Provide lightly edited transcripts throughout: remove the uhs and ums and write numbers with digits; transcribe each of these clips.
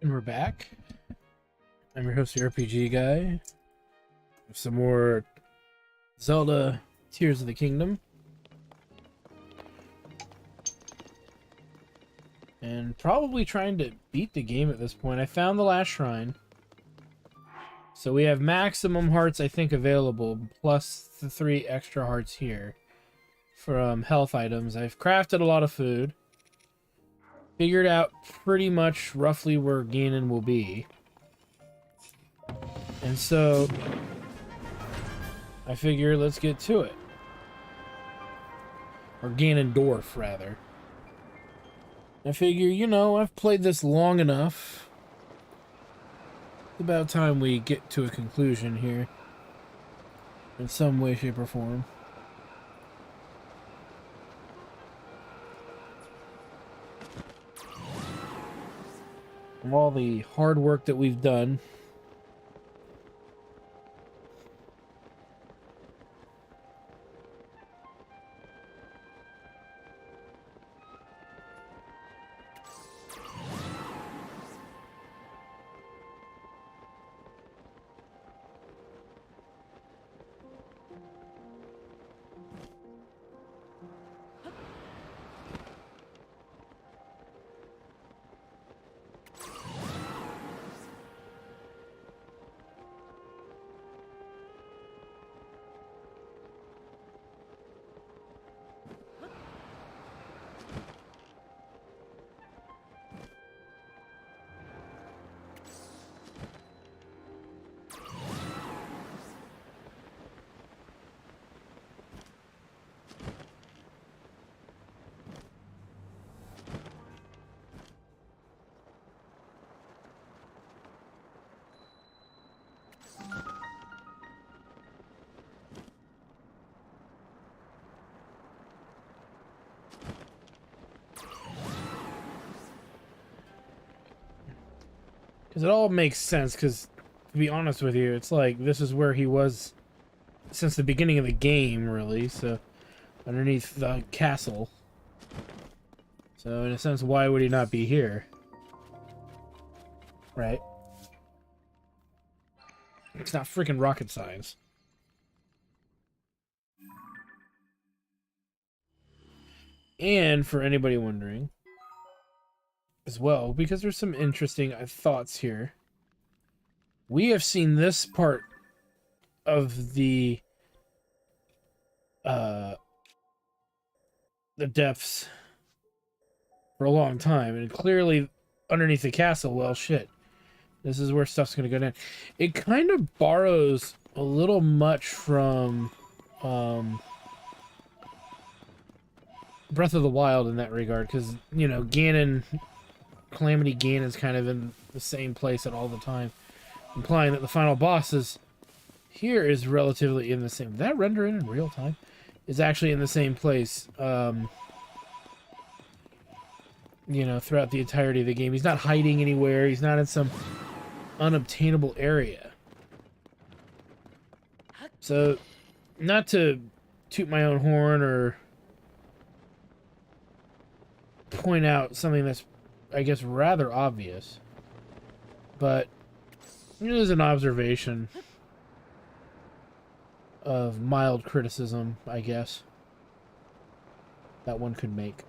And we're back. I'm your host, the RPG guy. With some more Zelda Tears of the Kingdom. And probably trying to beat the game at this point. I found the last shrine. So we have maximum hearts, I think, available, plus the 3 extra hearts here from health items. I've crafted a lot of food. Figured out pretty much roughly where Ganon will be. And so I figure let's get to it. Or Ganondorf, rather. I figure, you know, I've played this long enough. It's about time we get to a conclusion here. In some way, shape, or form. From all the hard work that we've done. Because it all makes sense, because, to be honest with you, it's like, this is where he was since the beginning of the game, really, so, underneath the castle. So, in a sense, why would he not be here? Right? It's not freaking rocket science. And, for anybody wondering, as well, because there's some interesting thoughts here. We have seen this part of the depths for a long time, and clearly underneath the castle, well, shit, this is where stuff's gonna go down. It kind of borrows a little much from Breath of the Wild in that regard, because, you know, Calamity Ganon is kind of in the same place at all the time, implying that the final boss is here is relatively in the same. Did that render in real time? Is actually in the same place. You know, throughout the entirety of the game, he's not hiding anywhere. He's not in some unobtainable area. So, not to toot my own horn or point out something that's, I guess, rather obvious, but it is an observation of mild criticism, I guess, that one could make.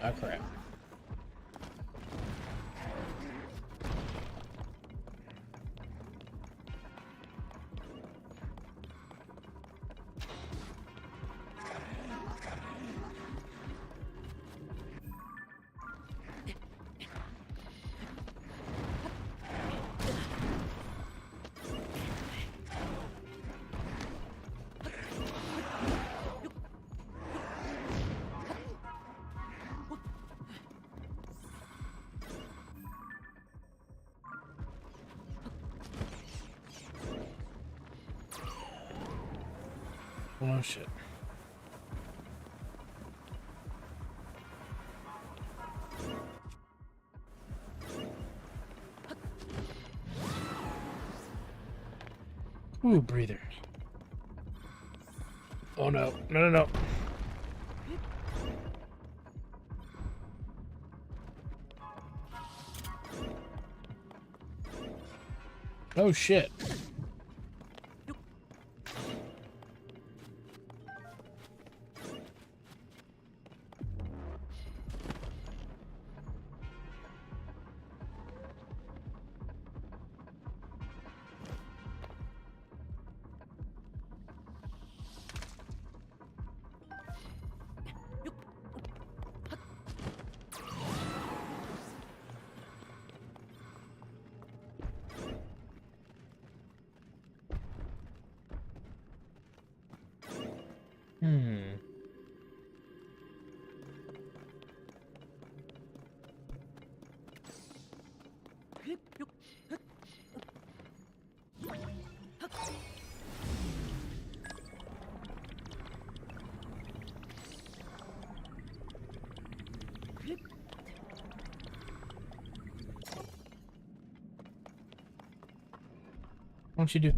Oh, crap. Oh shit. Ooh, breather. Oh no. No, no, no. Oh shit. Hmm. What don't you do?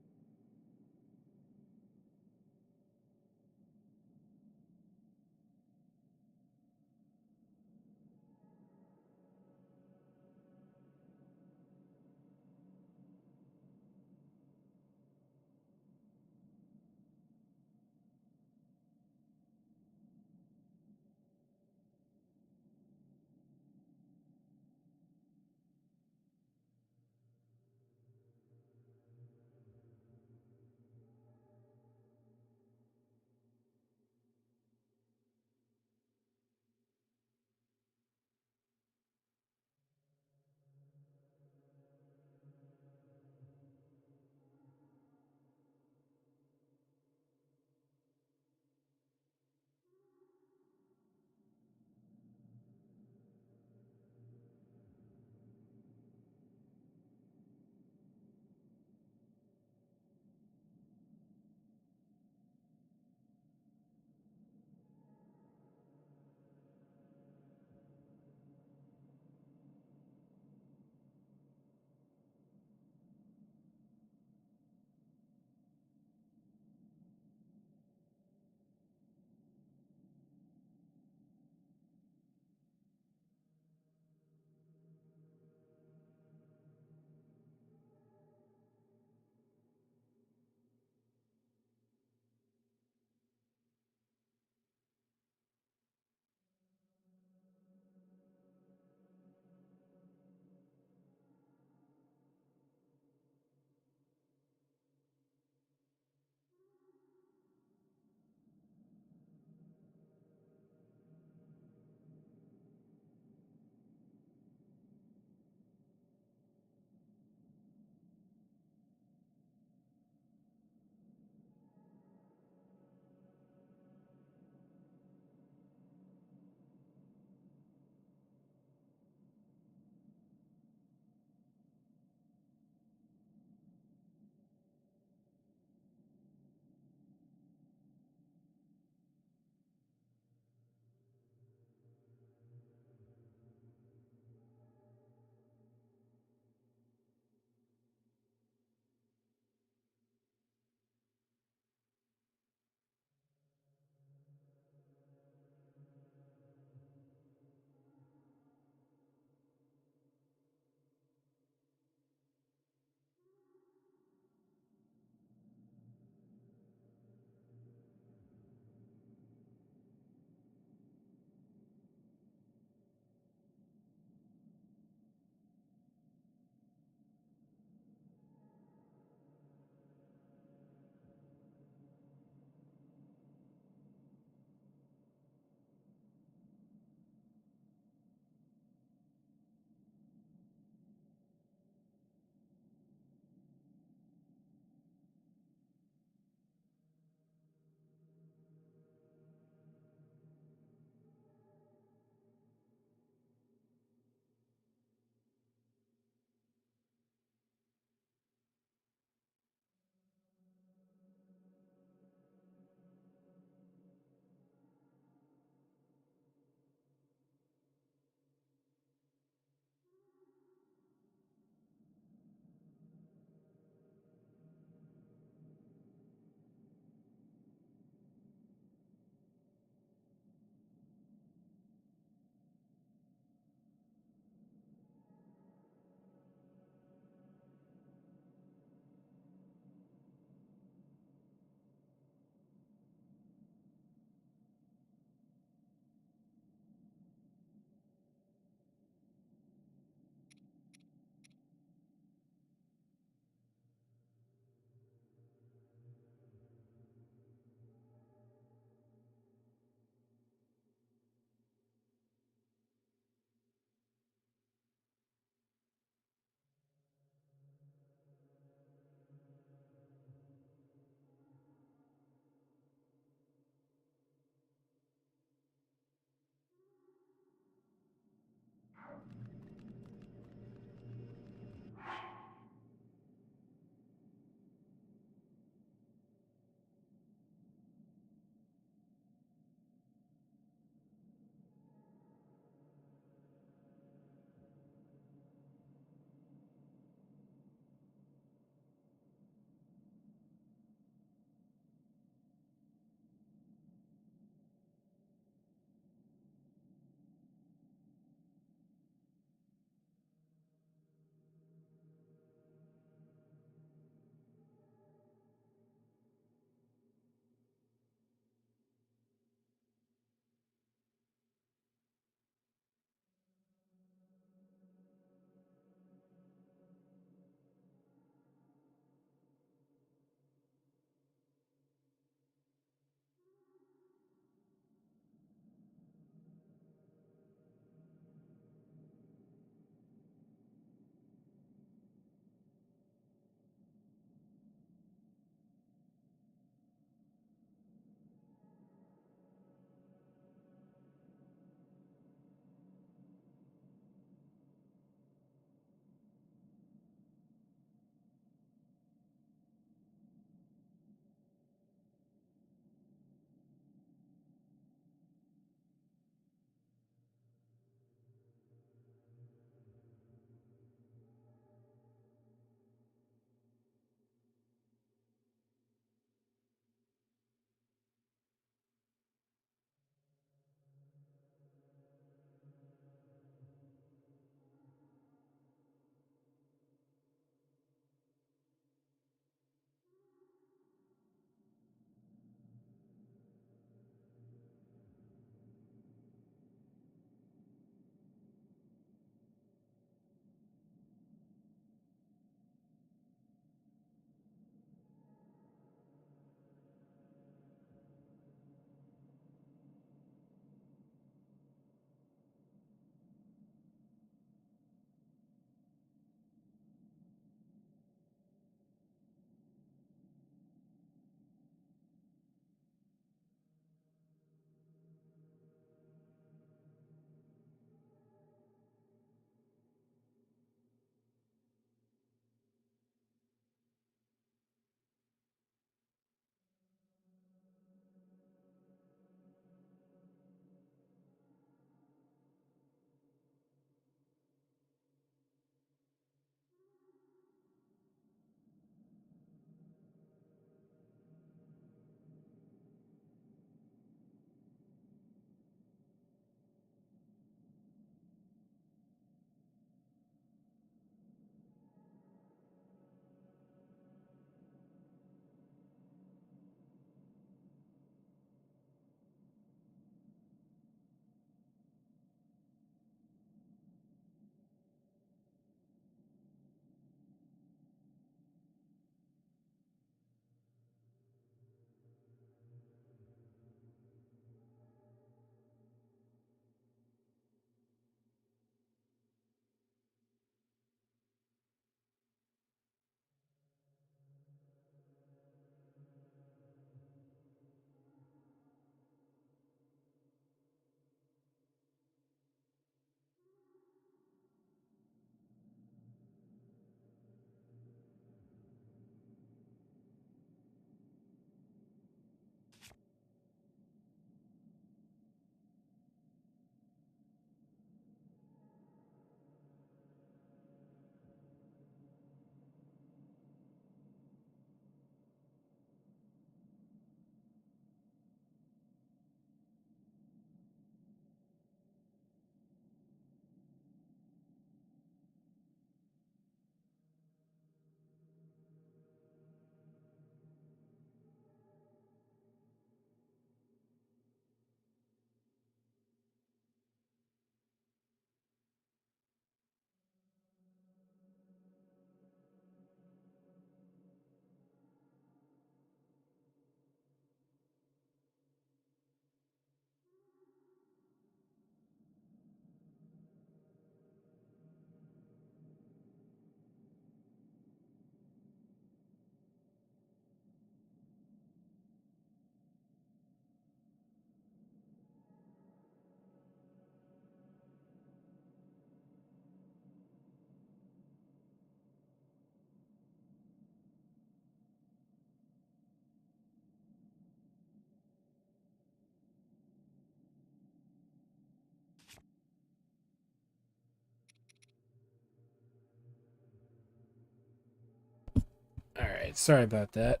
Alright, sorry about that.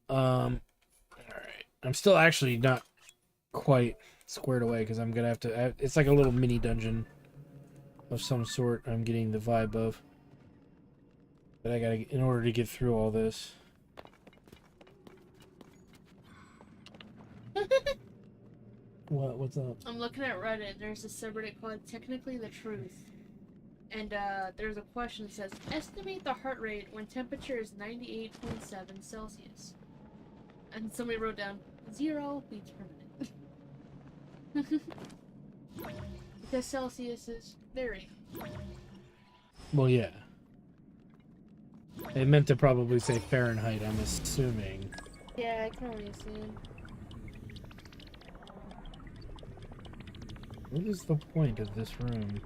Alright. I'm still actually not quite squared away because I'm gonna have to. It's like a little mini dungeon of some sort. I'm getting the vibe of, but I gotta, in order to get through all this. What's up? I'm looking at Reddit. There's a subreddit called Technically the Truth. And there's a question that says, estimate the heart rate when temperature is 98.7 Celsius. And somebody wrote down, 0 beats per minute. Because Celsius is very. Well, yeah. They meant to probably say Fahrenheit, I'm assuming. Yeah, I can only assume. What is the point of this room?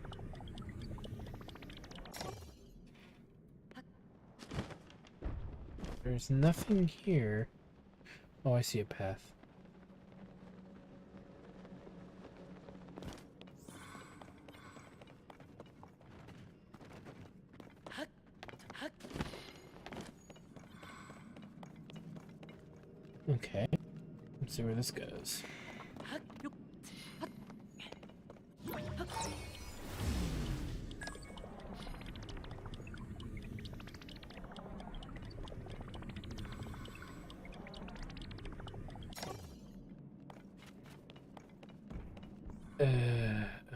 There's nothing here. Oh, I see a path. Okay. Let's see where this goes.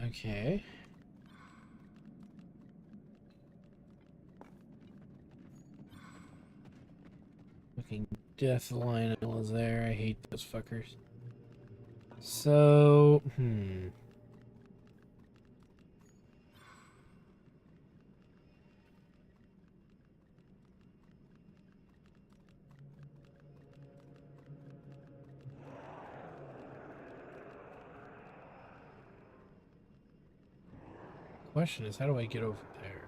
Okay. Fucking death Lionel is there. I hate those fuckers. So, question is, how do I get over there?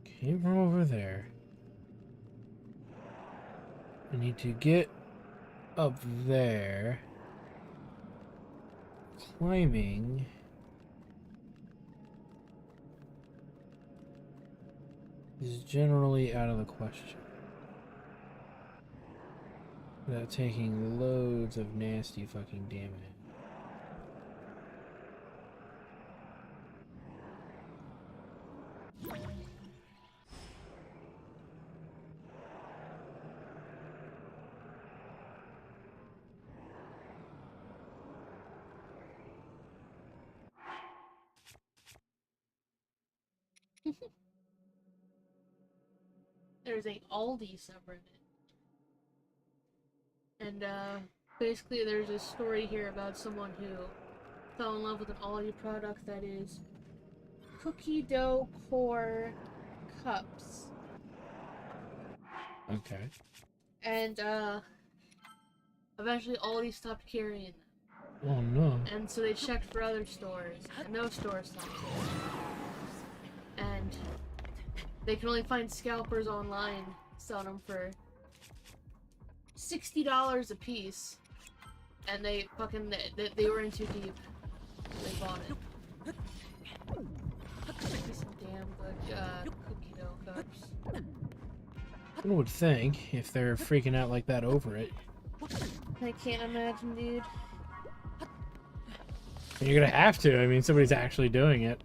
Came from over there. I need to get up there. Climbing. Is generally out of the question. Without taking loads of nasty fucking damage. There's a Aldi subreddit. And basically there's a story here about someone who fell in love with an Aldi product that is cookie dough core cups. Okay. And eventually Aldi stopped carrying them. Oh no. And so they checked for other stores, and no stores stopped carrying them. And they can only find scalpers online selling them for $60 a piece. And they fucking, they were in too deep. So they bought it. Some damn good cookie dough cups. One would think if they're freaking out like that over it. I can't imagine, dude. You're gonna have to. I mean, somebody's actually doing it.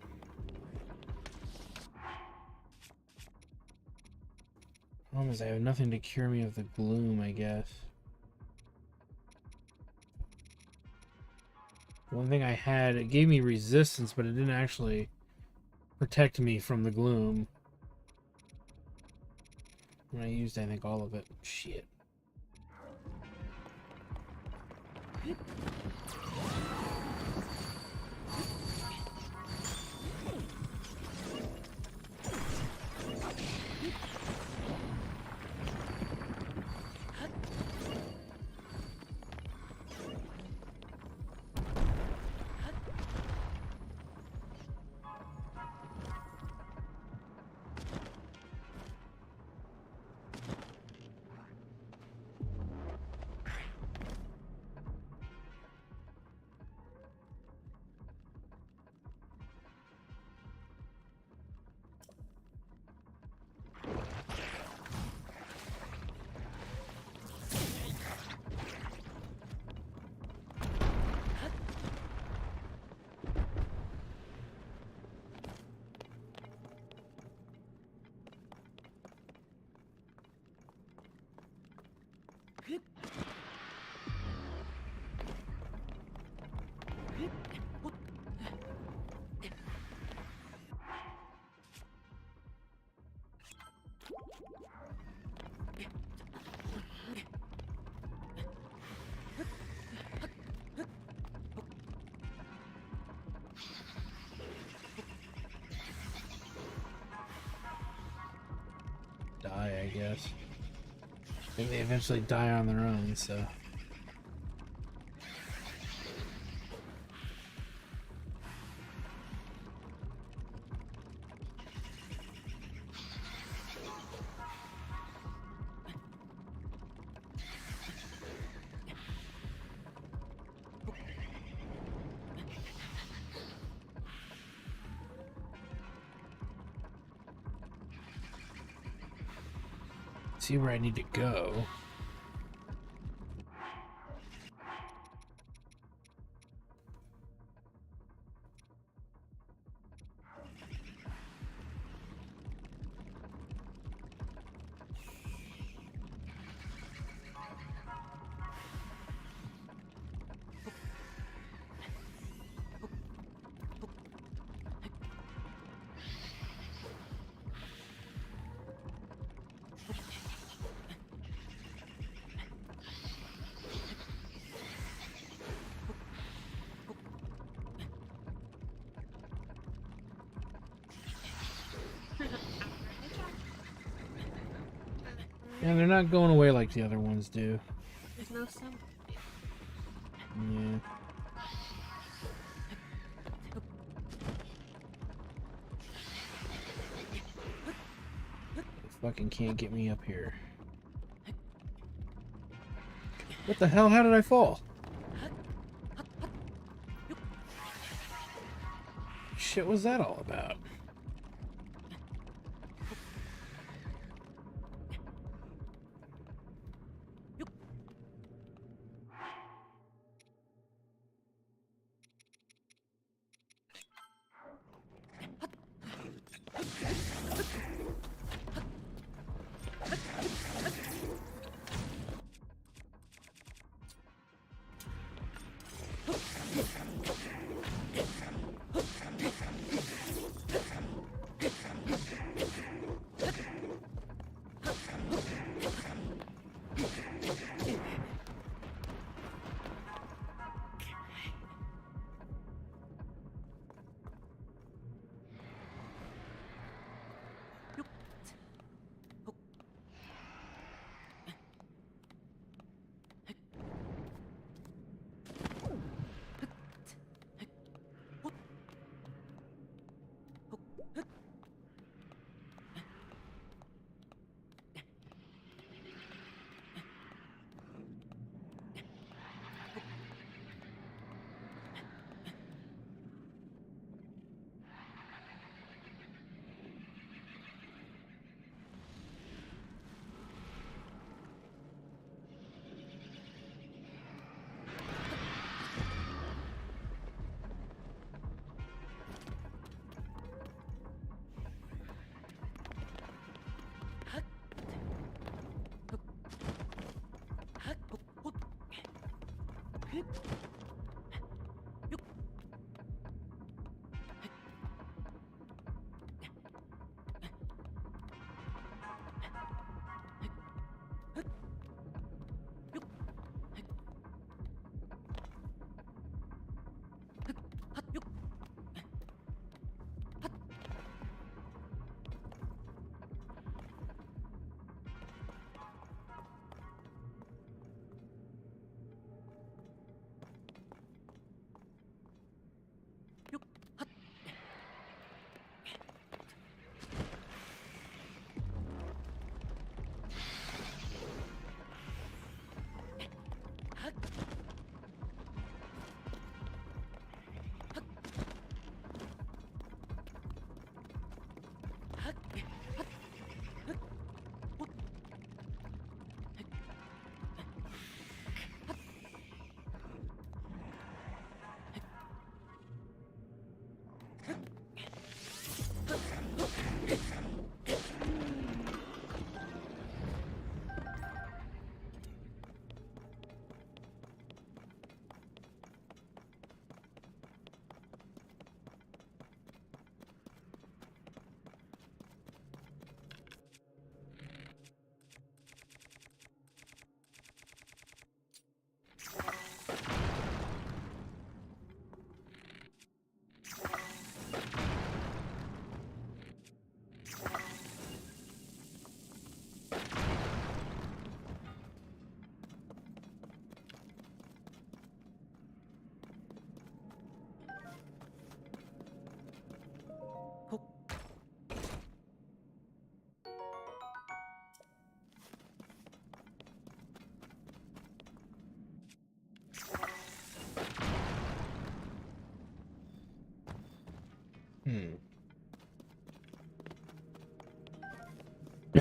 Problem is, I have nothing to cure me of the gloom, I guess. One thing I had, it gave me resistance, but it didn't actually protect me from the gloom. And I used, I think, all of it. Shit. guess. Maybe they eventually die on their own, so. See where I need to go. And they're not going away like the other ones do. There's no sound. Yeah. They fucking can't get me up here. What the hell? How did I fall? Shit was that all about? I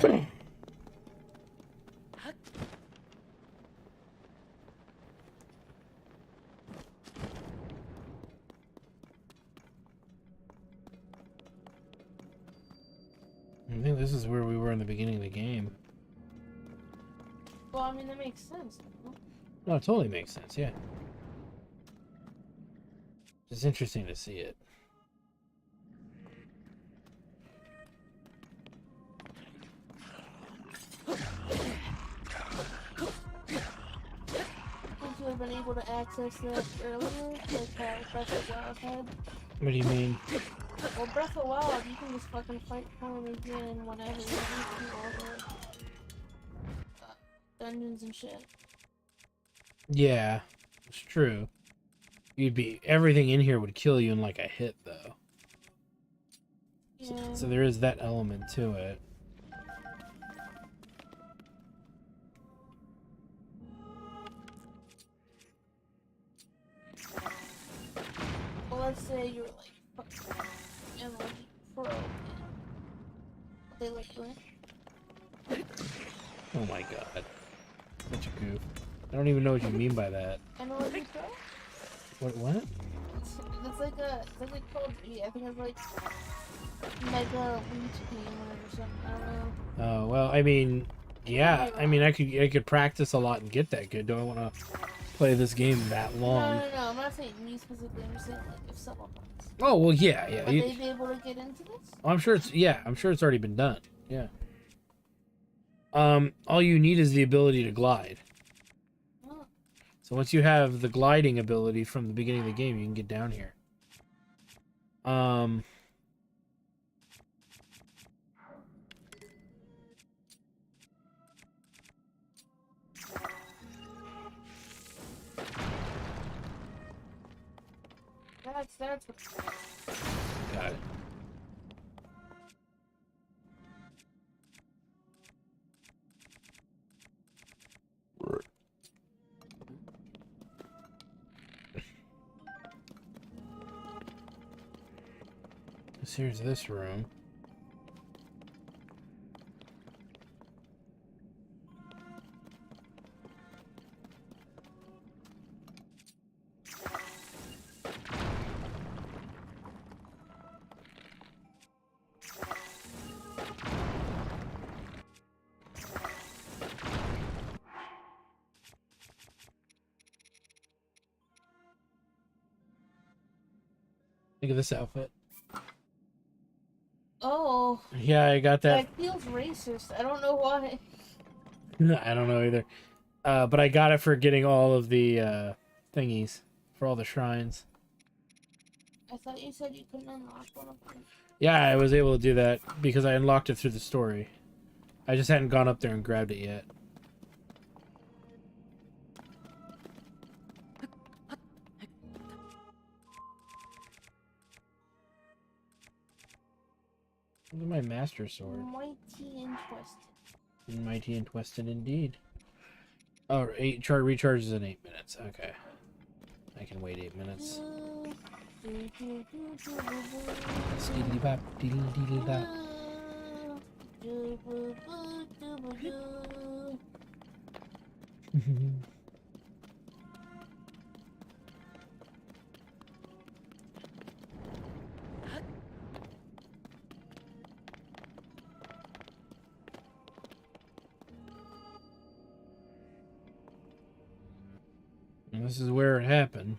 think this is where we were in the beginning of the game. Well, I mean, that makes sense. No, it totally makes sense, yeah. It's interesting to see it. Would you have been able to access that earlier, like how Breath of the Wild had? What do you mean? Well, Breath of the Wild, you can just fucking fight him again whenever you need to all the dungeons and shit. Yeah, it's true. Everything in here would kill you in like a hit, though. Yeah. So there is that element to it. Well, let's say you were like fucking MLG Pro, and they let you in. Oh my god. Such a goof. I don't even know what you mean by that. MLG Pro? What? It's like a called, yeah, I think it's like Mega Loot Game or something. I don't know. Oh well, I mean, yeah. I mean, I could practice a lot and get that good. Do I want to play this game that long? No. I'm not saying me specifically. I'm just saying like if someone wants. Oh well, yeah. Would they be able to get into this? I'm sure it's already been done. Yeah. All you need is the ability to glide. Oh. So once you have the gliding ability from the beginning of the game, you can get down here. That's what. Got it. So here's this room. Look at this outfit. Oh. Yeah, I got that. That feels racist. I don't know why. I don't know either. But I got it for getting all of the thingies for all the shrines. I thought you said you couldn't unlock one of them. Yeah, I was able to do that because I unlocked it through the story. I just hadn't gone up there and grabbed it yet. Look at my master sword. Mighty and twisted. Mighty and twisted indeed. Oh, recharges in 8 minutes. Okay. I can wait 8 minutes. Skiddly bop, diddly diddly bop. And this is where it happened.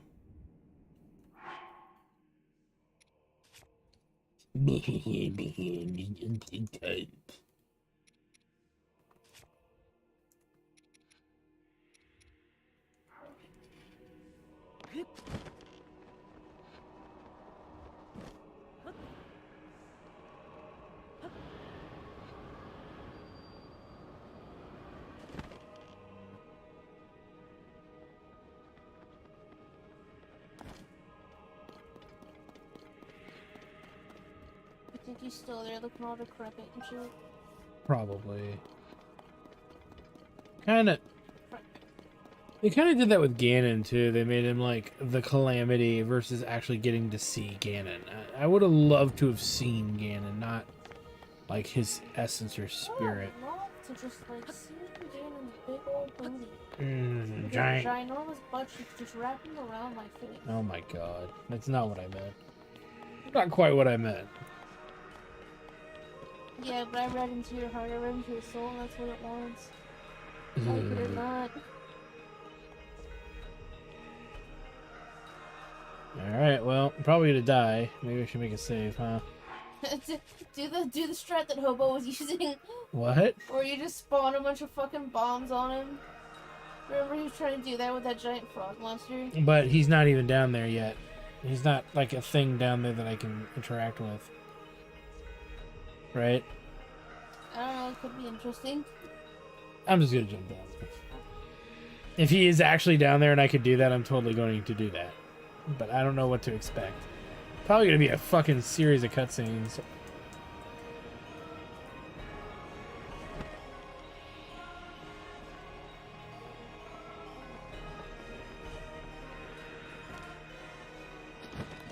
I think he's still there looking all decrepit and shit. Probably. They kind of did that with Ganon too. They made him like the Calamity versus actually getting to see Ganon. I would have loved to have seen Ganon, not like his essence or spirit. Not to just like see him doing a big old booty. Giant. Ginormous butt cheeks just wrapping around my face. Oh my god, that's not what I meant. Not quite what I meant. Yeah, but I read into your heart, I read into your soul, and that's what it wants. Like it or not. Alright, well, I'm probably gonna die. Maybe I should make a save, huh? do the strat that Hobo was using. What? Where you just spawn a bunch of fucking bombs on him. Remember he was trying to do that with that giant frog monster? But he's not even down there yet. He's not like a thing down there that I can interact with. Right? I don't know, it could be interesting. I'm just gonna jump down there. If he is actually down there and I could do that, I'm totally going to do that. But I don't know what to expect. Probably gonna be a fucking series of cutscenes.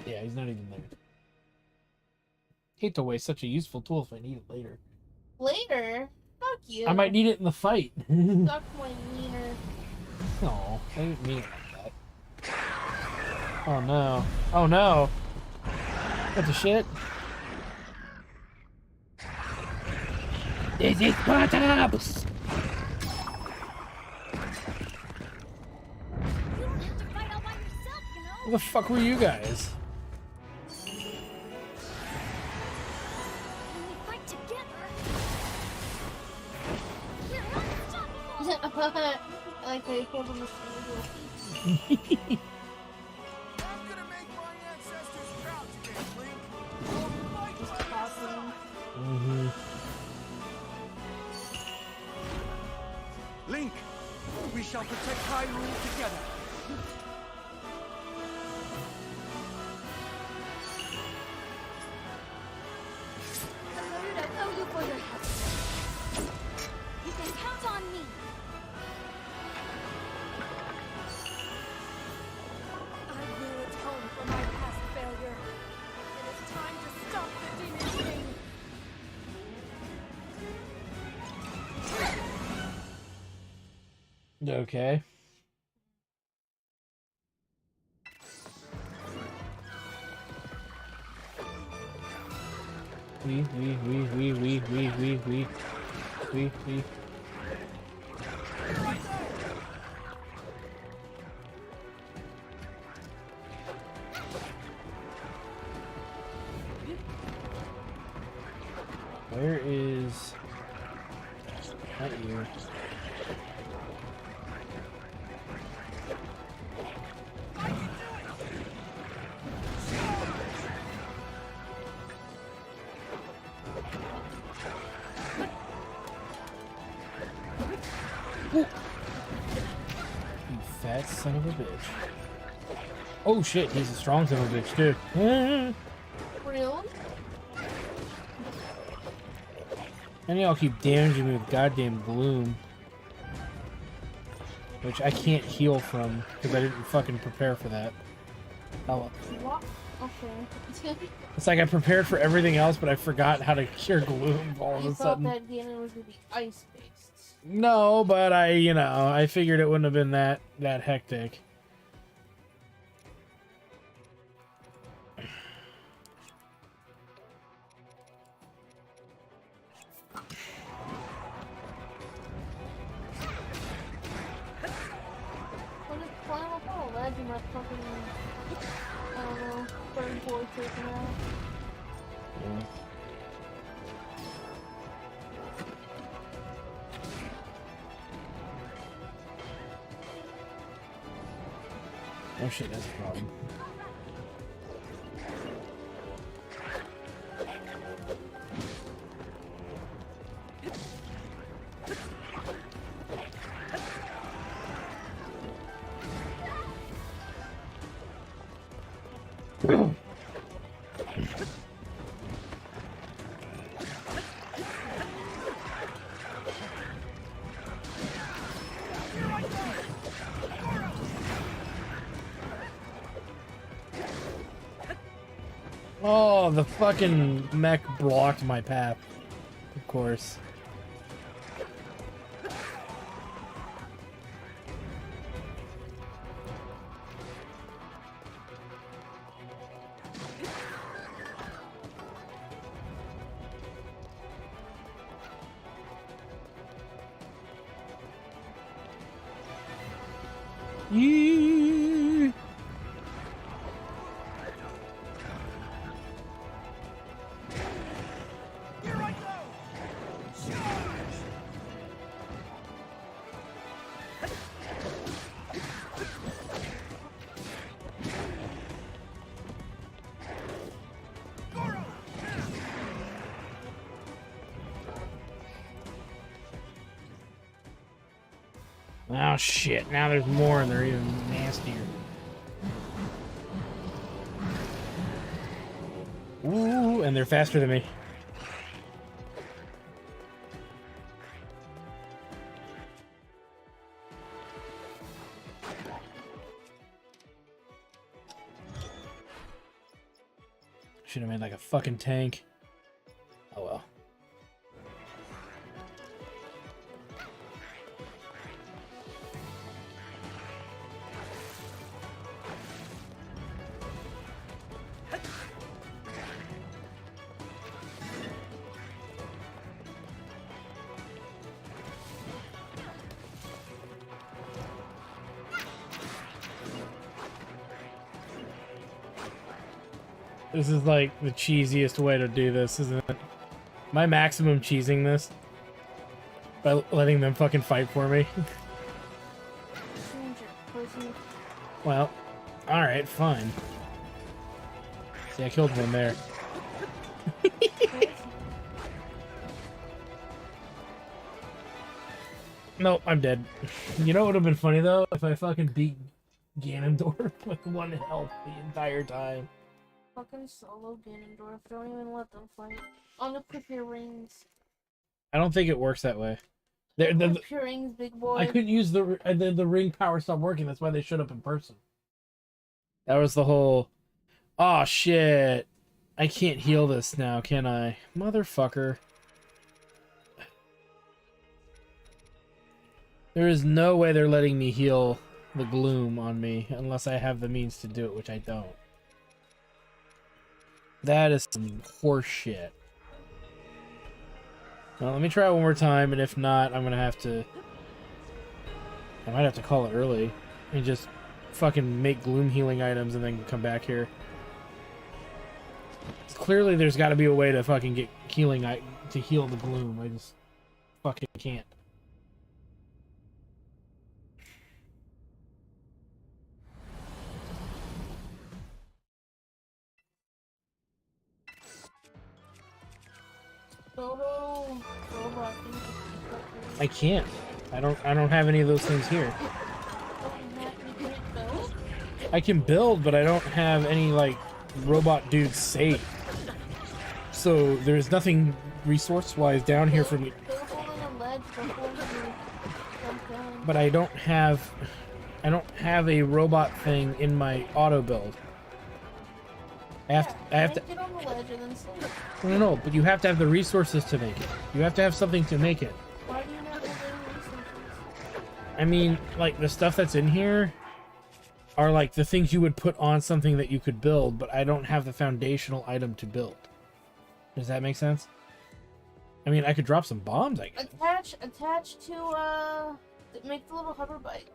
Yeah, he's not even there. Hate to waste such a useful tool if I need it later. Later? Fuck you. I might need it in the fight. Suck my wiener. No, I didn't mean it like that. Oh no. Oh no. What the shit? This is Spartacus! You don't have to fight all by yourself, you know? Who the fuck were you guys? When we fight together, we're unstoppable. I like how you hold him the I'm gonna make my ancestors proud today, Link. I'll fight by your side. Mm-hmm. Link, we shall protect Hyrule together. I'm ready to owe you for your help. You can count on me. I will atone for my past failure. It is time to stop the Demon King. Okay. We. Where is... Not you. Ooh. You fat son of a bitch. Oh shit, he's a strong son of a bitch too. Really? And y'all keep damaging me with goddamn gloom. Which I can't heal from, because I didn't fucking prepare for that. Oh, What? Okay. it's like I prepared for everything else, but I forgot how to cure gloom all of You a thought sudden. that Ganon was gonna be ice-based. No, but I figured it wouldn't have been that hectic. When it's climb up on a ledge and that fucking, I don't know, bird boy taken out. Yeah. Oh shit, that's a problem. Oh, the fucking mech blocked my path. Of course. Yee! Here I go! Charge! Goro! Oh shit, now there's more and they're even nastier. Ooh, and they're faster than me. Should have made like a fucking tank. Oh well. This is like the cheesiest way to do this, isn't it? My maximum cheesing this by letting them fucking fight for me. Well, alright, fine. See, I killed one there. No, I'm dead. You know what would have been funny though? If I fucking beat Ganondorf with 1 health the entire time. Fucking solo Ganondorf. Don't even let them fight. Unequip your rings. I don't think it works that way. Unequip your rings, big boy. I couldn't use the ring power stopped working. That's why they showed up in person. That was the whole. Oh shit! I can't heal this now, can I, motherfucker? There is no way they're letting me heal the gloom on me unless I have the means to do it, which I don't. That is some horse shit. Well, let me try it one more time, and if not, I'm gonna have to... I might have to call it early and just fucking make gloom healing items and then come back here. Clearly there's got to be a way to fucking get healing to heal the gloom. I just fucking can't. I can't. I don't have any of those things here. I can build, but I don't have any like robot dudes saved. So there's nothing resource-wise down here for me. But I don't have a robot thing in my auto build. I have to get on the ledge and then sleep. No, but you have to have the resources to make it. You have to have something to make it. Why do you not have any resources? I mean, like, the stuff that's in here are, like, the things you would put on something that you could build, but I don't have the foundational item to build. Does that make sense? I mean, I could drop some bombs, I guess. Attach to, make the little hover bike.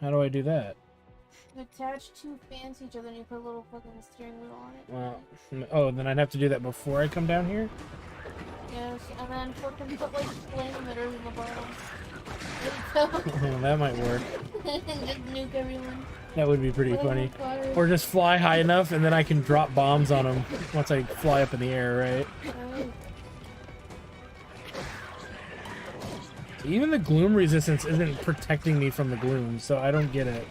How do I do that? You attach 2 fans to each other and you put a little fucking steering wheel on it. Well, oh, then I'd have to do that before I come down here? Yes, and then fucking put, like, flame emitters in the bottom. That might work. And just nuke everyone. That would be pretty funny. Or just fly high enough and then I can drop bombs on them once I fly up in the air, right? Even the gloom resistance isn't protecting me from the gloom, so I don't get it.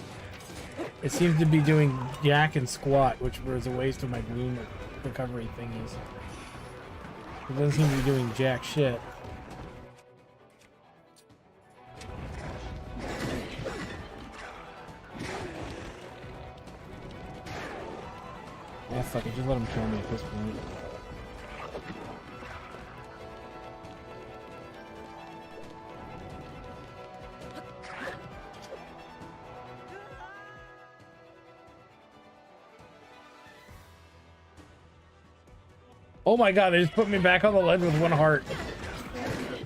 It seems to be doing yak and squat, which was a waste of my gloom recovery thingies. It doesn't seem to be doing jack shit. Yeah, fuck it, just let him kill me at this point. Oh my god, they just put me back on the ledge with one heart.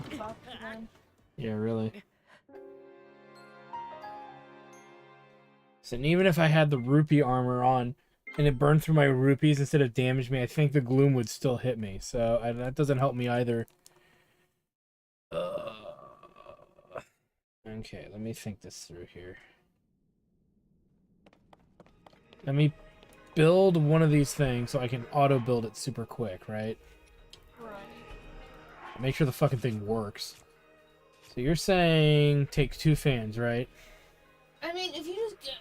Again. Yeah, really. So even if I had the rupee armor on and it burned through my rupees instead of damage me, I think the gloom would still hit me. So that doesn't help me either. Okay, let me think this through here. Let me build one of these things so I can auto build it super quick, right? Right. Make sure the fucking thing works. So you're saying take 2 fans, right? I mean, if you just get,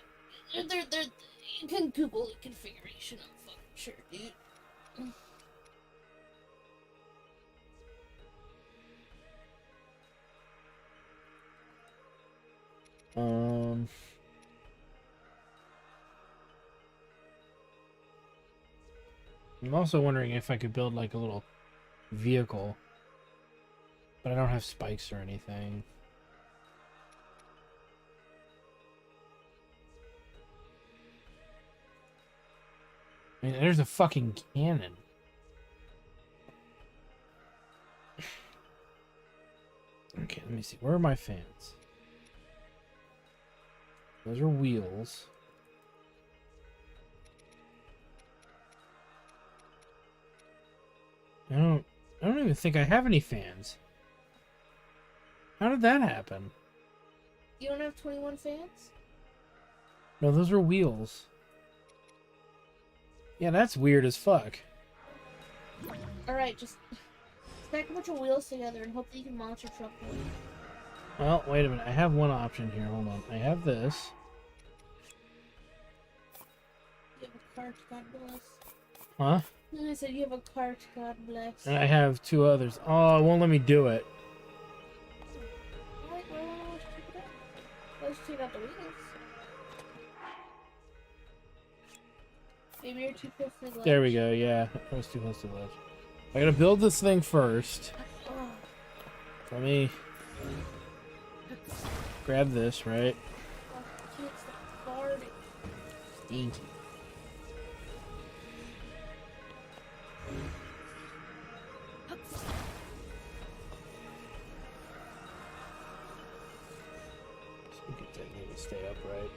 you can Google the configuration. I'm fucking sure, dude. I'm also wondering if I could build like a little vehicle, but I don't have spikes or anything. I mean, there's a fucking cannon. Okay, let me see. Where are my fans? Those are wheels. I don't even think I have any fans. How did that happen? You don't have 21 fans? No, those are wheels. Yeah, that's weird as fuck. Alright, just stack a bunch of wheels together and hope that you can launch your truck one. Well, wait a minute. I have one option here. Hold on. I have this. You have a cart, God bless. Huh? And I said you have a cart, God bless. And I have 2 others. Oh, it won't let me do it. Alright, well, let's check it out. Let's check out the wheels. Maybe you're too close to the ledge. There we go. Yeah, I was too close to the ledge. I gotta build this thing first. Oh, Let me grab this, right? kids, that's farting. Stinky. So get that thing to stay upright.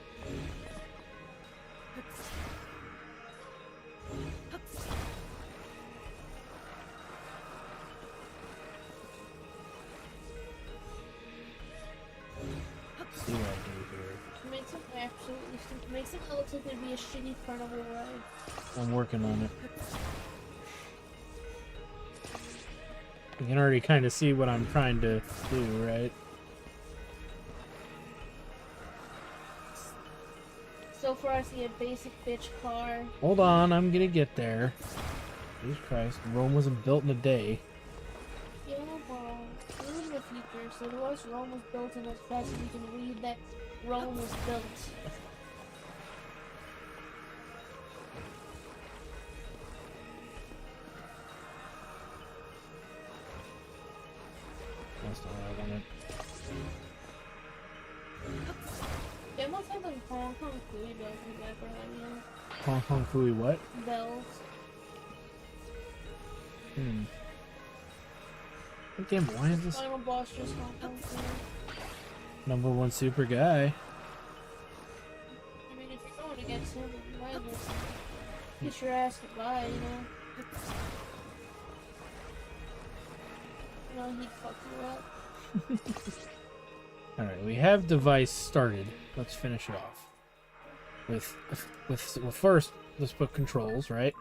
See what I do here. To make something absolutely stupid. Make something that looks like it'd be a shitty carnival ride. I'm working on it. You can already kind of see what I'm trying to do, right? So far, I see a basic bitch car. Hold on, I'm gonna get there. Jesus Christ, Rome wasn't built in a day. Yeah, well, we live in the future, so the was Rome was built in as fast as you can read that Rome was built. That's not what I wanted. Yeah, it must have like Hong Kong Fooey bells in the background, you know? Hong Kong Fooey what? Bells. God damn, why is this Final boss just Hong Kong Fooey. #1 super guy? I mean, if you're going against him, you might as well get your ass goodbye, you know? You know, he'd fuck you up. Alright, we have device started. Let's finish it off. Well, first, let's put controls, right?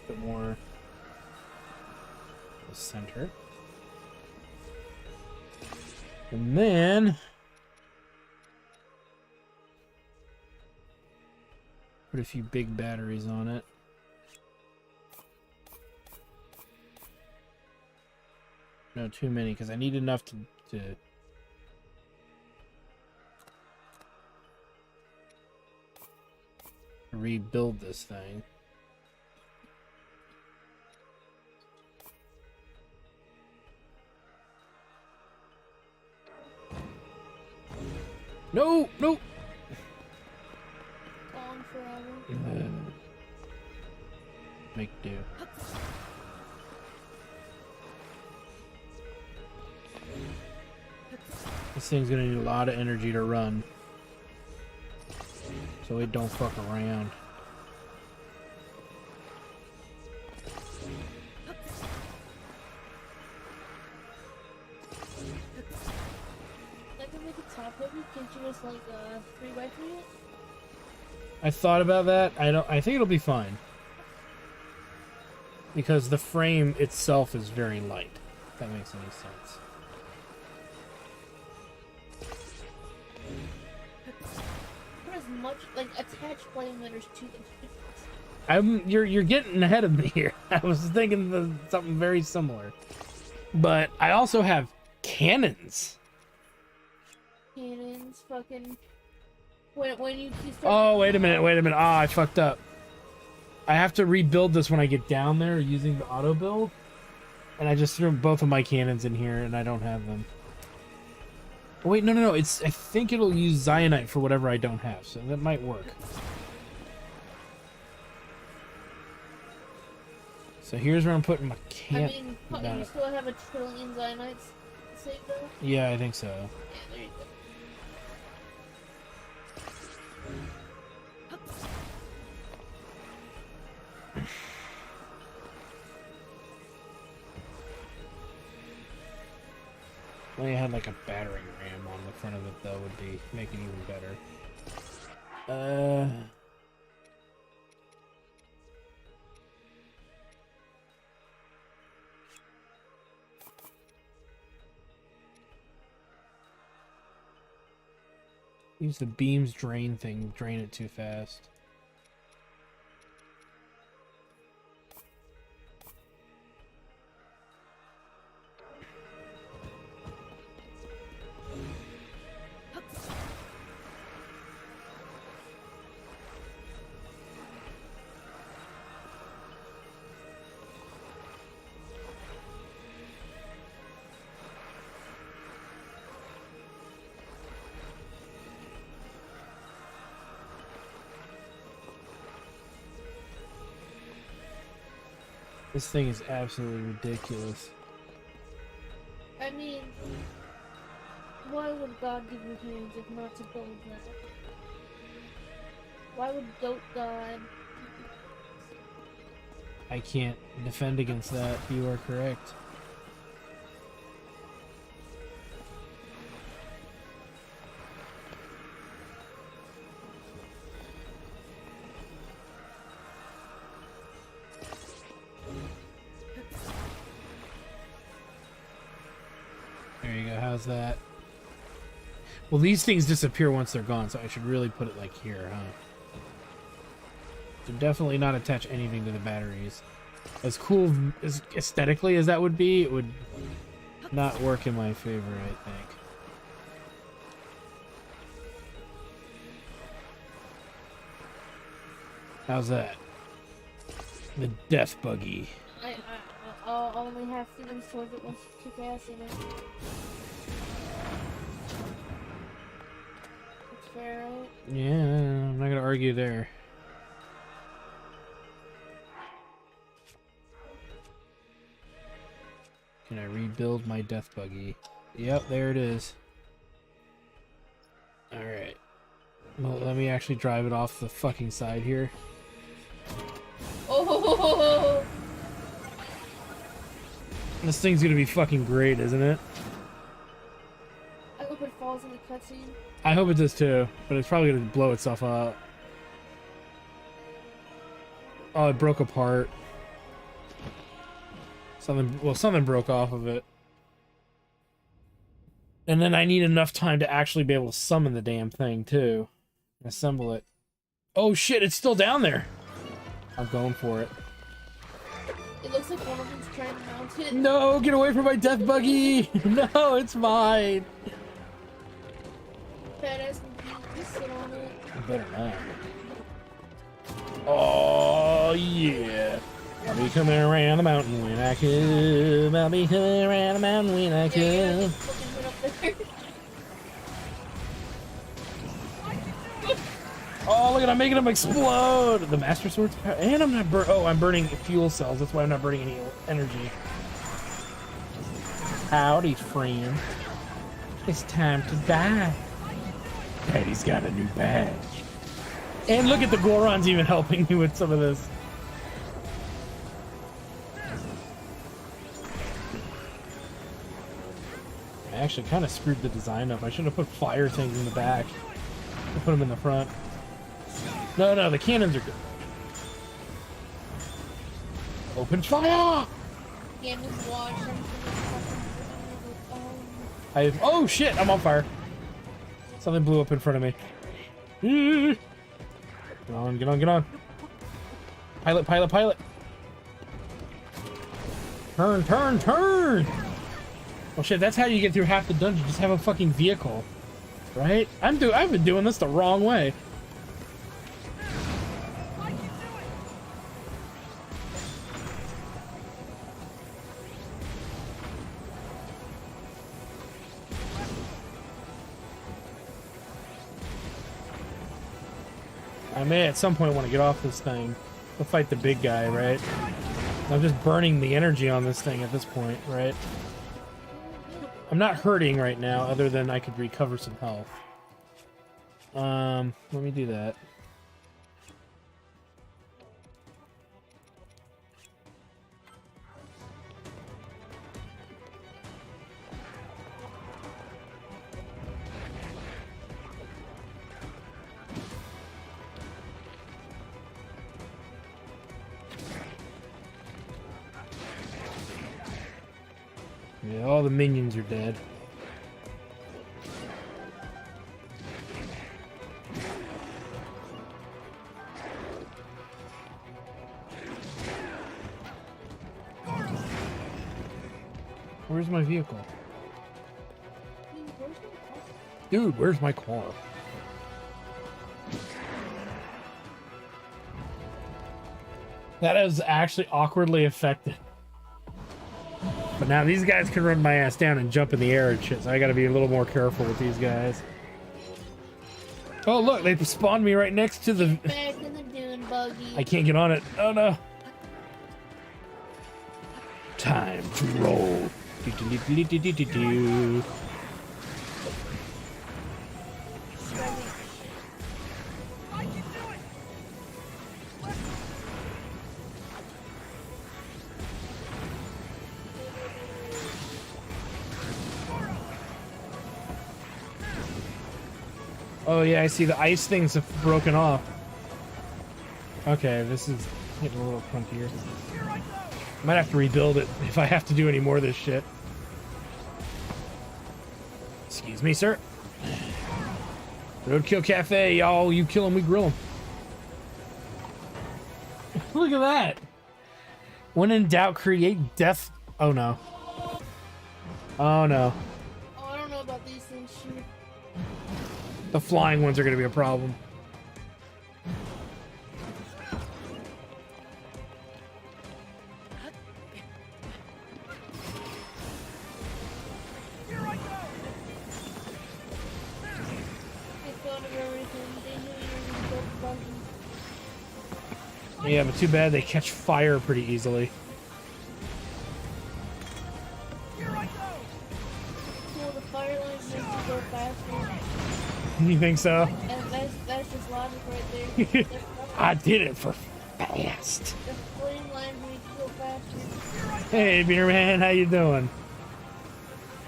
Bit more center. And then put a few big batteries on it. No, too many, because I need enough to rebuild this thing. No, no. Gone forever. Make do. This thing's gonna need a lot of energy to run. So it don't fuck around. Like to make it top heavy, can't you just like 3x3 it? I thought about that. I think it'll be fine. Because the frame itself is very light. If that makes any sense. For as much like attached flame litters to the You're getting ahead of me here. I was thinking of something very similar. But I also have cannons. cannons, fucking. When you start. Oh, wait a minute. Ah, I fucked up. I have to rebuild this when I get down there using the auto build. And I just threw both of my cannons in here and I don't have them. Oh, wait, no. I think it'll use Zionite for whatever I don't have, so that might work. So here's where I'm putting my cannon. I mean, you still have 1 trillion Zionites saved though? Yeah, I think so. Yeah, there you go. If I had like a battering ram on the front of it, though, would be make it even better. Use the beams drain thing, drain it too fast. This thing is absolutely ridiculous. I mean, why would God give you hands if not to build that? Why would Goat God? I can't defend against that. You are correct. There you go. How's that? Well, these things disappear once they're gone, so I should really put it like here, huh? So definitely not attach anything to the batteries. As cool as aesthetically as that would be, it would not work in my favor, I think. How's that? The death buggy. I'll only have feelings towards it once you kick ass in it. That's fair, right? Yeah, I'm not gonna argue there. Can I rebuild my death buggy? Yep, there it is. Alright. Well, let me actually drive it off the fucking side here. Oh! This thing's gonna be fucking great, isn't it? I hope it falls in the cutscene. I hope it does too, but it's probably gonna blow itself up. Oh, it broke apart. Something broke off of it. And then I need enough time to actually be able to summon the damn thing too. Assemble it. Oh shit, it's still down there. I'm going for it. It looks like one of them's trying to mount it. No, get away from my death buggy! No, it's mine! Badass can sit on it. I better not. Oh, yeah. I'll be coming around the mountain when I come. I'll be coming around the mountain when I Yeah, come. fucking hit up there. Oh, look at I'm making them explode. The Master Sword's power, and I'm not I'm burning fuel cells. That's why I'm not burning any energy. Howdy, friend. It's time to die. Daddy's got a new badge. And look at the Gorons even helping me with some of this. I actually kind of screwed the design up. I should have put fire things in the back. I put them in the front. No, the cannons are good. Open fire! Oh shit, I'm on fire. Something blew up in front of me. Get on, get on, get on. Pilot, pilot, pilot. Turn, turn, turn! Oh shit, that's how you get through half the dungeon. Just have a fucking vehicle. Right? I've been doing this the wrong way. I may at some point want to get off this thing. We'll fight the big guy, right? I'm just burning the energy on this thing at this point, right? I'm not hurting right now, other than I could recover some health. Let me do that. Yeah, all the minions are dead. Where's my vehicle? Dude, where's my car? That is actually awkwardly affected. But now these guys can run my ass down and jump in the air and shit, so I gotta be a little more careful with these guys. Oh look, they spawned me right next to the... Back in the dune buggy. I can't get on it. Oh no. Time to roll. Do-do-do-do-do-do-do. Oh yeah, I see the ice things have broken off. Okay, this is getting a little crunkier. Might have to rebuild it if I have to do any more of this shit. Excuse me, sir. Roadkill Cafe, y'all. You kill them, we grill them. Look at that. When in doubt, create death. Oh no. Oh no. Oh, I don't know about these things, shoot. The flying ones are going to be a problem. They thought of everything. They knew you were gonna build the buggy. Yeah, but too bad they catch fire pretty easily. Well, the fire lines make you go faster. You think so? And that's just logic right there. I did it for fast. The flame lines make you go faster. Hey, Beer Man, how you doing?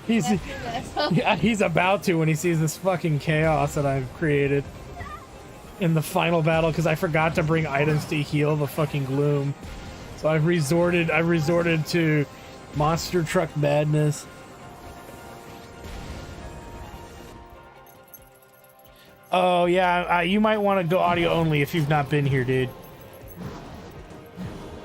Yeah, he's about to when he sees this fucking chaos that I've created in the final battle because I forgot to bring items to heal the fucking gloom. So I've resorted to monster truck madness. Oh yeah, you might want to go audio only if you've not been here, dude.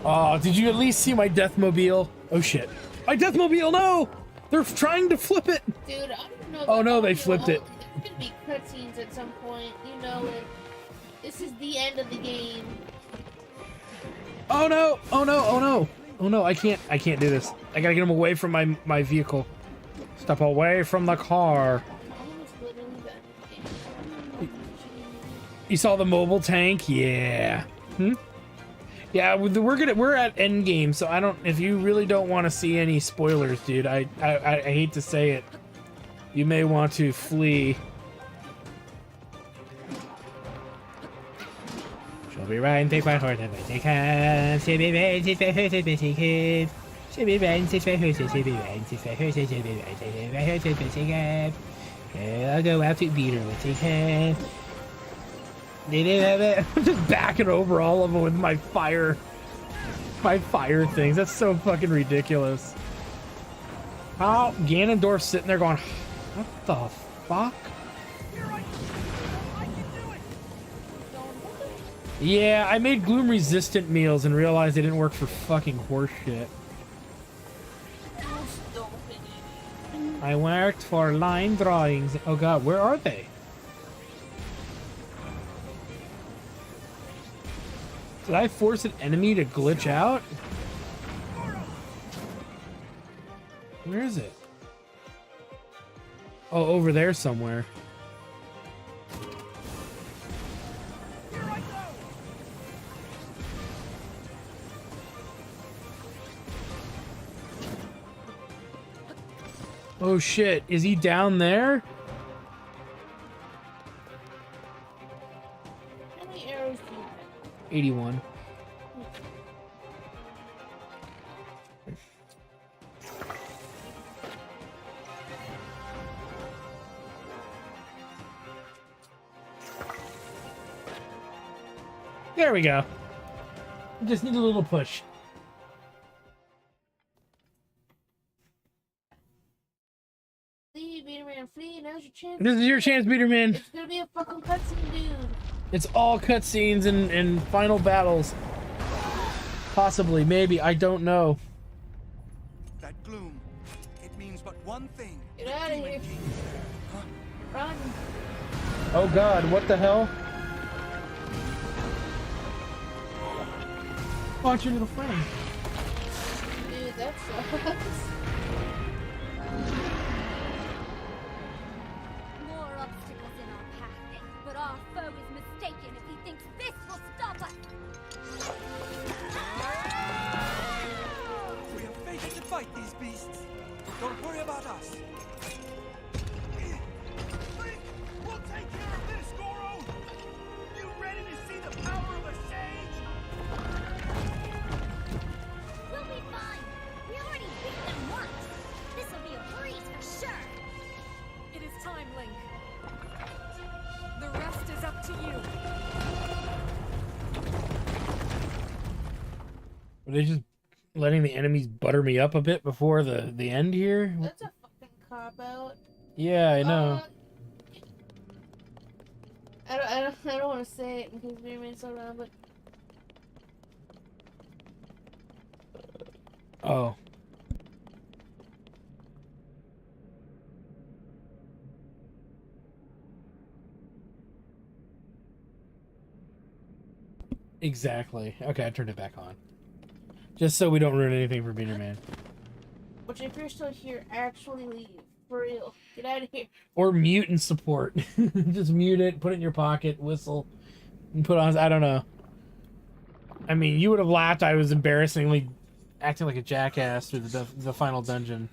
Oh, did you at least see my Deathmobile? Oh shit. My Deathmobile, no! They're trying to flip it! Dude, I don't know. Oh no, they flipped it. There's gonna be cutscenes at some point. You know it. This is the end of the game. Oh no! Oh no! Oh no! Oh no! I can't do this. I gotta get him away from my vehicle. Step away from the car. Almost literally the end of the game. You saw the mobile tank? Yeah. Yeah, we're at end game, so I don't. If you really don't want to see any spoilers, dude, I hate to say it, you may want to flee. She'll be riding, take my horse, and take hand. She'll be riding, take my horse, and take hand. She'll be riding, take my horse, and she'll be riding, take my horse, and she'll be riding, take my horse, and take hand. I'll go out to beat her with take hand. I'm just backing over all of them with my fire things. That's so fucking ridiculous. How Ganondorf's sitting there going, what the fuck? Yeah, I made gloom resistant meals and realized they didn't work for fucking horse shit. I worked for line drawings. Oh god, where are they? Did I force an enemy to glitch out? Where is it? Oh, over there somewhere. Oh shit, is he down there? How many arrows do you have? 81. There we go. Just need a little push. Flee, Beater Man, flee, now's your chance. This is your chance, Beater Man. It's gonna be a fucking cutscene, dude. It's all cutscenes and final battles. Possibly, maybe, I don't know. That gloom, it means but one thing. Get out of here. Run. Oh god, what the hell? Watch your little friend. Dude, that sucks. More obstacles in our path, but our foe is mistaken if he thinks this will stop us. We are fated to fight these beasts. Don't worry about us. Link, we'll take care of this, Goro. You ready to see the power of a sage? We'll be fine. We already beat them once. This will be a breeze for sure. It is time, Link. The rest is up to you. Were they just letting the enemies butter me up a bit before the end here? That's a fucking cop-out. Yeah, I know. I don't want to say it because Beater Man's so around, but Oh. Exactly. Okay, I turned it back on. Just so we don't ruin anything for Beater Man. but if you're still here, actually leave. For real. Get out of here. Or mute and support. Just mute it, put it in your pocket, whistle, and put on. I don't know. I mean, you would have laughed. I was embarrassingly acting like a jackass through the final dungeon.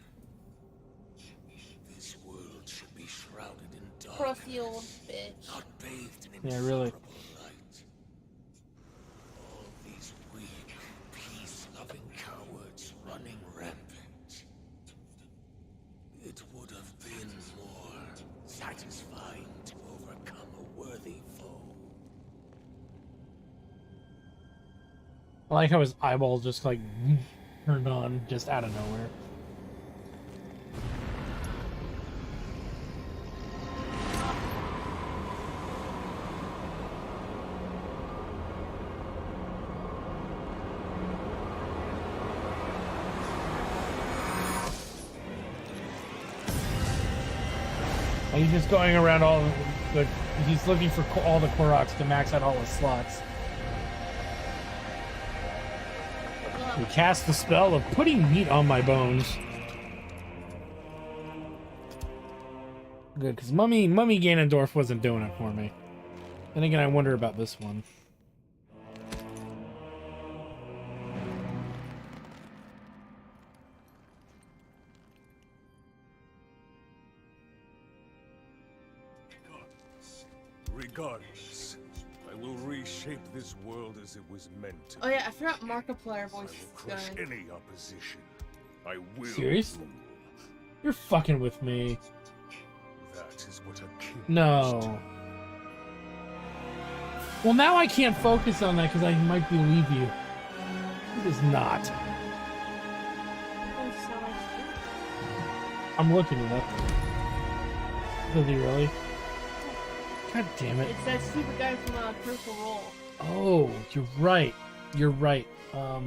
This world should be shrouded in Crusty darkness, old bitch. not bathed in Yeah, really. insufferable light. All these weak, peace-loving cowards running rampant. It would have been more satisfying to overcome a worthy foe. I like how his eyeball just like turned on just out of nowhere. He's just going around all the. He's looking for all the Koroks to max out all his slots. He cast the spell of putting meat on my bones. Good, because Mummy Ganondorf wasn't doing it for me. Then again, I wonder about this one. Regardless, I will reshape this world as it was meant to. Oh yeah, I forgot Markiplier I voice will is crush going. any opposition. I will. Seriously? rule. You're fucking with me. That is what a king must No. Well, now I can't focus on that because I might believe you. It is not. Oh, so much good. I'm looking it up. Does he really? God damn it. It's that stupid guy from Critical Role. Oh, you're right. You're right. do I not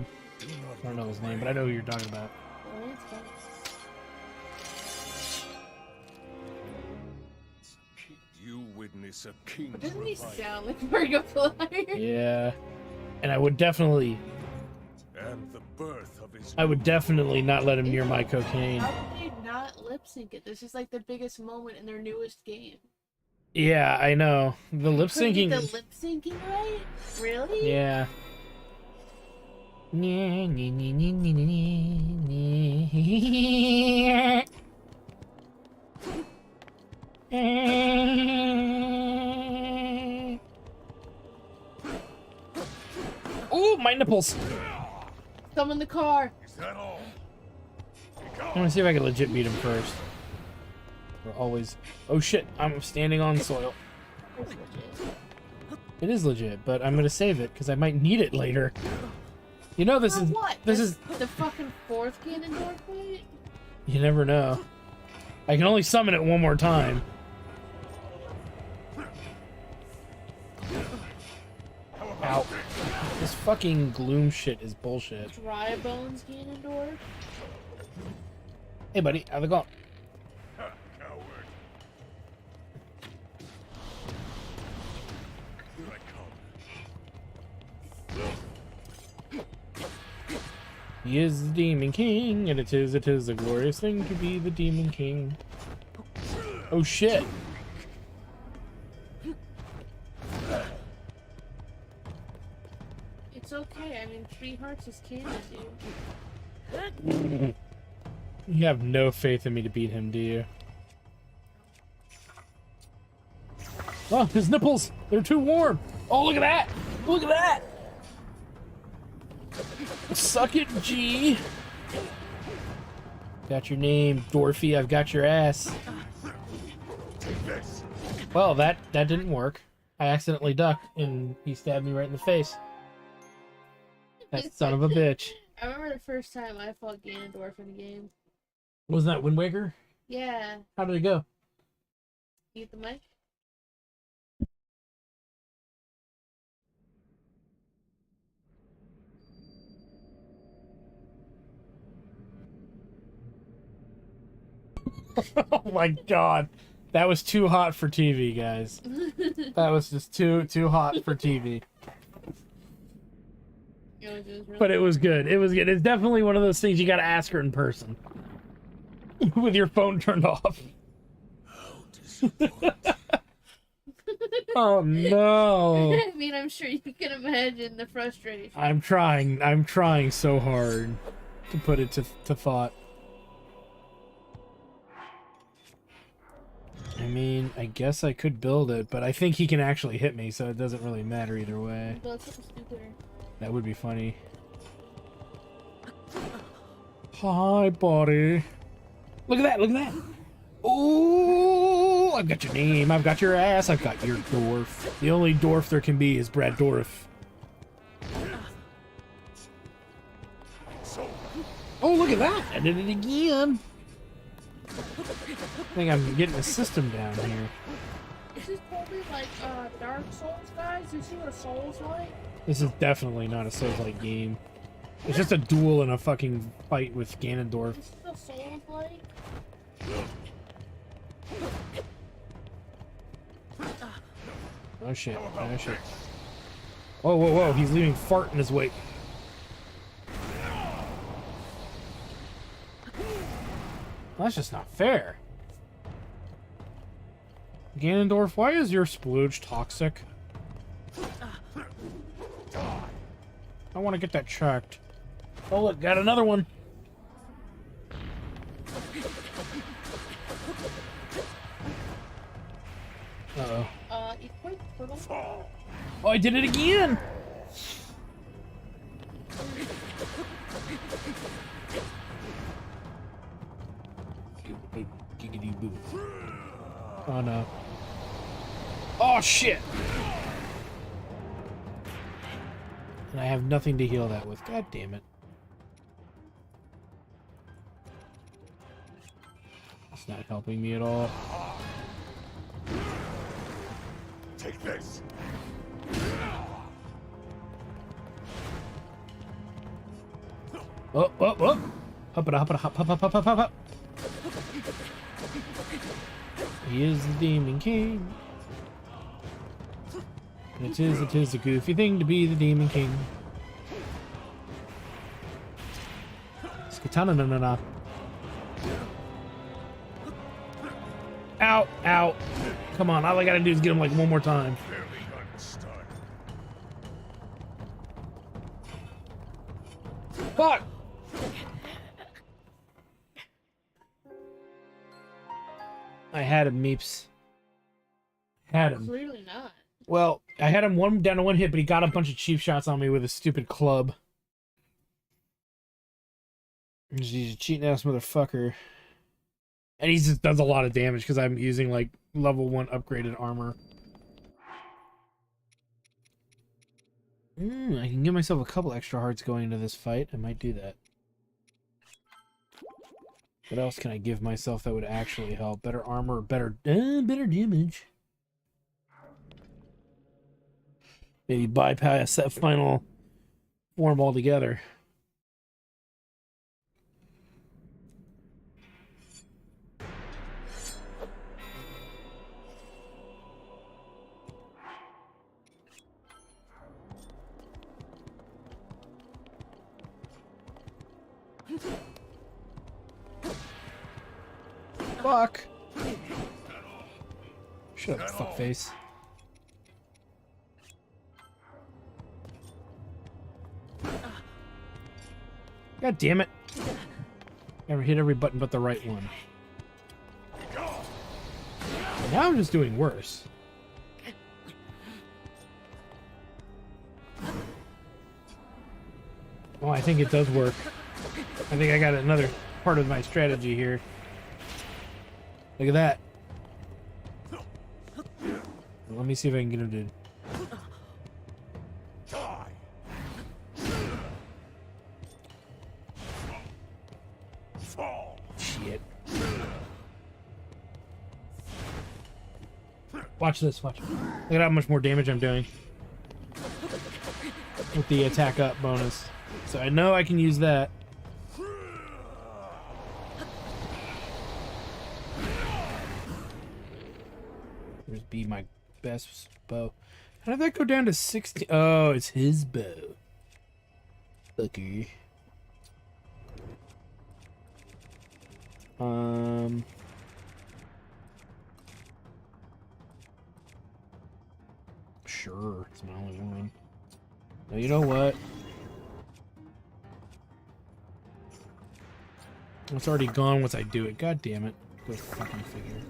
don't know his look name, but I know who you're talking about. Oh, it's fine. You witness a king's But doesn't he revival sound like Markiplier? Yeah. And I would definitely and the birth of his. I would definitely not let him near my cocaine. How could they not lip sync it? This is like the biggest moment in their newest game. Yeah, I know. The lip Couldn't syncing. get the lip syncing right? Really? Yeah. Oh, my nipples! Come in the car. Is that all? I want to see if I can legit beat him first. We're always. Oh shit! I'm standing on soil. That's legit. It is legit, but I'm gonna save it because I might need it later. You know this For is what? this the, is. the fucking fourth Ganondorf fight? You never know. I can only summon it one more time. Ow. This fucking gloom shit is bullshit. Dry Bones Ganondorf? Hey buddy, how's it going? Ha, coward. Here I come. He is the Demon King, and it is a glorious thing to be the Demon King. Oh shit. It's okay. I mean, 3 hearts is canon, dude. You have no faith in me to beat him, do you? Oh, his nipples! They're too warm! Oh, look at that! Look at that! Suck it, G! Got your name, Dorothy. I've got your ass. Well, that didn't work. I accidentally ducked, and he stabbed me right in the face. That son of a bitch. I remember the first time I fought Ganondorf in a game. Wasn't that Wind Waker? Yeah. How did it go? You get the mic? Oh my god. That was too hot for TV, guys. That was just too hot for TV. It was really But it was good. It was good. It's definitely one of those things you gotta ask her in person. With your phone turned off. How disappointing. Oh no. I mean, I'm sure you can imagine the frustration. I'm trying so hard to put it to thought. I mean, I guess I could build it, but I think he can actually hit me, so it doesn't really matter either way. Build something stupider. That would be funny. Hi, buddy. Look at that, look at that. Oh, I've got your name, I've got your ass, I've got your dwarf. The only dwarf there can be is Brad Dorff. Oh, look at that. I did it again. I think I'm getting the system down here. This is probably like Dark Souls, guys. You see what a Souls like? This is definitely not a Souls-like game. It's just a duel and a fucking fight with Ganondorf. This is what Souls like. Oh shit, oh shit. Whoa, whoa, whoa, he's leaving fart in his wake. That's just not fair. Ganondorf, why is your splooge toxic? I want to get that checked. Oh look, got another one. Uh-oh. Equip purple. Oh, I did it again! Oh no. Oh shit! And I have nothing to heal that with. God damn it. It's not helping me at all. Take this. Oh, oh, oh! Hop it, hop it, hop, hop, hop, hop, hop, hop. He is the Demon King. It is a goofy thing to be the Demon King. Skatana na na na. Ow, ow. Come on, all I gotta do is get him like one more time. Barely gotten started. Fuck! I had him, Meeps. Had him. Clearly not. Well, I had him one down to one hit, but he got a bunch of cheap shots on me with a stupid club. He's a cheating ass motherfucker. And he just does a lot of damage because I'm using like level 1 upgraded armor. I can give myself a couple extra hearts going into this fight. I might do that. What else can I give myself that would actually help? Better armor, better damage. Maybe bypass that final form altogether. Fuck! Shut up, fuckface. God damn it. Never hit every button but the right one. Now I'm just doing worse. Oh, I think it does work. I think I got another part of my strategy here. Look at that. Let me see if I can get him to... Die. Fall. Shit. Watch this, watch. Look at how much more damage I'm doing. With the attack up bonus. So I know I can use that. Here's be my best bow. How did that go down to 60? Oh, it's his bow. Lucky. Sure, it's my only one. No, you know what? It's already gone once I do it. God damn it. Go fucking figure.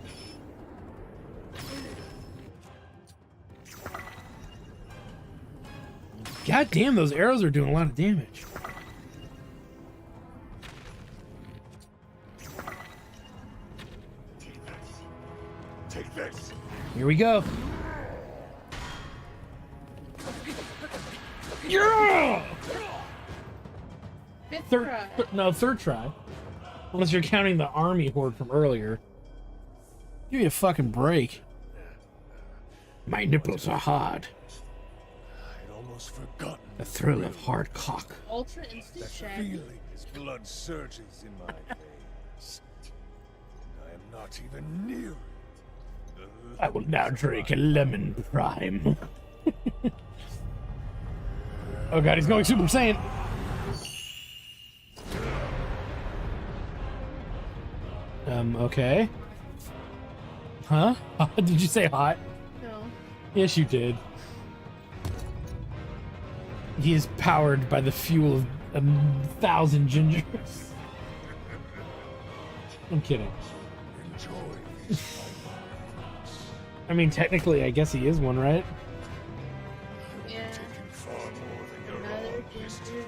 God damn, those arrows are doing a lot of damage. Take this. Here we go. Yeah! Fifth Third, try. no, third try. Unless you're counting the army horde from earlier. Give me a fucking break. My nipples are hard. I'd almost forgotten. The thrill of hard cock. Ultra instant That check. feeling as blood surges in my veins. And I am not even near it. I will now drink a lemon prime. Oh god, he's going Super Saiyan. Okay. Huh? Did you say hot? No. Yes, you did. He is powered by the fuel of 1,000 gingers. I'm kidding. Enjoy. I mean, technically, I guess he is one, right? Yeah. Taking far more than your Another own ginger.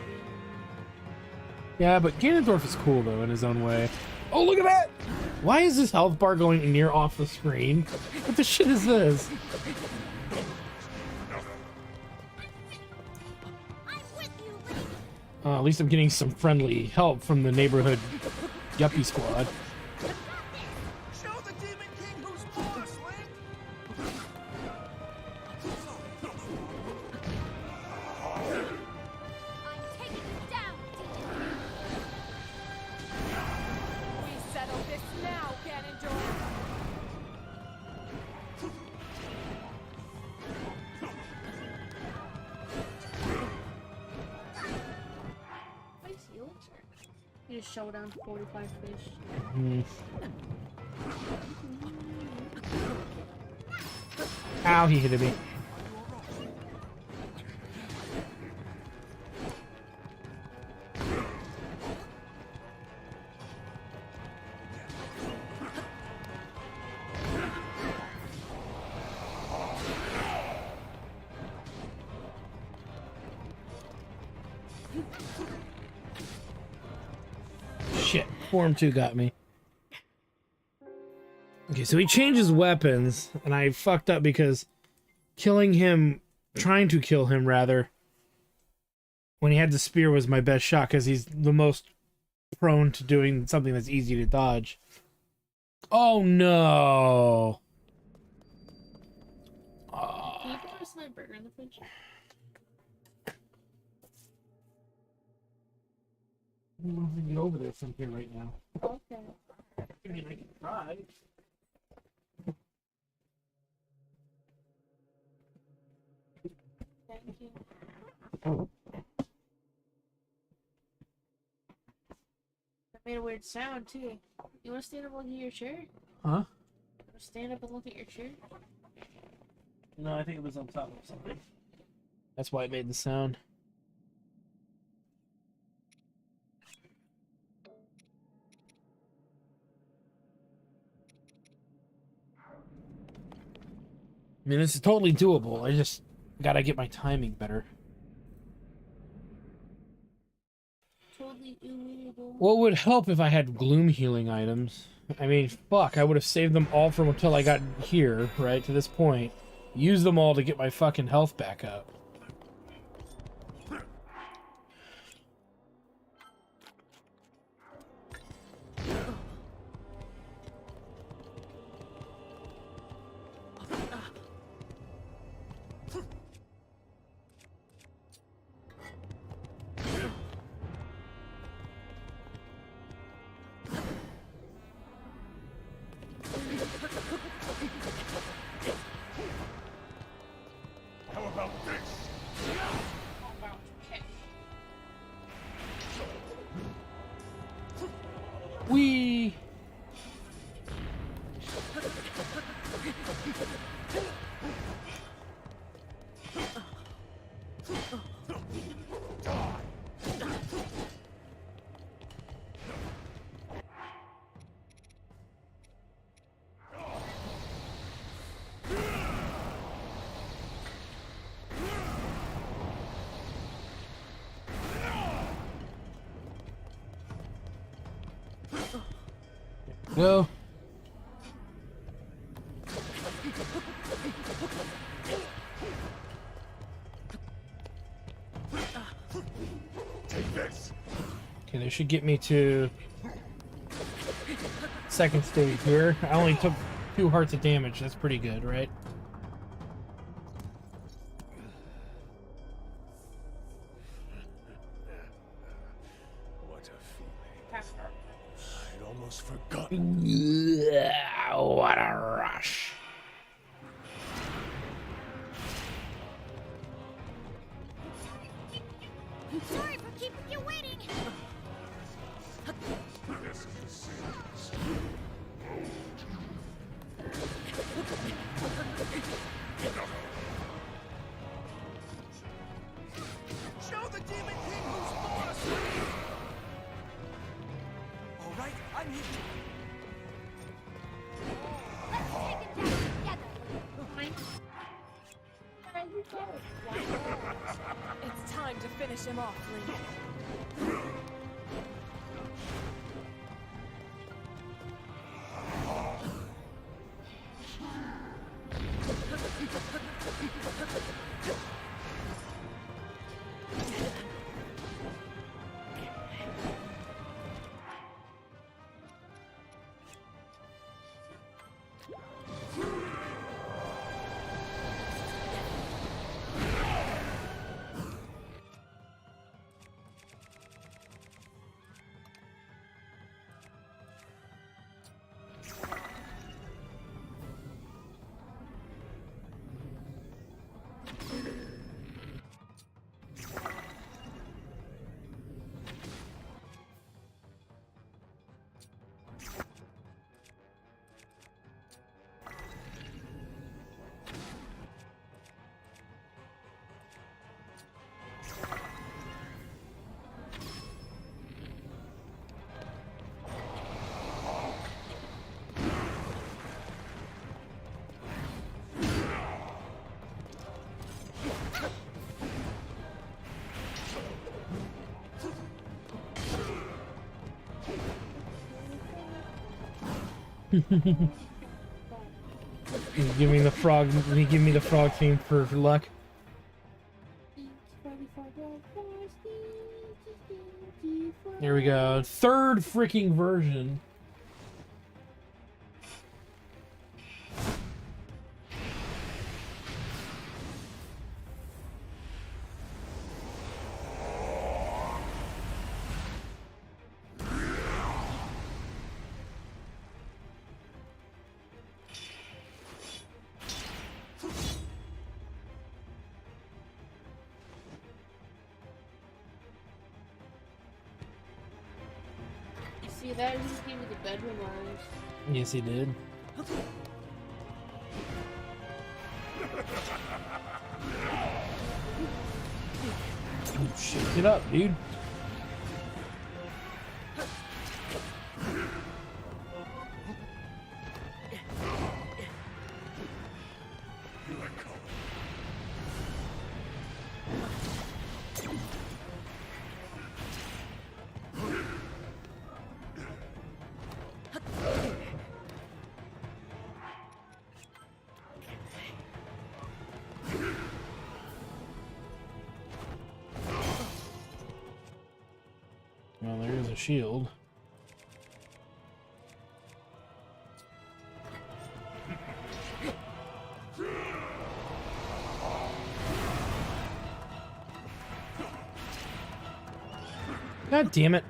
Yeah, but Ganondorf is cool, though, in his own way. Oh, look at that! Why is this health bar going near off the screen? What the shit is this? I'm with you, Link. At least I'm getting some friendly help from the neighborhood yuppie squad. Show the Demon King who's boss, Link! I'm taking you down, Demon. We settle this now, Ganondorf. Why is he elixir? You just show down 45 fish. Hmm. Ow, he hit me. Shit, Form 2 got me. Okay, so he changes weapons, and I fucked up because trying to kill him rather, when he had the spear was my best shot because he's the most prone to doing something that's easy to dodge. Oh no! Can you put my burger in the fridge? I don't know if I can get over there from here right now. Okay. I mean, I can try. Thank you. That made a weird sound too. You want to stand up and look at your chair? Huh? You want to stand up and look at your chair? No, I think it was on top of something. That's why it made the sound. I mean, this is totally doable. I just gotta get my timing better. Totally illegal. What would help if I had gloom healing items? I mean, fuck, I would have saved them all from until I got here, right, to this point. Use them all to get my fucking health back up. How about this? Whee! Go. Take this. Okay, they should get me to second stage here. I only took 2 hearts of damage. That's pretty good, right? What a feeling. I'd almost forgotten. What a rush. Sorry for keeping you waiting. This is the series. It's time to finish him off, Link. He's giving the frog. He give me the frog theme for luck. Here we go. Third freaking version. See that? He just gave me the bedroom eyes. Yes, he did. Oh, shake it up, dude. Well, there is a shield. God damn it.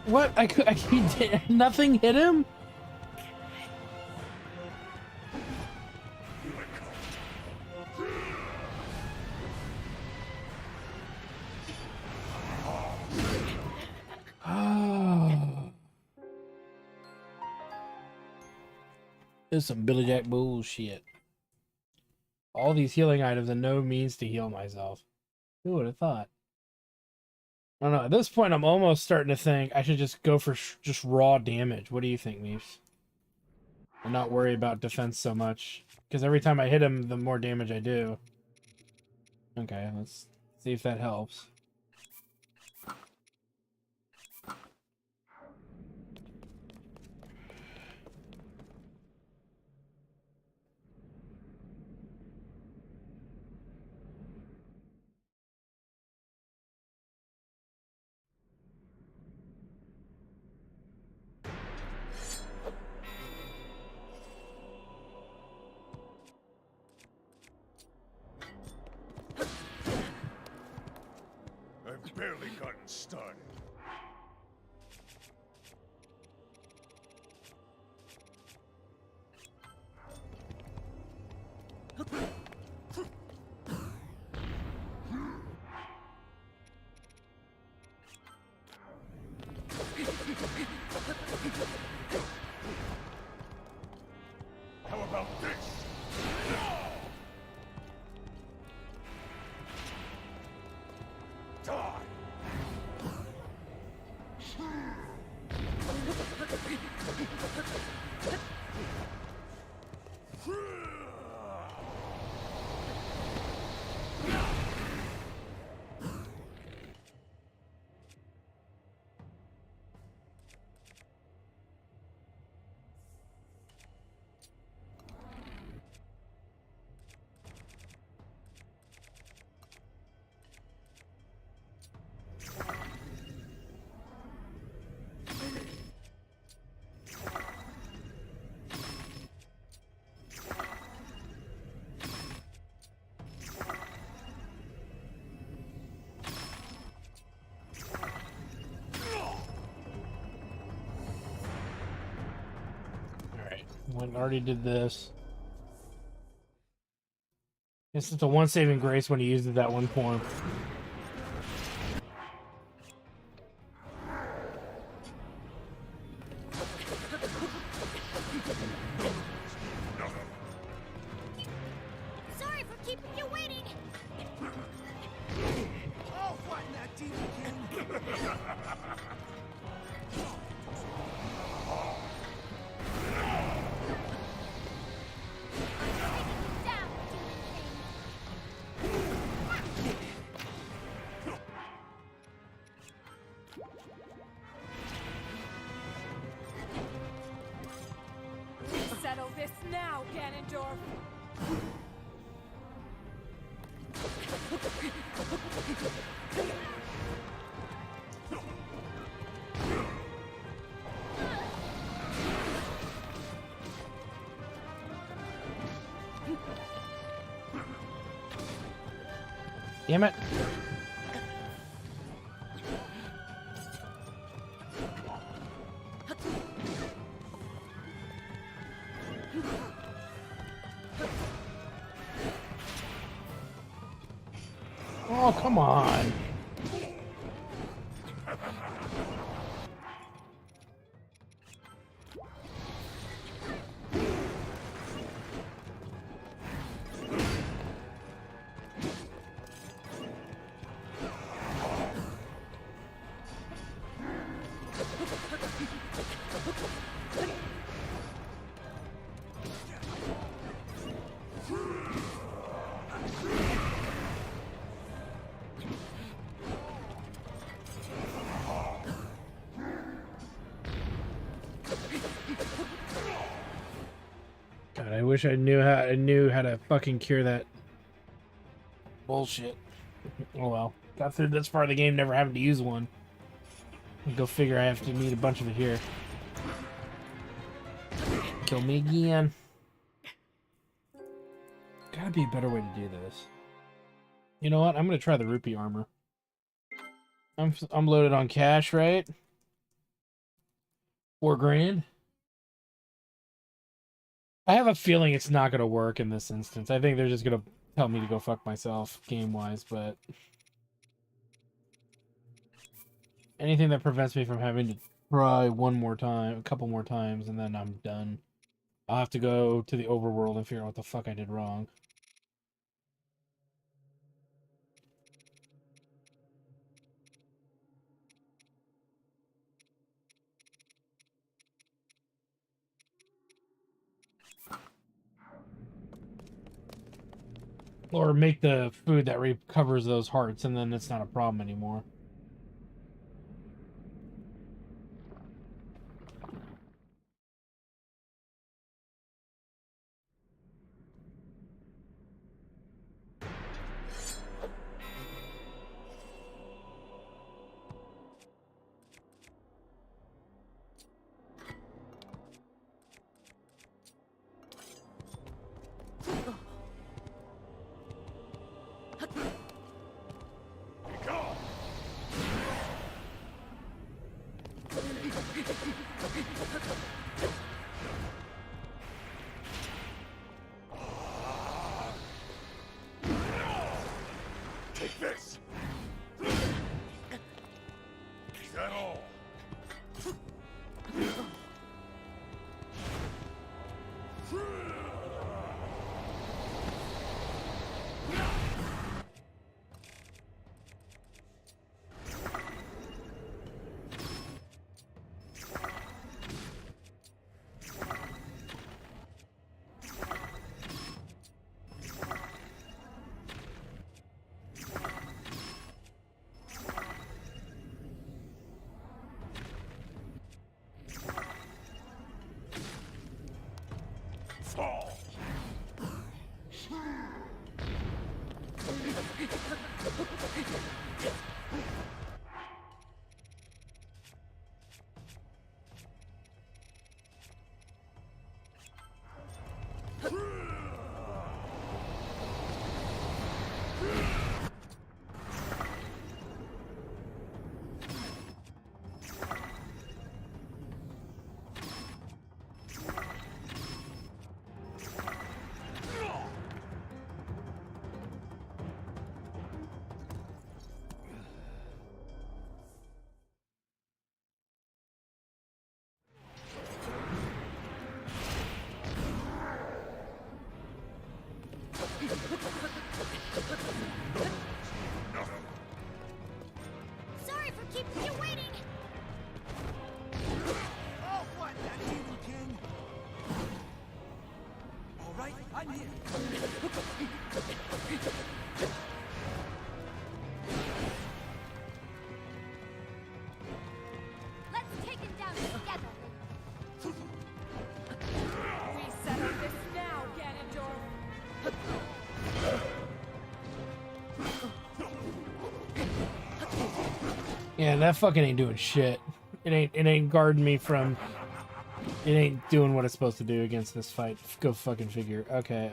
What? He did nothing hit him? This is some Billy Jack bullshit. All these healing items and no means to heal myself. Who would have thought? I don't know. At this point, I'm almost starting to think I should just go for just raw damage. What do you think, Meeps? And not worry about defense so much. Because every time I hit him, the more damage I do. Okay, let's see if that helps. I've barely gotten started. Already did this. Guess it's a one saving grace when he uses that one form. Sorry for keeping you waiting. I'll flatten that demon king. Down, Demon King. Settle this now, Ganondorf. Damn it. Oh, come on. God, I wish I knew how to fucking cure that bullshit. Oh well. Got through this far of the game never having to use one. Go figure I have to need a bunch of it here. Kill me again. Gotta be a better way to do this. You know what? I'm gonna try the rupee armor. I'm loaded on cash, right? 4 grand. I have a feeling it's not gonna work in this instance. I think they're just gonna tell me to go fuck myself game-wise, but anything that prevents me from having to try one more time, a couple more times, and then I'm done. I'll have to go to the overworld and figure out what the fuck I did wrong. Or make the food that recovers those hearts, and then it's not a problem anymore. Take this! Is that all? Fall! right, I'm here. Let's take him down together. We settle this now, Ganondorf. Yeah, that fucking ain't doing shit. It ain't guarding me from. It ain't doing what it's supposed to do against this fight. Go fucking figure. Okay.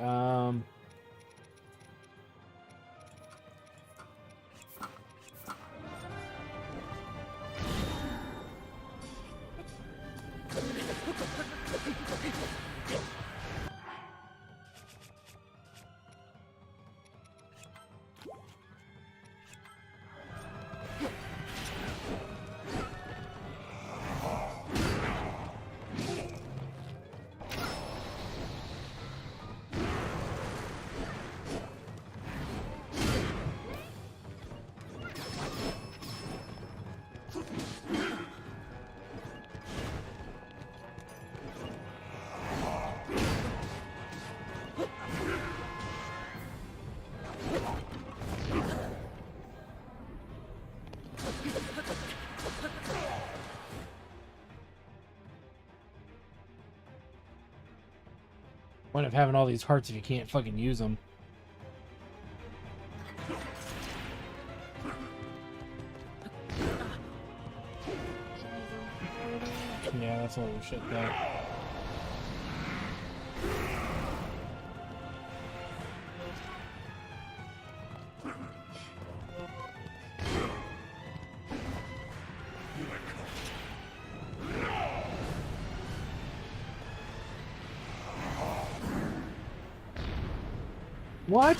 Point of having all these hearts if you can't fucking use them. Yeah, that's a little shit though. What?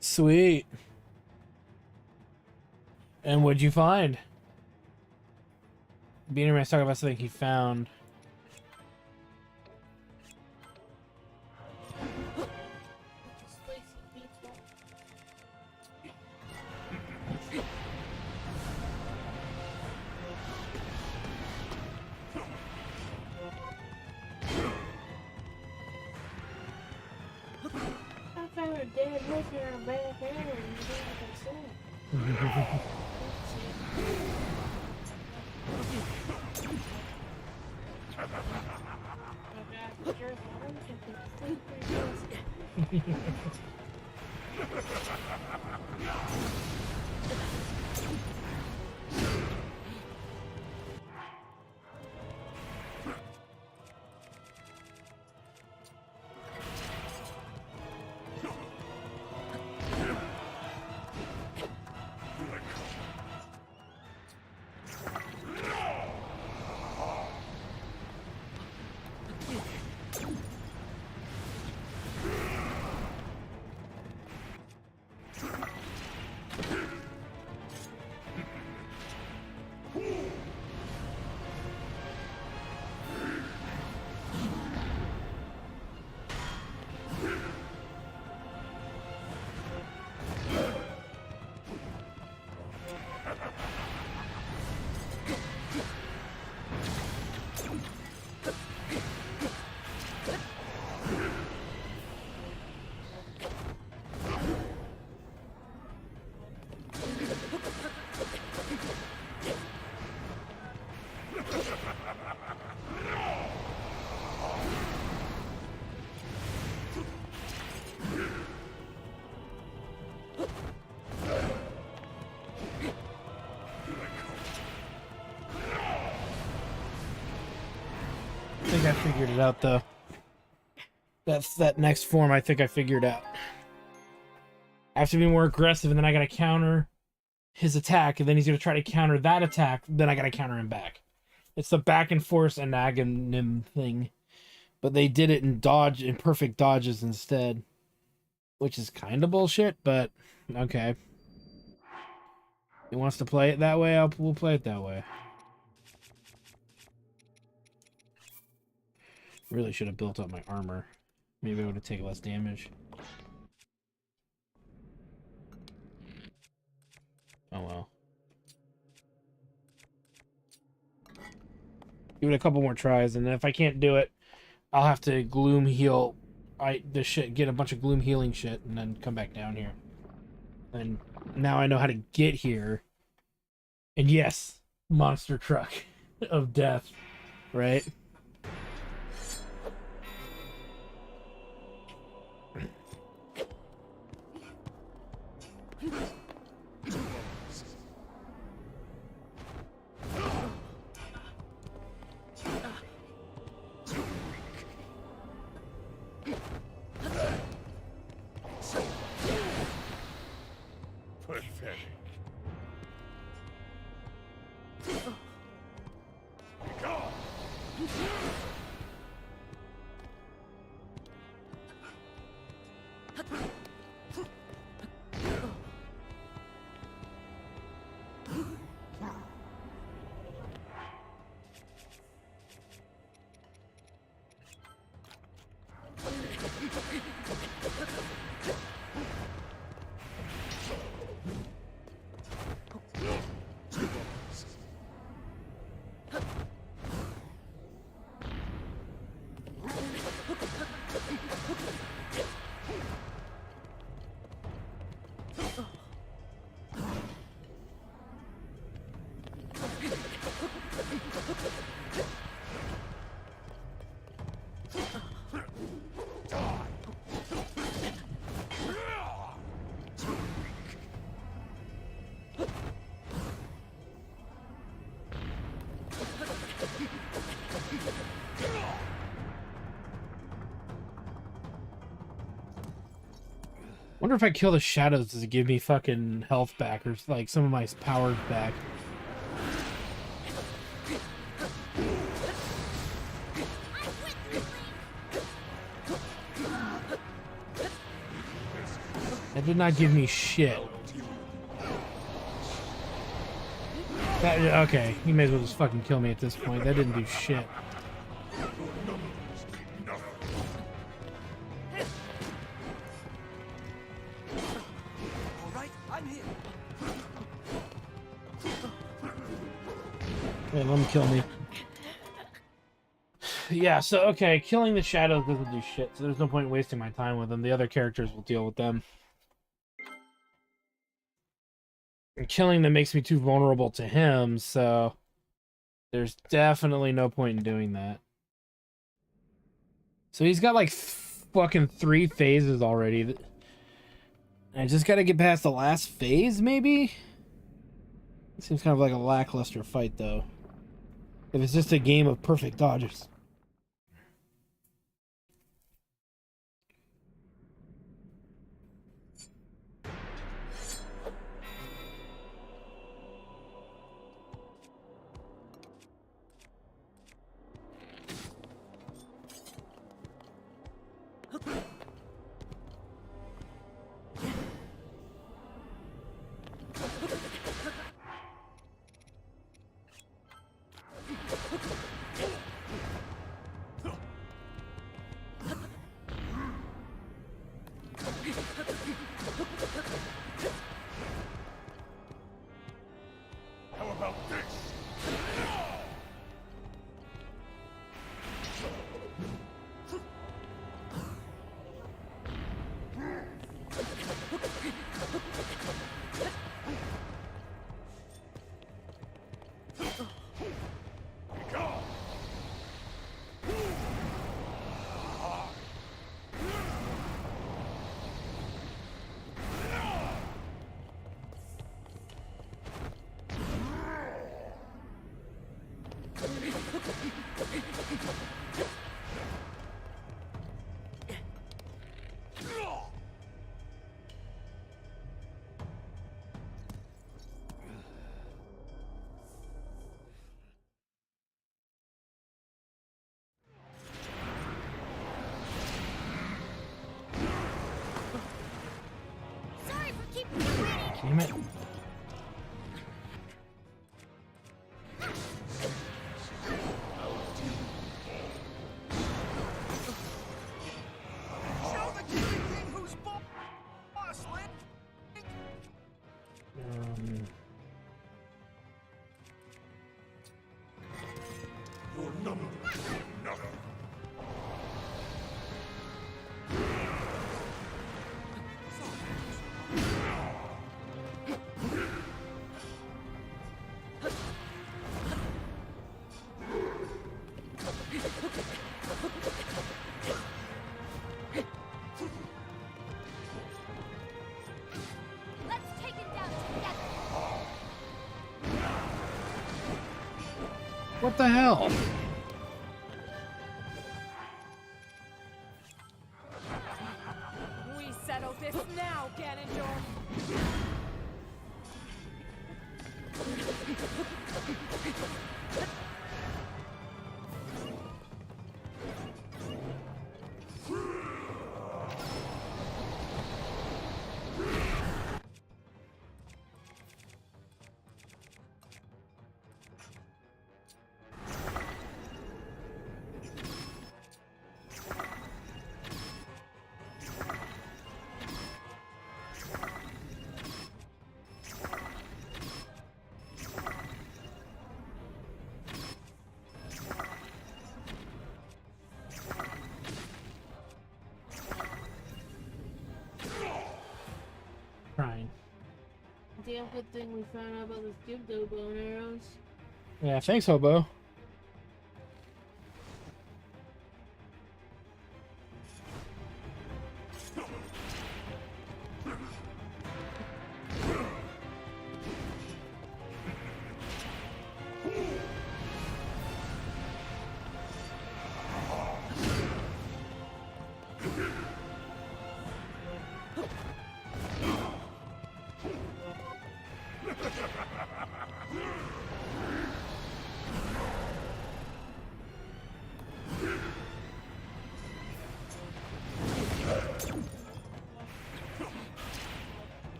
Sweet. And what'd you find? Beaner Man's talking about something he found. I think I figured it out though. That's that next form I think I figured out. I have to be more aggressive and then I gotta counter his attack and then he's gonna try to counter that attack, then I gotta counter him back. It's the back and forth anagonim thing. But they did it in perfect dodges instead. Which is kind of bullshit, but okay. He wants to play it that way, we'll play it that way. Really should have built up my armor. Maybe I would have taken less damage. Oh well. Give it a couple more tries, and then if I can't do it, I'll have to gloom heal get a bunch of gloom healing shit and then come back down here. And now I know how to get here. And yes, monster truck of death, right? Pathetic. Wonder if I kill the shadows, does it give me fucking health back or like some of my powers back? That did not give me shit. Okay, you may as well just fucking kill me at this point. That didn't do shit. Yeah, let him kill me. Yeah, so, okay, killing the shadows doesn't do shit, so there's no point in wasting my time with them. The other characters will deal with them. And killing them makes me too vulnerable to him, so there's definitely no point in doing that. So he's got like fucking 3 phases already. I just gotta get past the last phase, maybe? It seems kind of like a lackluster fight, though. If it's just a game of perfect dodges. Damn it. Show the king who's boss, Link! Your number is nothing. Let's take it down together. What the hell? We settle this now, Ganondorf. Trying. Damn good thing we found out about this Gibdo bow and arrows. Yeah, thanks, Hobo.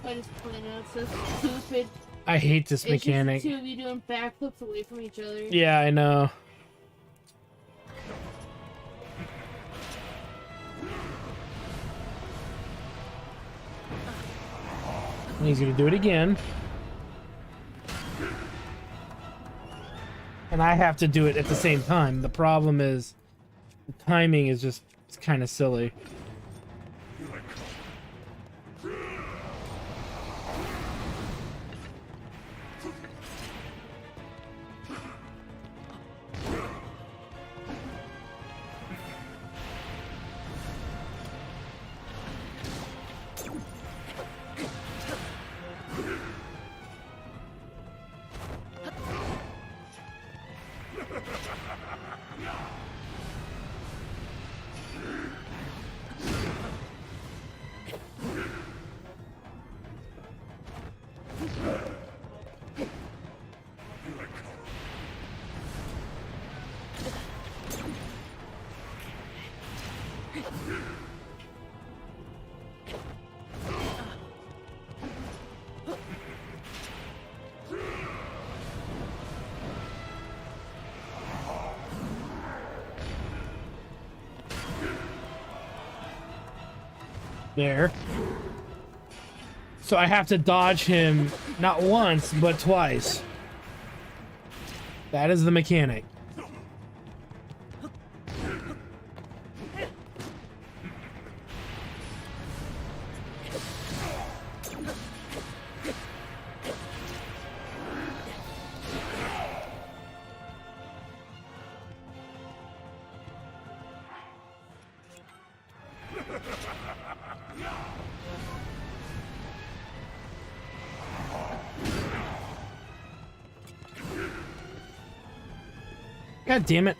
I just point out it's so stupid. I hate this It's mechanic. just the two of you doing backflips away from each other. Yeah, I know. And he's gonna do it again. And I have to do it at the same time. The problem is the timing is just kind of silly. There. So I have to dodge him not once, but twice. That is the mechanic. God damn it.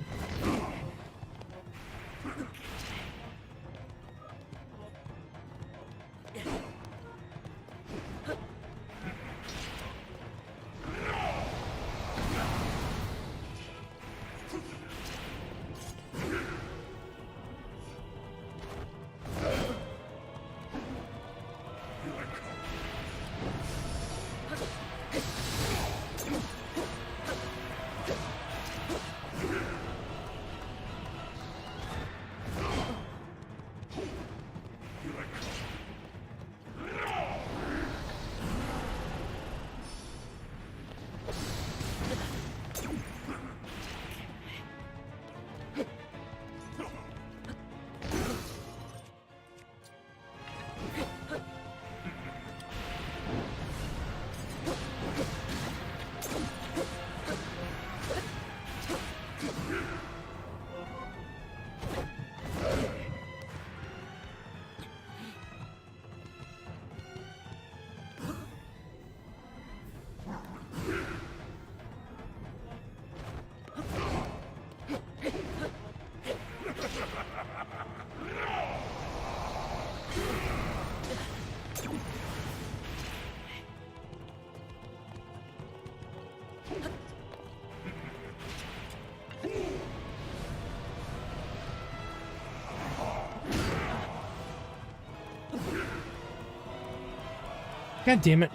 God damn it.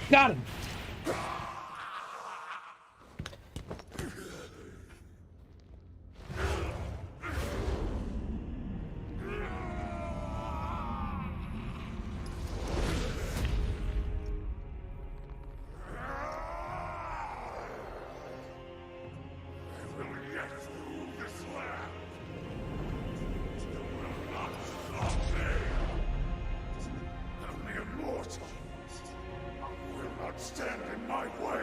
Got him. Stand in my way.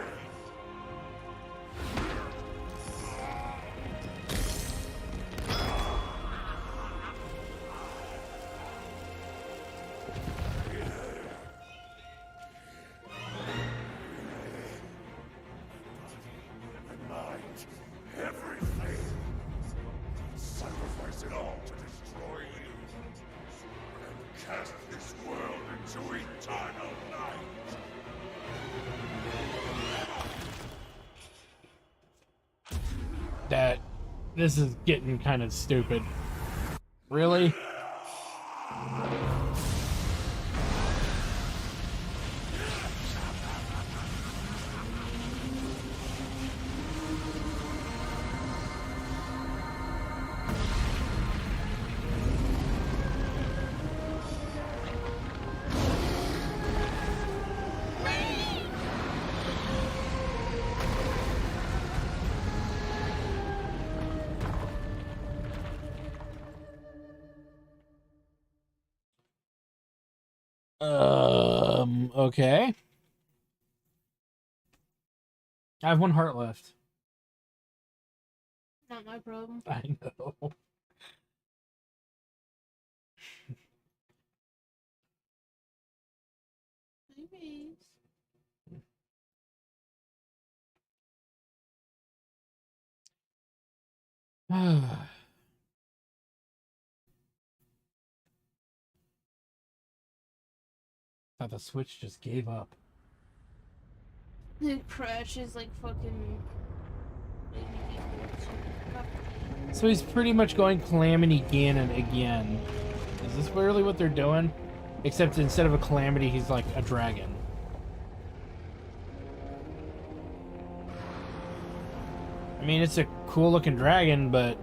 My mind, everything. Sacrifice it all to destroy you. And cast this world into eternal night. This is getting kind of stupid. Really? Okay. I have 1 heart left. Not my problem. I know. Maybe. Thought the Switch just gave up. It crashes like fucking. So he's pretty much going Calamity Ganon again. Is this really what they're doing? Except instead of a Calamity, he's like a dragon. I mean, it's a cool looking dragon, but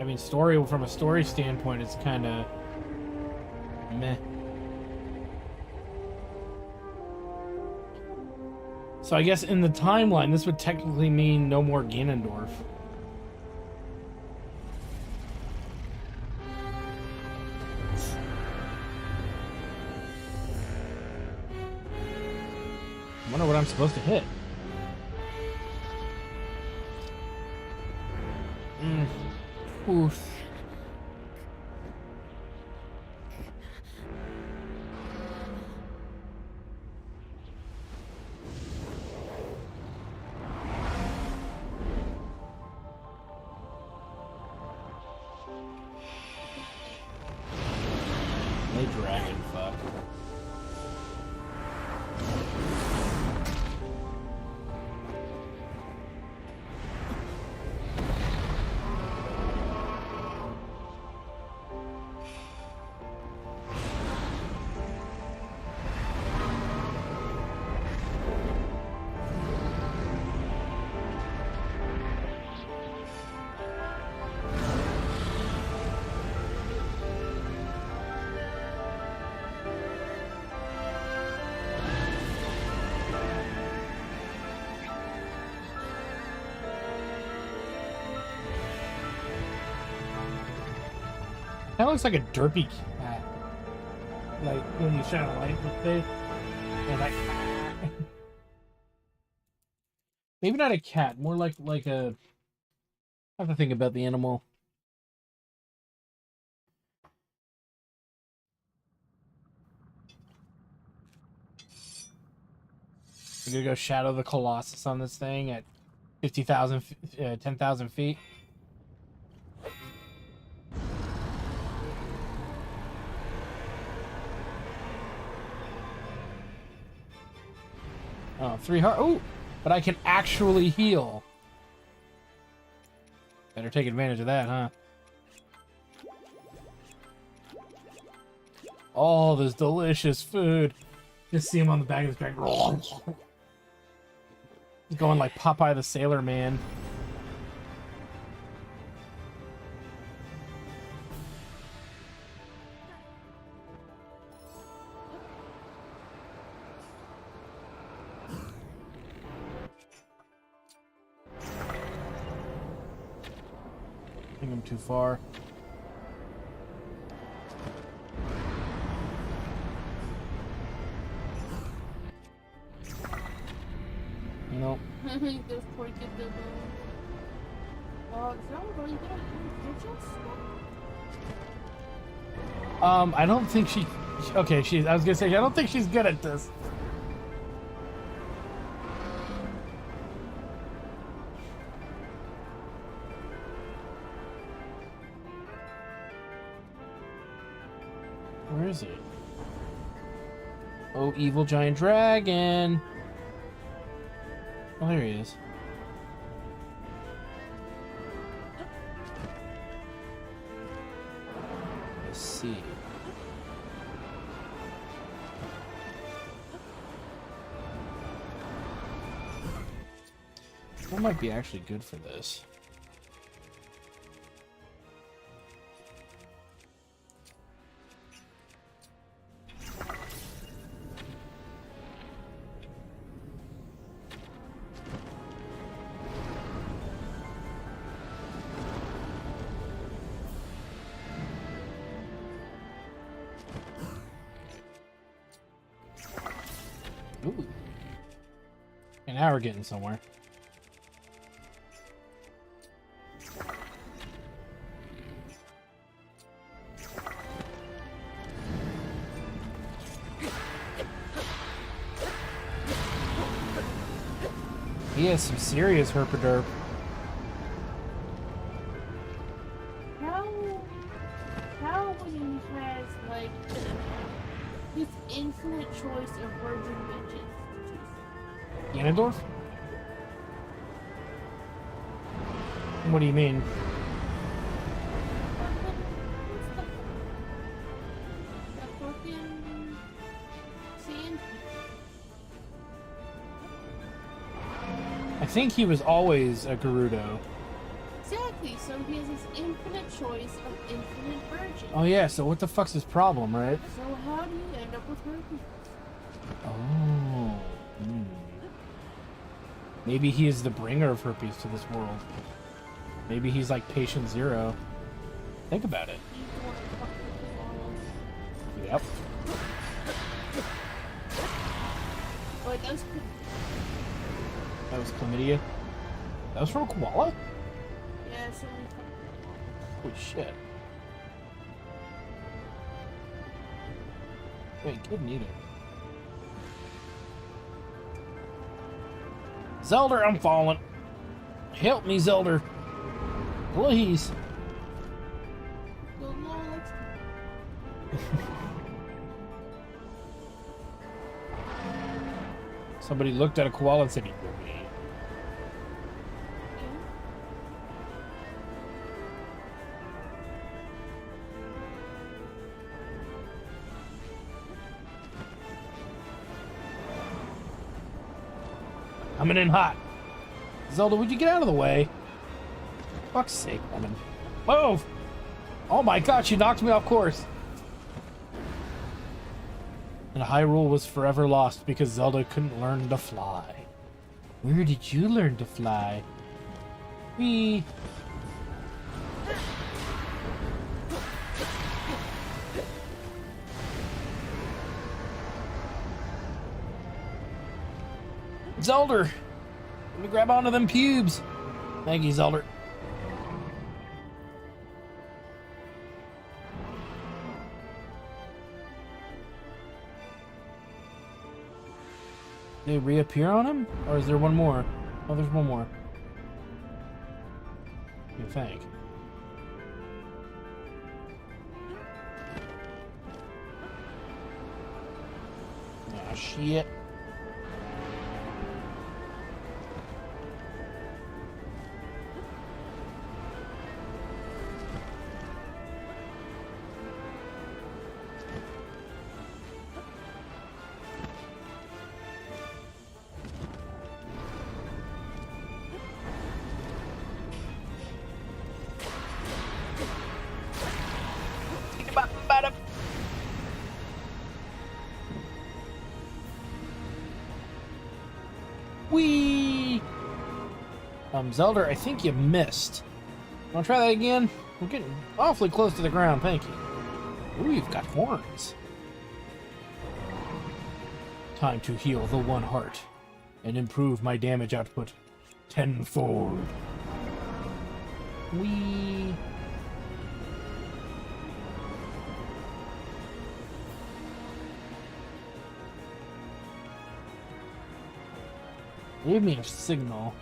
I mean, from a story standpoint, it's kind of meh. So I guess in the timeline, this would technically mean no more Ganondorf. I wonder what I'm supposed to hit. Oof. Hey, dragon fuck. That looks like a derpy cat. Like when you shine a light with it. And like maybe not a cat, more like a I have to think about the animal. We're gonna go Shadow the Colossus on this thing at 50,000, 10,000 feet. Oh, 3 heart. Oh, but I can actually heal. Better take advantage of that, huh? All this delicious food. Just see him on the back of his back. He's going like Popeye the Sailor Man. I think I'm too far. Nope. Those poor kids don't know. Well, is that really good? I don't think she. Okay, I was gonna say I don't think she's good at this. Where is he? Oh, evil giant dragon! Oh, there he is. Let's see. What might be actually good for this? Ooh. And now we're getting somewhere. He has some serious herpaderp. How when he has like this infinite choice of virgin bitches? Ganondorf? What do you mean? The fucking sand. I think he was always a Gerudo. Exactly. So he has this infinite choice of infinite virgins. Oh yeah, so what the fuck's his problem, right? So how do you end up with herpes? Oh. Hmm. Maybe he is the bringer of herpes to this world. Maybe he's like patient zero. Think about it. He's the one that fucking Yep. like those. That was chlamydia. That was from a koala? Yeah, so Holy shit. Wait, couldn't eat it. Zelda, I'm falling. Help me, Zelda. Please. well, no, let's Somebody looked at a koala and said, "Eat me." Coming in hot. Zelda, would you get out of the way? Fuck's sake, woman. Move! Oh my god, she knocked me off course. And Hyrule was forever lost because Zelda couldn't learn to fly. Where did you learn to fly? Whee! Zelda! Let me grab onto them pubes. Thank you, Zelda. They reappear on him? Or is there one more? Oh, there's one more. You think? Ah, shit. Zelda, I think you missed. Want to try that again? We're getting awfully close to the ground, thank you. Ooh, you've got horns. Time to heal the one heart and improve my damage output tenfold. Whee! Gave me a signal.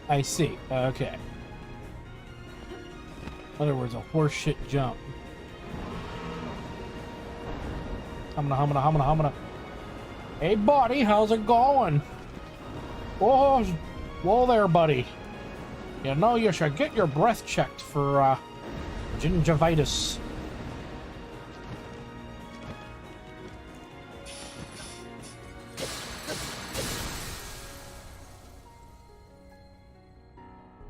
I see. Okay. In other words, a horseshit jump. Humana. Hey, buddy, how's it going? Whoa there, buddy. You know, you should get your breath checked for, gingivitis.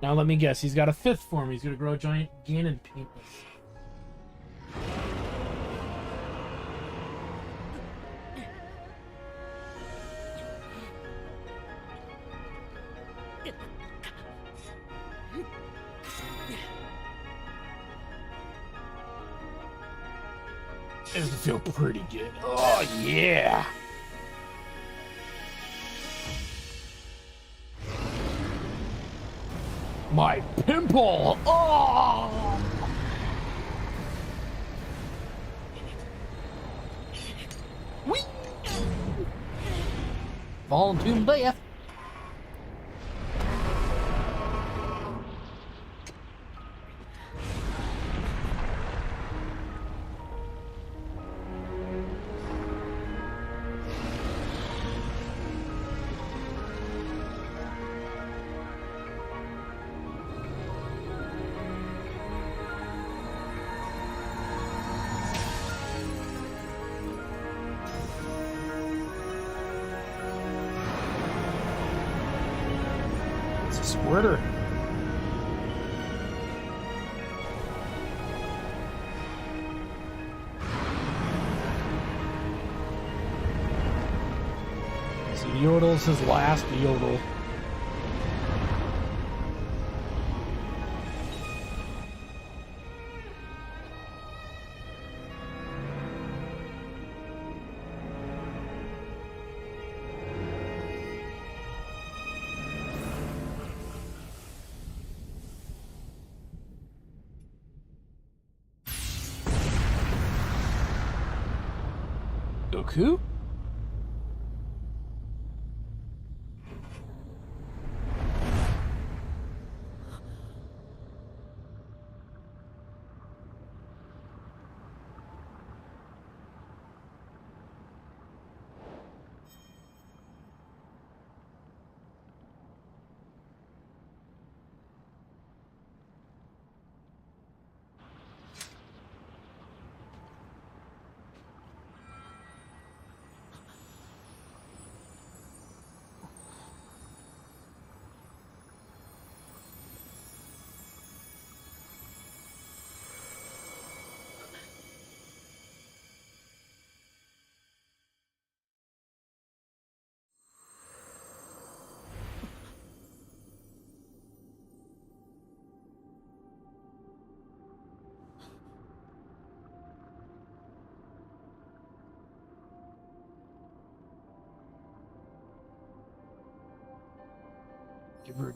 Now let me guess, he's got a fifth form. He's gonna grow a giant Ganon penis. This will feel pretty good. Oh yeah! My pimple! Oh! Whee! Falling to death. Squirter. So Yodel's his last Yodel. Goku?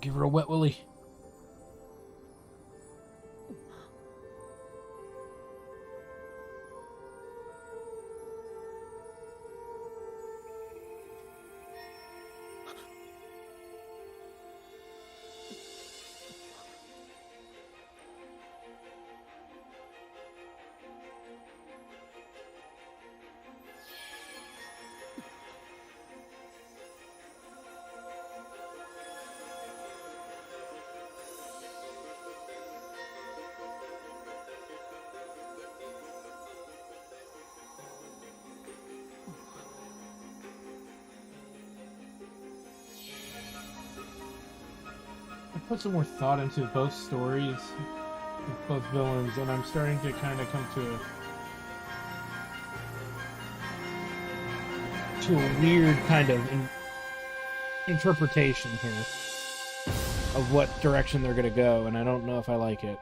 Give her a wet willy. Put some more thought into both stories, both villains, and I'm starting to kind of come to a weird kind of interpretation here. of what direction they're gonna go, and I don't know if I like it.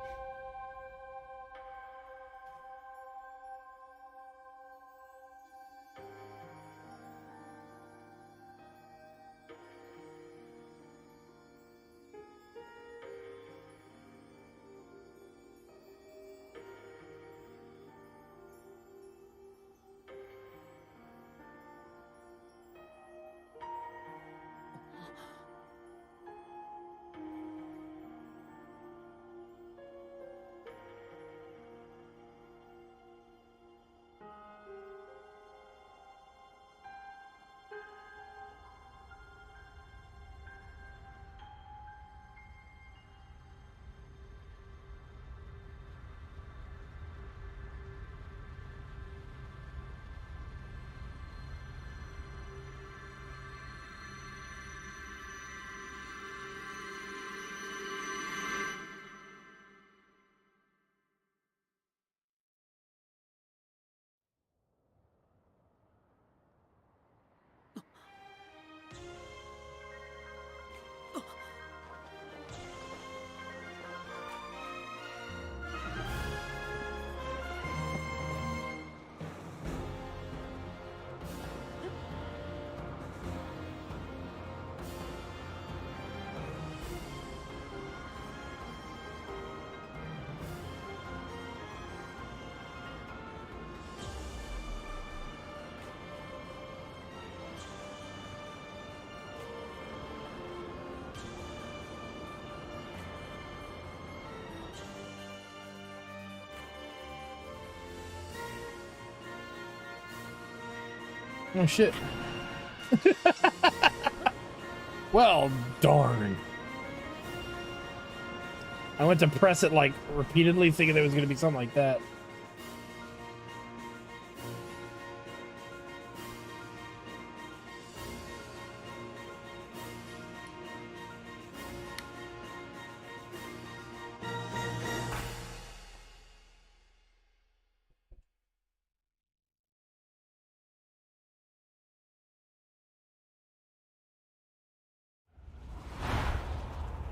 Oh shit. Well, darn. I went to press it like repeatedly thinking there was going to be something like that.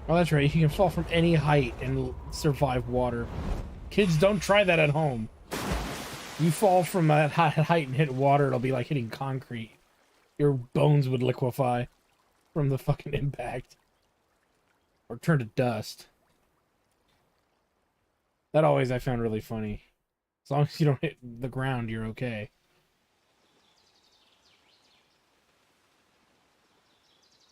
Oh, that's right. You can fall from any height and survive water. Kids, don't try that at home. You fall from that height and hit water, it'll be like hitting concrete. Your bones would liquefy from the fucking impact. Or turn to dust. That always I found really funny. As long as you don't hit the ground, you're okay.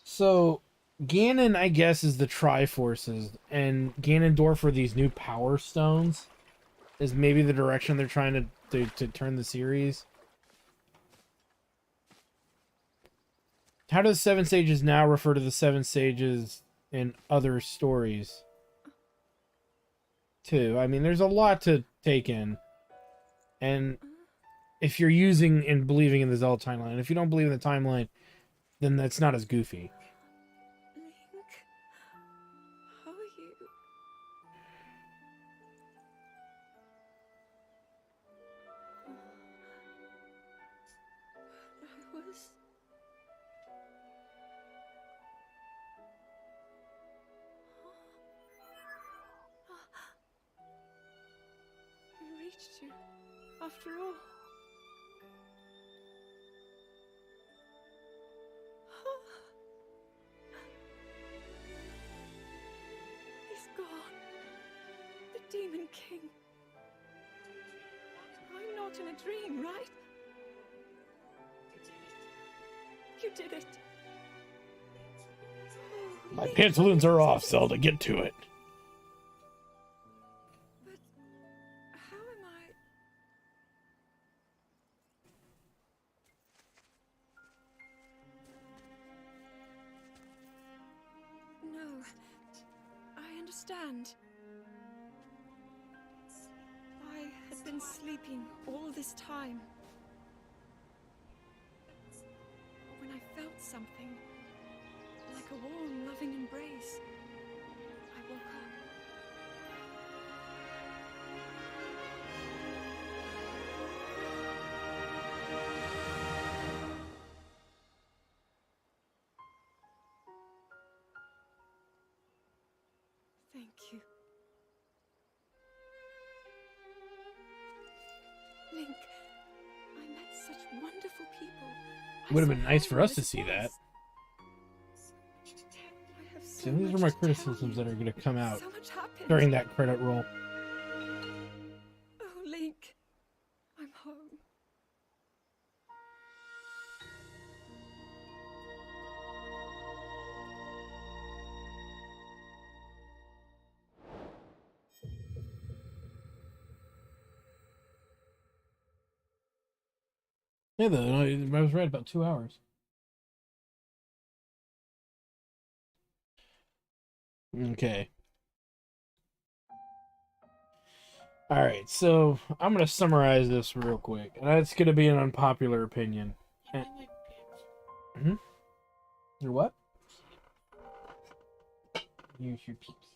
So, Ganon, I guess, is the Triforces, and Ganondorf are these new Power Stones. Is maybe the direction they're trying to turn the series. How does Seven Sages now refer to the Seven Sages in other stories? Too. I mean, there's a lot to take in. And if you're using and believing in the Zelda timeline, if you don't believe in the timeline, then that's not as goofy. Link, how are you? I was... We reached you, after all. He's gone. The Demon King. I'm not in a dream, right? You did it. My pantaloons are off, Zelda. Get to it. But how am I? No, I understand. I had been sleeping all this time. When I felt something, like a warm, loving embrace, I woke up. Thank you. Link, I met such wonderful people. Would have been nice for us to see that. So See, these are my criticisms that are going to come out so much happened. during that credit roll. Oh, Link, I'm home. Yeah, though, I was right about 2 hours. Okay. Alright, so I'm going to summarize this real quick. And it's going to be an unpopular opinion. Yeah, I like peeps. Your what? Use your peeps.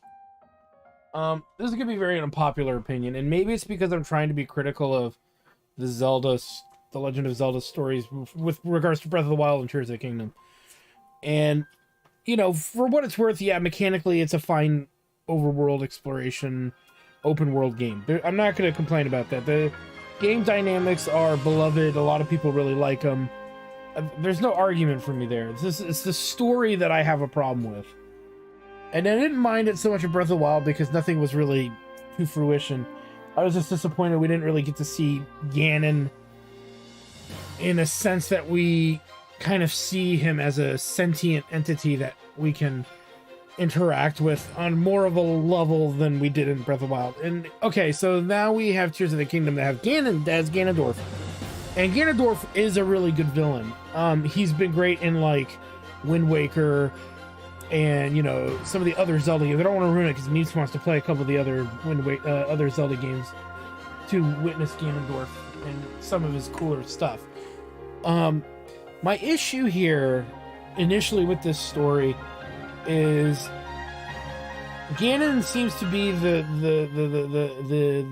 This is going to be a very unpopular opinion. And maybe it's because I'm trying to be critical of the The Legend of Zelda stories with regards to Breath of the Wild and Tears of the Kingdom. And, you know, for what it's worth, yeah, mechanically it's a fine overworld exploration, open world game. I'm not going to complain about that. The game dynamics are beloved. A lot of people really like them. There's no argument for me there. It's the story that I have a problem with. And I didn't mind it so much in Breath of the Wild because nothing was really to fruition. I was just disappointed we didn't really get to see Ganon in a sense that we kind of see him as a sentient entity that we can interact with on more of a level than we did in Breath of the Wild. And okay, so now we have Tears of the Kingdom that have Ganon as Ganondorf. And Ganondorf is a really good villain. He's been great in like Wind Waker and, you know, some of the other Zelda games. I don't want to ruin it because Meeps wants to play a couple of the other other Zelda games to witness Ganondorf and some of his cooler stuff. My issue here initially with this story is Ganon seems to be the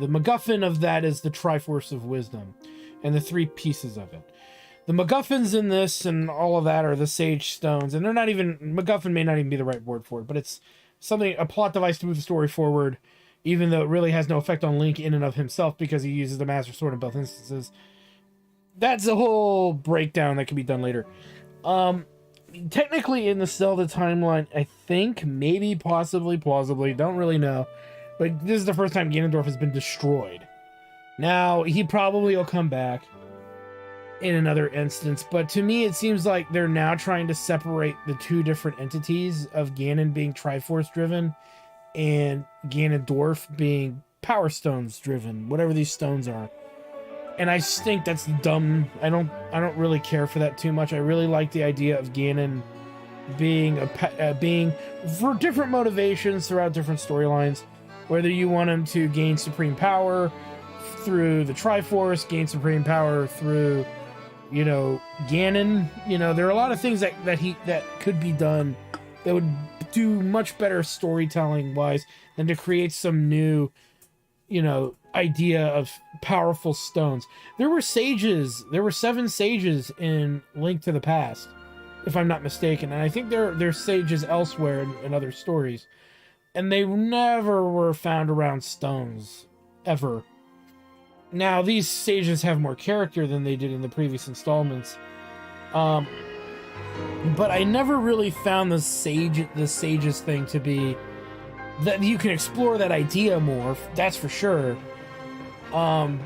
MacGuffin of that is the Triforce of Wisdom and the 3 pieces of it. The MacGuffins in this and all of that are the Sage Stones, and they're not even, MacGuffin may not even be the right word for it, but it's something, a plot device to move the story forward, even though it really has no effect on Link in and of himself because he uses the Master Sword in both instances. That's a whole breakdown that can be done later. Technically in the Zelda timeline, I think, maybe, possibly, plausibly, don't really know, but this is the first time Ganondorf has been destroyed. Now, he probably will come back in another instance, but to me it seems like they're now trying to separate the 2 different entities of Ganon being Triforce driven and Ganondorf being Power Stones driven, whatever these stones are. And I just think that's dumb. I don't really care for that too much. I really like the idea of Ganon being being for different motivations throughout different storylines, whether you want him to gain supreme power through the Triforce, gain supreme power through, you know, Ganon. You know, there are a lot of things that could be done that would do much better storytelling wise than to create some new, you know, idea of powerful stones. There were 7 sages in Link to the Past, if I'm not mistaken, and I think there's sages elsewhere in other stories, and they never were found around stones ever. Now these sages have more character than they did in the previous installments, but I never really found the sages thing to be that you can explore that idea more, that's for sure. But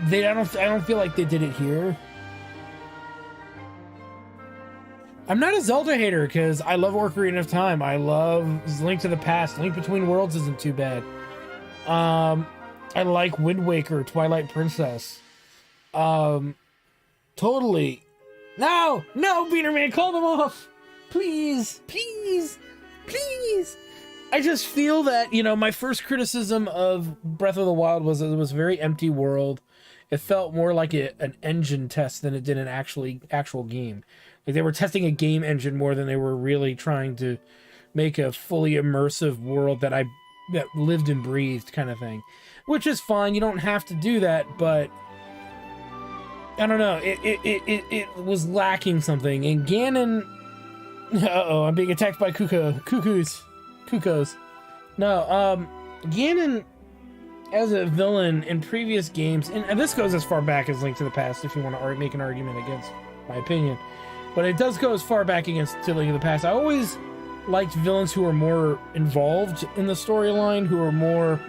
I don't feel like they did it here. I'm not a Zelda hater because I love Ocarina of Time. I love Link to the Past. Link Between Worlds isn't too bad. I like Wind Waker, Twilight Princess. Totally. No, Beaner Man, call them off. Please. I just feel that, you know, my first criticism of Breath of the Wild was it was a very empty world. It felt more like an engine test than it did an actual game. Like they were testing a game engine more than they were really trying to make a fully immersive world that lived and breathed kind of thing. Which is fine, you don't have to do that, but I don't know, it was lacking something. And Ganon, I'm being attacked by cuckoos. Cuckoos. No, Ganon as a villain in previous games, and this goes as far back as Link to the Past if you want to make an argument against my opinion, but it does go as far back against to Link to the Past. I always liked villains who are more involved in the storyline, who are more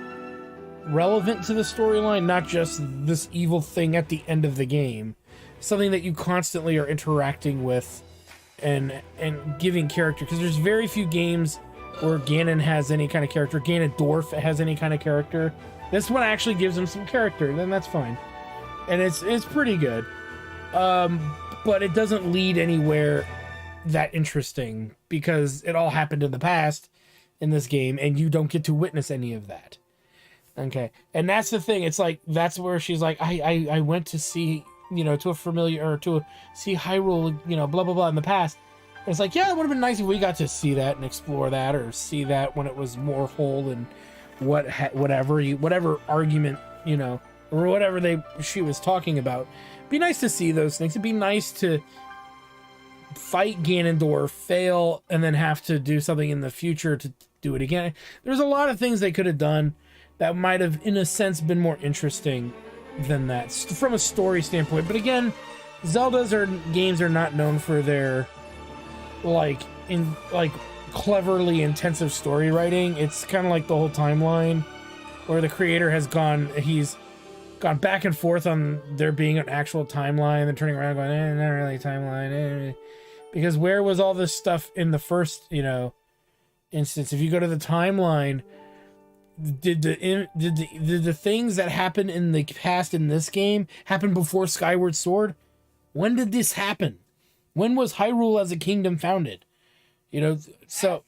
relevant to the storyline, not just this evil thing at the end of the game. Something that you constantly are interacting with and giving character, because there's very few games where Ganon has any kind of character. Ganondorf has any kind of character. This one actually gives him some character, then that's fine. And it's pretty good. But it doesn't lead anywhere that interesting, because it all happened in the past in this game, and you don't get to witness any of that. Okay, and that's the thing. It's like, that's where she's like, I went to see, you know, to a familiar, or to see Hyrule, you know, blah, blah, blah in the past. And it's like, yeah, it would have been nice if we got to see that and explore that, or see that when it was more whole and whatever argument, you know, or whatever she was talking about. Be nice to see those things. It'd be nice to fight Ganondorf, fail, and then have to do something in the future to do it again. There's a lot of things they could have done that might have, in a sense, been more interesting than that from a story standpoint. But again, games are not known for their cleverly intensive story writing. It's kind of like the whole timeline where the creator he's gone back and forth on there being an actual timeline, then turning around going, not really timeline, because where was all this stuff in the first, you know, instance? If you go to the timeline, did the things that happened in the past in this game happen before Skyward Sword? When did this happen? When was Hyrule as a kingdom founded? You know, so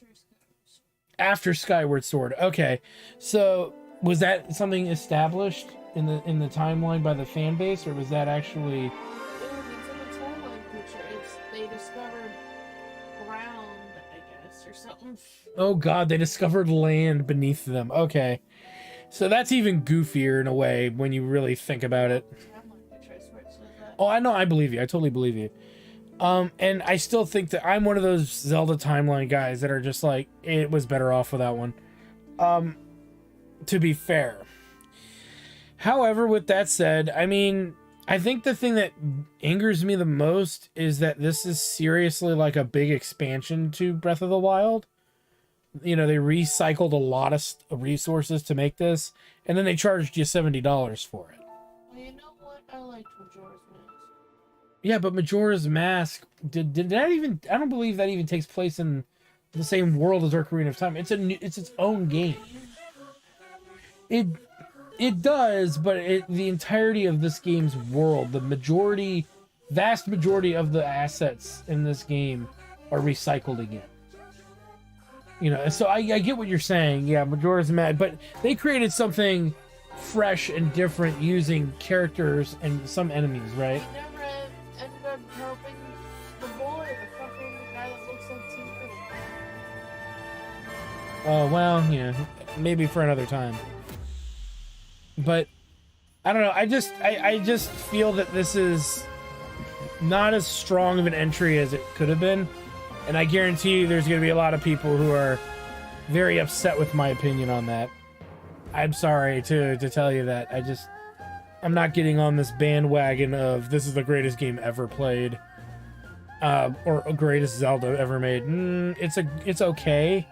after Skyward Sword. Okay, so was that something established in the timeline by the fan base, or was that actually? It's in the timeline picture. They discovered ground, I guess, or something. Oh God, they discovered land beneath them. Okay, so that's even goofier in a way when you really think about it. Oh, I know. I believe you. I totally believe you. And I still think that I'm one of those Zelda timeline guys that are just like, it was better off without one. To be fair. However, with that said, I mean, I think the thing that angers me the most is that this is seriously like a big expansion to Breath of the Wild. You know, they recycled a lot of resources to make this, and then they charged you $70 for it. Well, you know what? I liked Majora's Mask. Yeah, but Majora's Mask did that even? I don't believe that even takes place in the same world as Ocarina of Time. It's its own game. It does, but the entirety of this game's world, vast majority of the assets in this game are recycled again. You know, so I get what you're saying. Yeah, Majora's Mask, but they created something fresh and different using characters and some enemies, right? He never ended up helping the boy, the fucking guy that looks like Tinker. Oh, well, yeah, maybe for another time. But I don't know. I just feel that this is not as strong of an entry as it could have been, and I guarantee you there's going to be a lot of people who are very upset with my opinion on that. I'm sorry to tell you that. I'm not getting on this bandwagon of this is the greatest game ever played, or greatest Zelda ever made. It's okay.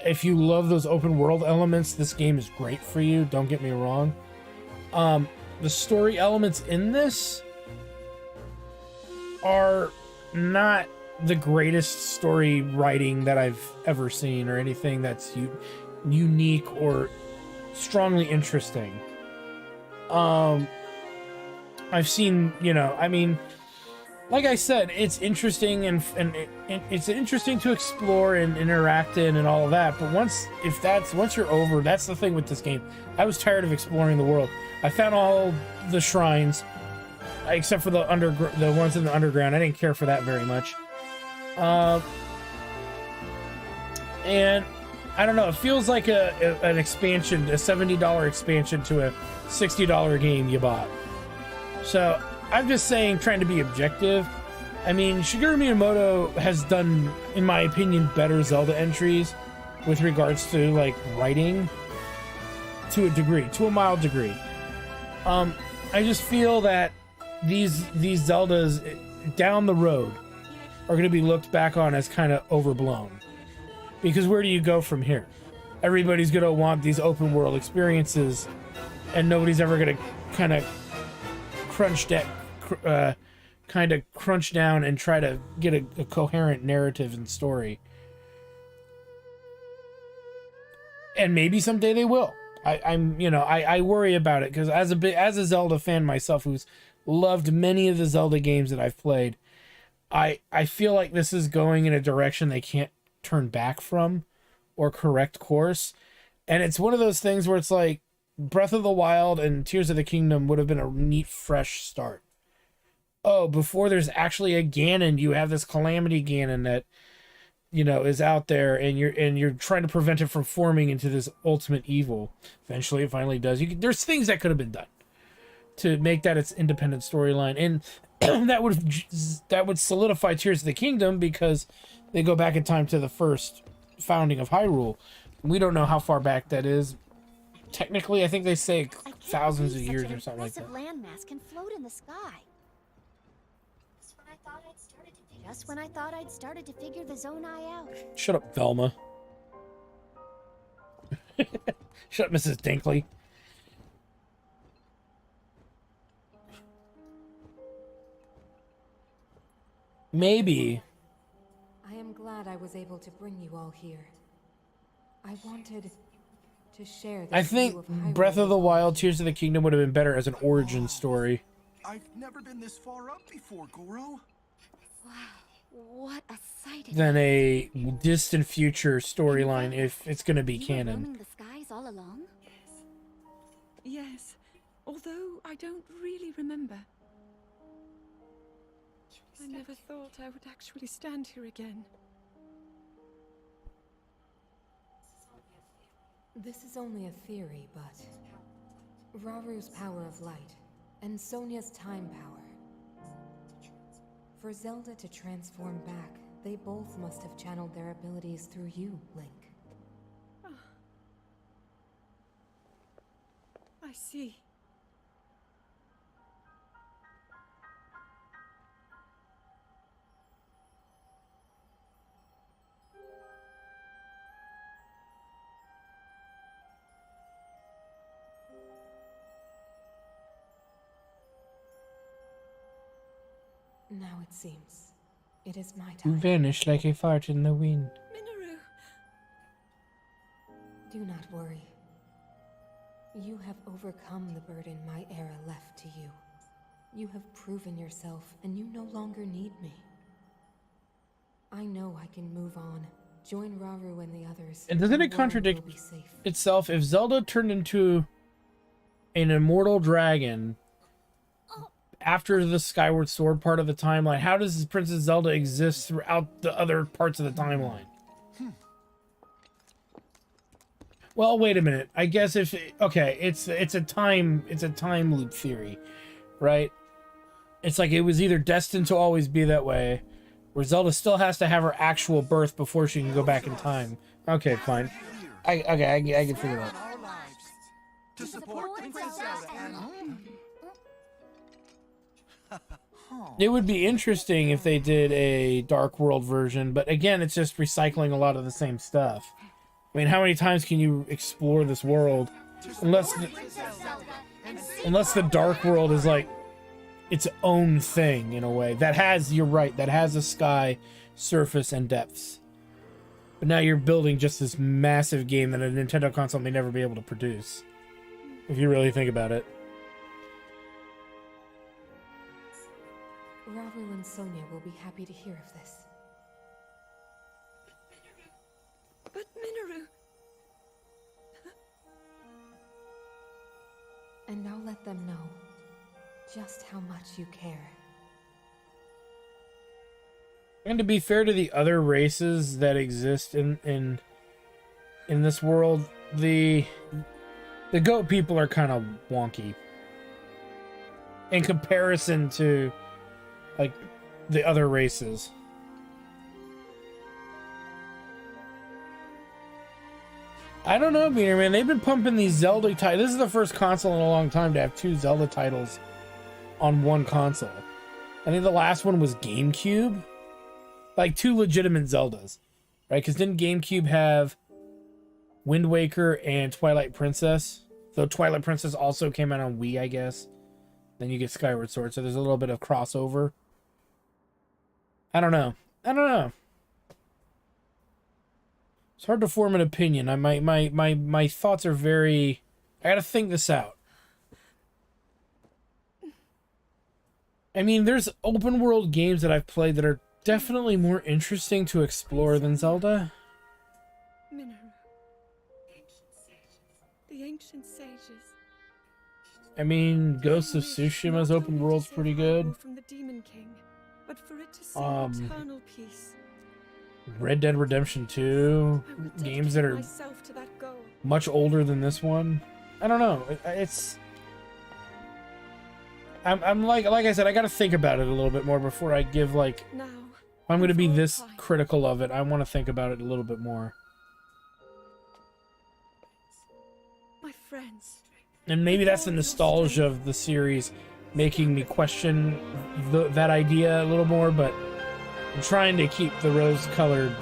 If you love those open world elements, this game is great for you. Don't get me wrong. The story elements in this are not the greatest story writing that I've ever seen, or anything that's unique or strongly interesting. I've seen, you know, I mean, like I said, it's interesting and it's interesting to explore and interact in and all of that. But once you're over, that's the thing with this game. I was tired of exploring the world. I found all the shrines, except for the ones in the underground. I didn't care for that very much. And I don't know. It feels like an expansion, a $70 expansion to a $60 game you bought. So I'm just saying, trying to be objective. I mean, Shigeru Miyamoto has done, in my opinion, better Zelda entries. with regards to like writing, to a degree, to a mild degree. I just feel that these Zeldas down the road are going to be looked back on as kind of overblown, because where do you go from here? Everybody's going to want these open world experiences, and nobody's ever going to kind of crunch down and try to get a coherent narrative and story. And maybe someday they will. I worry about it, because as a Zelda fan myself, who's loved many of the Zelda games that I've played, I feel like this is going in a direction they can't turn back from or correct course. And it's one of those things where it's like Breath of the Wild and Tears of the Kingdom would have been a neat fresh start. Oh, before there's actually a Ganon, you have this Calamity Ganon that, you know, is out there, and you're trying to prevent it from forming into this ultimate evil. Eventually it finally does. There's things that could have been done to make that its independent storyline, and that would solidify Tears of the Kingdom, because they go back in time to the first founding of Hyrule. We don't know how far back that is. Technically, I think they say thousands of years or something like that. Landmass can float in the sky. Just when I thought I'd started to figure the Zonai out. Shut up, Velma. Shut up, Mrs. Dinkley. Maybe. I am glad I was able to bring you all here. I wanted to share this I think view of Hyrule Breath of the with all Wild, of you. Tears of the Kingdom would have been better as an origin story I've never been this far up before, Goro. Wow, what a sight! than a distant future storyline, if it's going to be You were canon. roaming the skies all along? Yes, although I don't really remember. I never thought I would actually stand here again. This is only a theory, but Raru's power of light and Sonia's time power. For Zelda to transform back, they both must have channeled their abilities through you, Link. I see. Now it seems it is my You time. vanish like a fart in the wind. Minoru! Do not worry. You have overcome the burden my era left to you. You have proven yourself, and you no longer need me. I know I can move on, join Raru and the others. And doesn't the it world contradict will be safe. itself if Zelda turned into an immortal dragon after the Skyward Sword part of the timeline? How does Princess Zelda exist throughout the other parts of the timeline? Well, wait a minute. I guess if it's a time loop theory, right? It's like it was either destined to always be that way, where Zelda still has to have her actual birth before she can go back in time. Okay, fine. I can figure that. Our lives to support Princess Zelda and It would be interesting if they did a Dark World version, but again, it's just recycling a lot of the same stuff. I mean, how many times can you explore this world? Unless the Dark World is like its own thing in a way. That has, you're right, that has a sky, surface, and depths. But now you're building just this massive game that a Nintendo console may never be able to produce. If you really think about it. Raru and Sonia will be happy to hear of this. But Minoru! And I'll let them know just how much you care. And to be fair to the other races that exist in this world, the goat people are kind of wonky in comparison to like the other races. I don't know, Beaner, man. They've been pumping these Zelda titles. This is the first console in a long time to have 2 Zelda titles on one console. I think the last one was GameCube. Like 2 legitimate Zeldas, right? Because didn't GameCube have Wind Waker and Twilight Princess? Though Twilight Princess also came out on Wii, I guess. Then you get Skyward Sword, so there's a little bit of crossover. I don't know. It's hard to form an opinion. My thoughts are very... I gotta think this out. I mean, there's open world games that I've played that are definitely more interesting to explore than Zelda. Minnow. The ancient sages. I mean, Ghost of Tsushima's open world's pretty good. From the Demon King, but for it to see eternal peace. Red Dead Redemption 2, games that are much older than this one. I don't know. I'm like I said, I gotta think about it a little bit more before I give, like, if I'm gonna be this critical of it, I want to think about it a little bit more. My friends. And maybe that's the nostalgia of the series making me question that idea a little more, but I'm trying to keep the rose-colored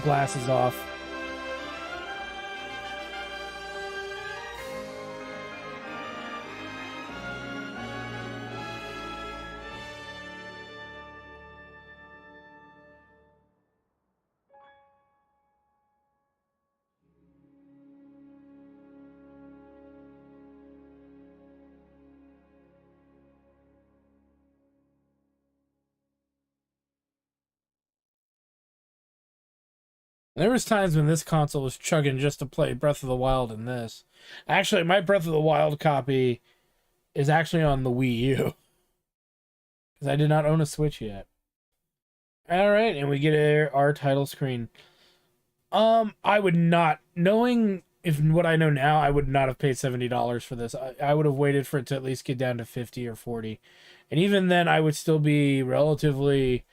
glasses off. There was times when this console was chugging just to play Breath of the Wild and this. Actually, my Breath of the Wild copy is actually on the Wii U. Because I did not own a Switch yet. Alright, and we get our title screen. I would not, knowing what I know now, I would not have paid $70 for this. I would have waited for it to at least get down to 50 or 40. And even then, I would still be relatively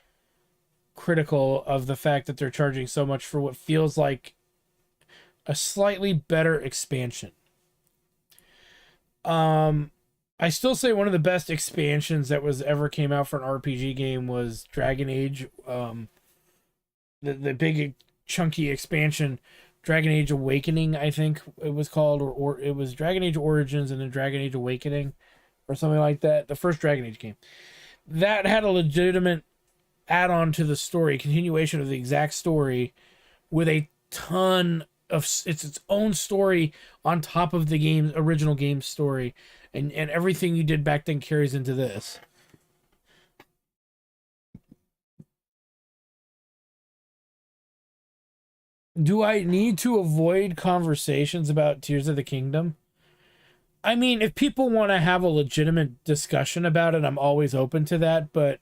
critical of the fact that they're charging so much for what feels like a slightly better expansion. I still say one of the best expansions that was ever came out for an RPG game was Dragon Age. The big chunky expansion, Dragon Age Awakening, I think it was called, or it was Dragon Age Origins and then Dragon Age Awakening or something like that. The first Dragon Age game. That had a legitimate add-on to the story, continuation of the exact story with a ton of its own story on top of the game's original game story, and everything you did back then carries into this. Do I need to avoid conversations about Tears of the Kingdom? I mean, if people want to have a legitimate discussion about it, I'm always open to that, but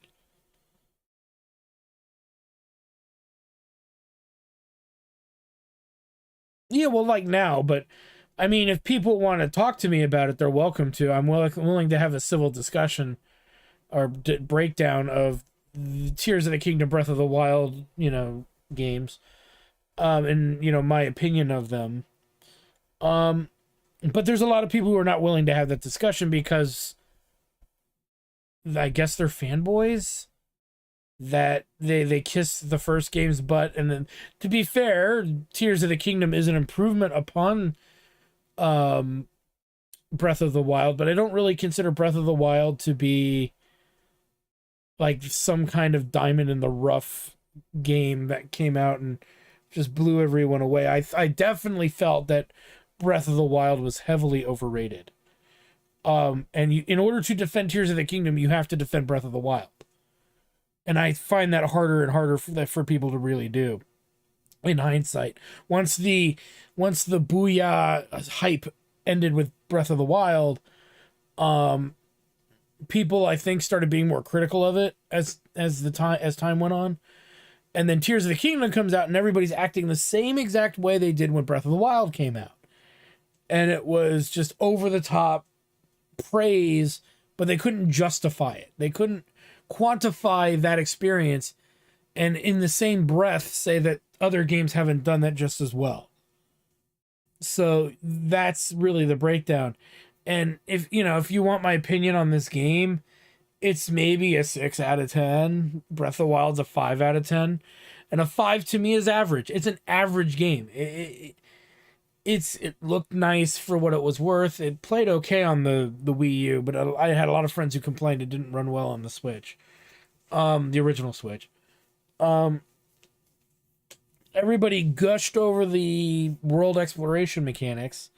yeah, well, like now, but I mean, if people want to talk to me about it, they're welcome to. I'm willing to have a civil discussion or breakdown of the Tears of the Kingdom, Breath of the Wild, games, and my opinion of them. But there's a lot of people who are not willing to have that discussion because I guess they're fanboys. That they kiss the first game's butt, and then, to be fair, Tears of the Kingdom is an improvement upon Breath of the Wild, but I don't really consider Breath of the Wild to be like some kind of diamond in the rough game that came out and just blew everyone away. I definitely felt that Breath of the Wild was heavily overrated. And in order to defend Tears of the Kingdom, you have to defend Breath of the Wild. And I find that harder and harder for people to really do. In hindsight, once the Booyah hype ended with Breath of the Wild, people I think started being more critical of it as time went on. And then Tears of the Kingdom comes out and everybody's acting the same exact way they did when Breath of the Wild came out. And it was just over the top praise, but they couldn't justify it. They couldn't quantify that experience and in the same breath say that other games haven't done that just as well. So that's really the breakdown. And if you want my opinion on this game, it's maybe a 6 out of 10. Breath of the Wild's a 5 out of 10. And a 5 to me is average. It's an average game. It looked nice for what it was worth. It played okay on the Wii U, but I had a lot of friends who complained it didn't run well on the Switch. The original Switch. Everybody gushed over the world exploration mechanics,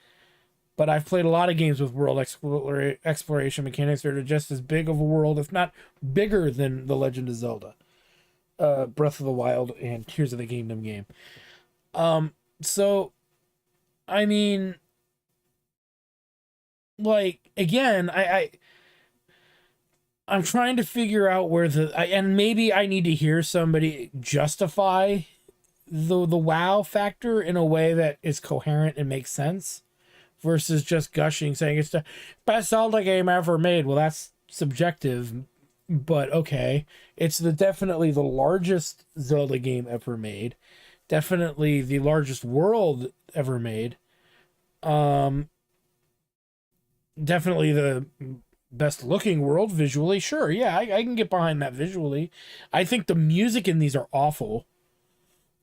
but I've played a lot of games with world exploration mechanics that are just as big of a world, if not bigger than The Legend of Zelda, Breath of the Wild, and Tears of the Kingdom game. So, I mean, like, again, I'm trying to figure out where and maybe I need to hear somebody justify the wow factor in a way that is coherent and makes sense versus just gushing, saying it's the best Zelda game ever made. Well, that's subjective, but okay. It's definitely the largest Zelda game ever made. Definitely the largest world ever made. Definitely the best looking world visually. Sure, yeah, I can get behind that visually. I think the music in these are awful.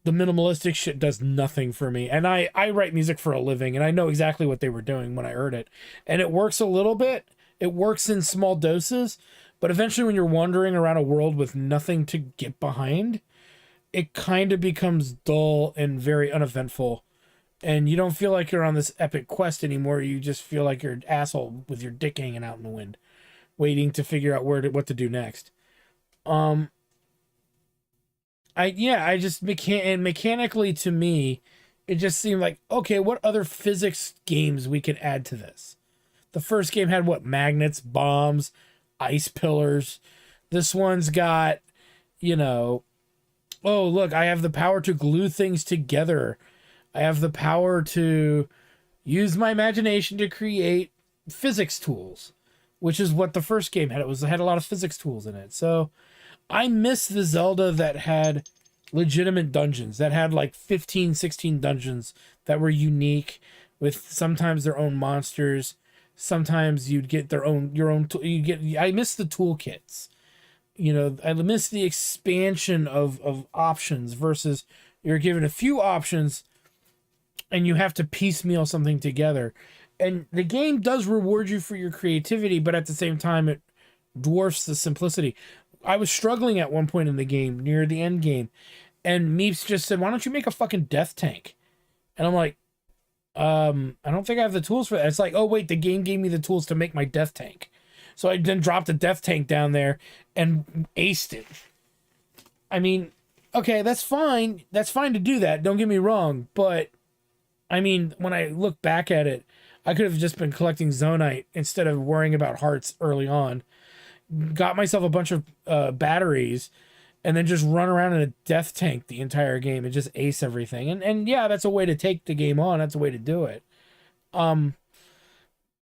The minimalistic shit does nothing for me. And I write music for a living, and I know exactly what they were doing when I heard it. And it works a little bit. It works in small doses. But eventually when you're wandering around a world with nothing to get behind, it kind of becomes dull and very uneventful. And you don't feel like you're on this epic quest anymore. You just feel like you're an asshole with your dick hanging out in the wind, waiting to figure out what to do next. Mechanically to me, it just seemed like, okay, what other physics games we could add to this? The first game had what? Magnets, bombs, ice pillars. This one's got, oh, look, I have the power to glue things together. I have the power to use my imagination to create physics tools, which is what the first game had. It had a lot of physics tools in it. So I miss the Zelda that had legitimate dungeons, that had like 15, 16 dungeons that were unique, with sometimes their own monsters. Sometimes you'd get I miss the toolkits. I miss the expansion of options versus you're given a few options and you have to piecemeal something together. And the game does reward you for your creativity, but at the same time, it dwarfs the simplicity. I was struggling at one point in the game, near the end game, and Meeps just said, why don't you make a fucking death tank? And I'm like, I don't think I have the tools for that. It's like, oh wait, the game gave me the tools to make my death tank. So I then dropped the death tank down there and aced it. I mean, okay, that's fine. That's fine to do that. Don't get me wrong. But I mean, when I look back at it, I could have just been collecting Zonite instead of worrying about hearts early on. Got myself a bunch of batteries and then just run around in a death tank the entire game and just ace everything. And yeah, that's a way to take the game on. That's a way to do it. And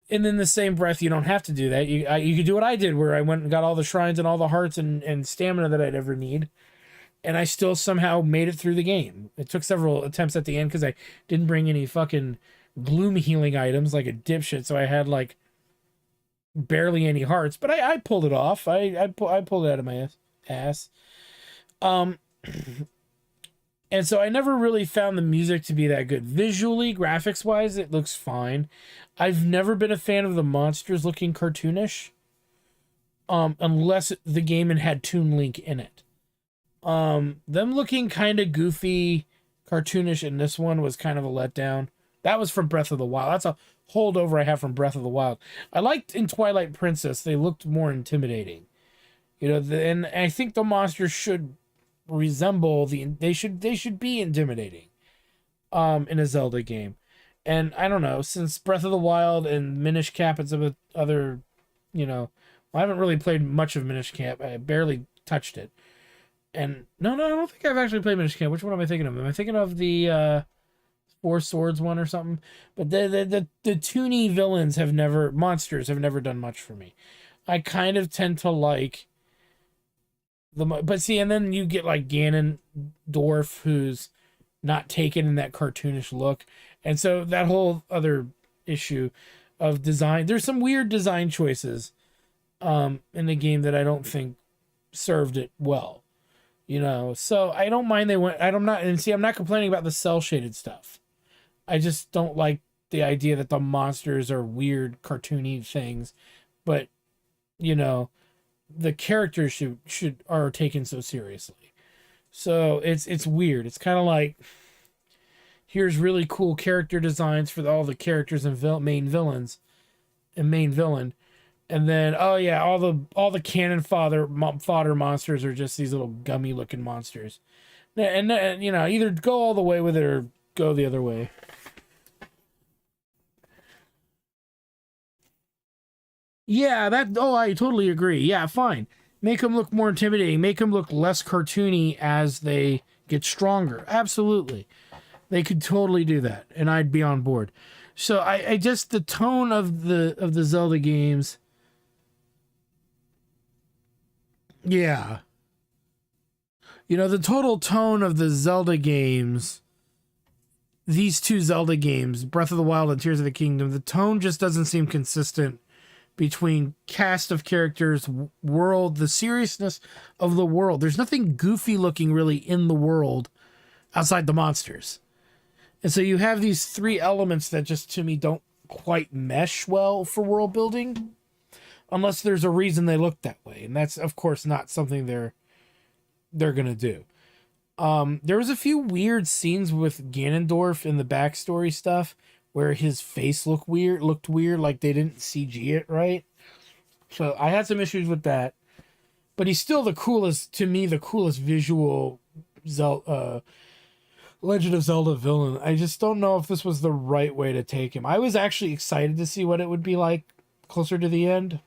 in the same breath, you don't have to do that. You could do what I did, where I went and got all the shrines and all the hearts and stamina that I'd ever need. And I still somehow made it through the game. It took several attempts at the end because I didn't bring any fucking gloom healing items like a dipshit. So I had like barely any hearts, but I pulled it off. I pulled it out of my ass. And so I never really found the music to be that good. Visually, graphics wise, it looks fine. I've never been a fan of the monsters looking cartoonish. Unless the game had Toon Link in it. Them looking kind of goofy, cartoonish in this one was kind of a letdown. That was from Breath of the Wild. That's a holdover I have from Breath of the Wild. I liked in Twilight Princess, they looked more intimidating. And I think the monsters should resemble they should be intimidating in a Zelda game. And I don't know, since Breath of the Wild and Minish Cap and some of the other, I haven't really played much of Minish Cap. I barely touched it. And no, I don't think I've actually played Minish Cap. Which one am I thinking of? Am I thinking of the Four Swords one or something? But the toony villains monsters have never done much for me. I kind of tend to like but see, and then you get like Ganondorf, who's not taken in that cartoonish look, And so that whole other issue of design, there's some weird design choices in the game that I don't think served it well. You know, so I don't mind I'm not complaining about the cell shaded stuff. I just don't like the idea that the monsters are weird cartoony things, but you know, the characters should are taken so seriously. So it's weird. It's kind of like, here's really cool character designs for all the characters and main villains and main villain, and then oh yeah, all the cannon fodder monsters are just these little gummy looking monsters, and you know, either go all the way with it or go the other way. Yeah, I totally agree. Yeah, fine. Make them look more intimidating. Make them look less cartoony as they get stronger. Absolutely. They could totally do that, and I'd be on board. So I just, the tone of the Zelda games. Yeah. You know, the total tone of the Zelda games, these two Zelda games, Breath of the Wild and Tears of the Kingdom, the tone just doesn't seem consistent between cast of characters, world, the seriousness of the world. There's nothing goofy looking really in the world outside the monsters. And so you have these three elements that just, to me, don't quite mesh well for world building, unless there's a reason they look that way. And that's, of course, not something they're going to do. There was a few weird scenes with Ganondorf in the backstory stuff where his face looked weird, like they didn't CG it right. So I had some issues with that. But he's still the coolest visual Legend of Zelda villain. I just don't know if this was the right way to take him. I was actually excited to see what it would be like closer to the end.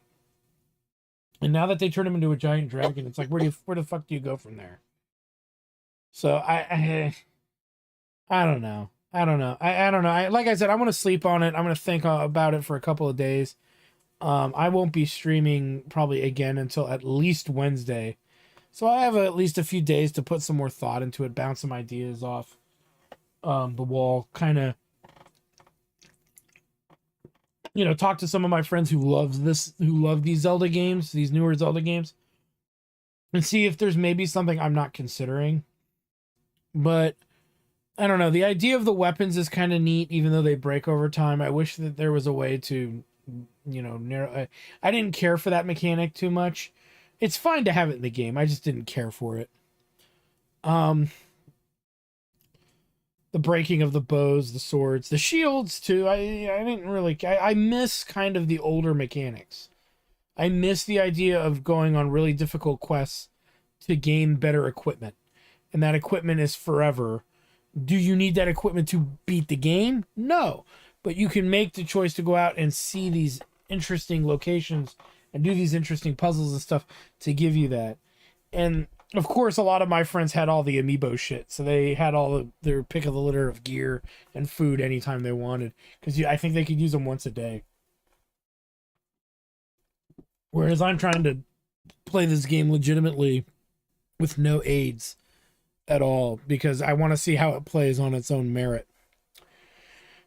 And now that they turn him into a giant dragon, it's like, where the fuck do you go from there? So I don't know. I don't know. Like I said, I'm going to sleep on it. I'm going to think about it for a couple of days. I won't be streaming probably again until at least Wednesday. So I have at least a few days to put some more thought into it, bounce some ideas off the wall, kind of, you know, talk to some of my friends who love these Zelda games, these newer Zelda games, and see if there's maybe something I'm not considering. But I don't know. The idea of the weapons is kind of neat, even though they break over time. I wish that there was a way to, you know, narrow. I didn't care for that mechanic too much. It's fine to have it in the game. I just didn't care for it. The breaking of the bows, the swords, the shields too. I didn't really. I miss kind of the older mechanics. I miss the idea of going on really difficult quests to gain better equipment, and that equipment is forever. Do you need that equipment to beat the game? No, but you can make the choice to go out and see these interesting locations and do these interesting puzzles and stuff to give you that. And of course, a lot of my friends had all the amiibo shit, so they had their pick of the litter of gear and food anytime they wanted, because I think they could use them once a day. Whereas I'm trying to play this game legitimately with no aids at all, because I want to see how it plays on its own merit.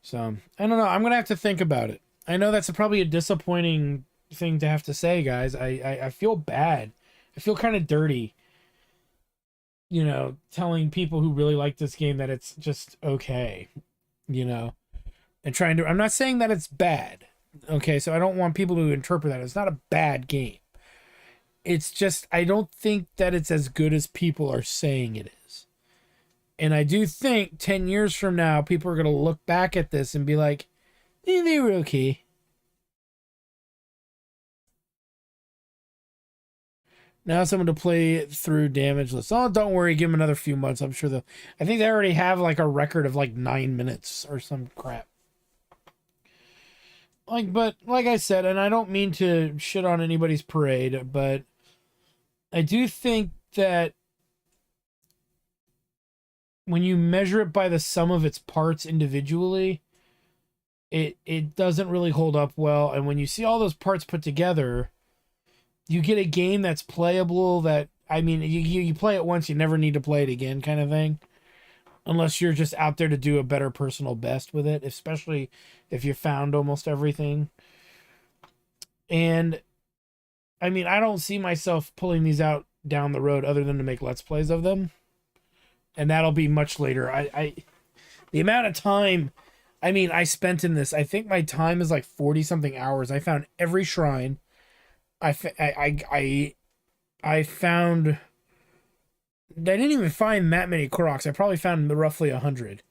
So I don't know. I'm gonna have to think about it. I know that's probably a disappointing thing to have to say, guys. I feel bad. I feel kind of dirty, you know, telling people who really like this game that it's just okay, you know, and I'm not saying that it's bad. Okay. So I don't want people to interpret that. It's not a bad game. It's just, I don't think that it's as good as people are saying it is. And I do think 10 years from now, people are going to look back at this and be like, they were okay. Now someone to play it through damageless. Oh, don't worry. Give them another few months. I'm sure I think they already have like a record of like 9 minutes or some crap. But like I said, and I don't mean to shit on anybody's parade, but I do think that when you measure it by the sum of its parts individually, it doesn't really hold up well. And when you see all those parts put together, you get a game that's playable, that, I mean, you play it once, you never need to play it again kind of thing. unless you're just out there to do a better personal best with it, especially if you found almost everything. And I mean, I don't see myself pulling these out down the road other than to make Let's Plays of them. And that'll be much later. The amount of time, I mean, I spent in this, I think my time is like 40 something hours. I found every shrine. I found, I didn't even find that many Koroks. I probably found roughly 100.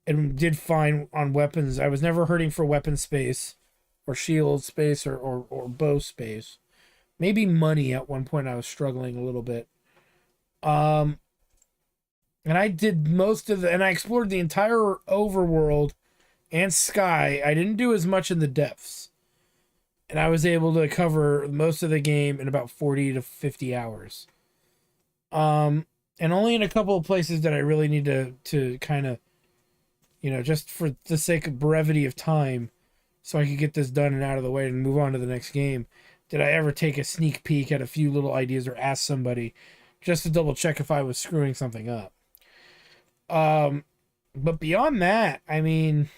And did find on weapons. I was never hurting for weapon space or shield space or bow space. Maybe money at one point I was struggling a little bit. And I did most of and I explored the entire overworld and sky. I didn't do as much in the depths. And I was able to cover most of the game in about 40 to 50 hours. And only in a couple of places that I really need to kind of, you know, just for the sake of brevity of time, so I could get this done and out of the way and move on to the next game, did I ever take a sneak peek at a few little ideas or ask somebody just to double check if I was screwing something up. But beyond that, I mean,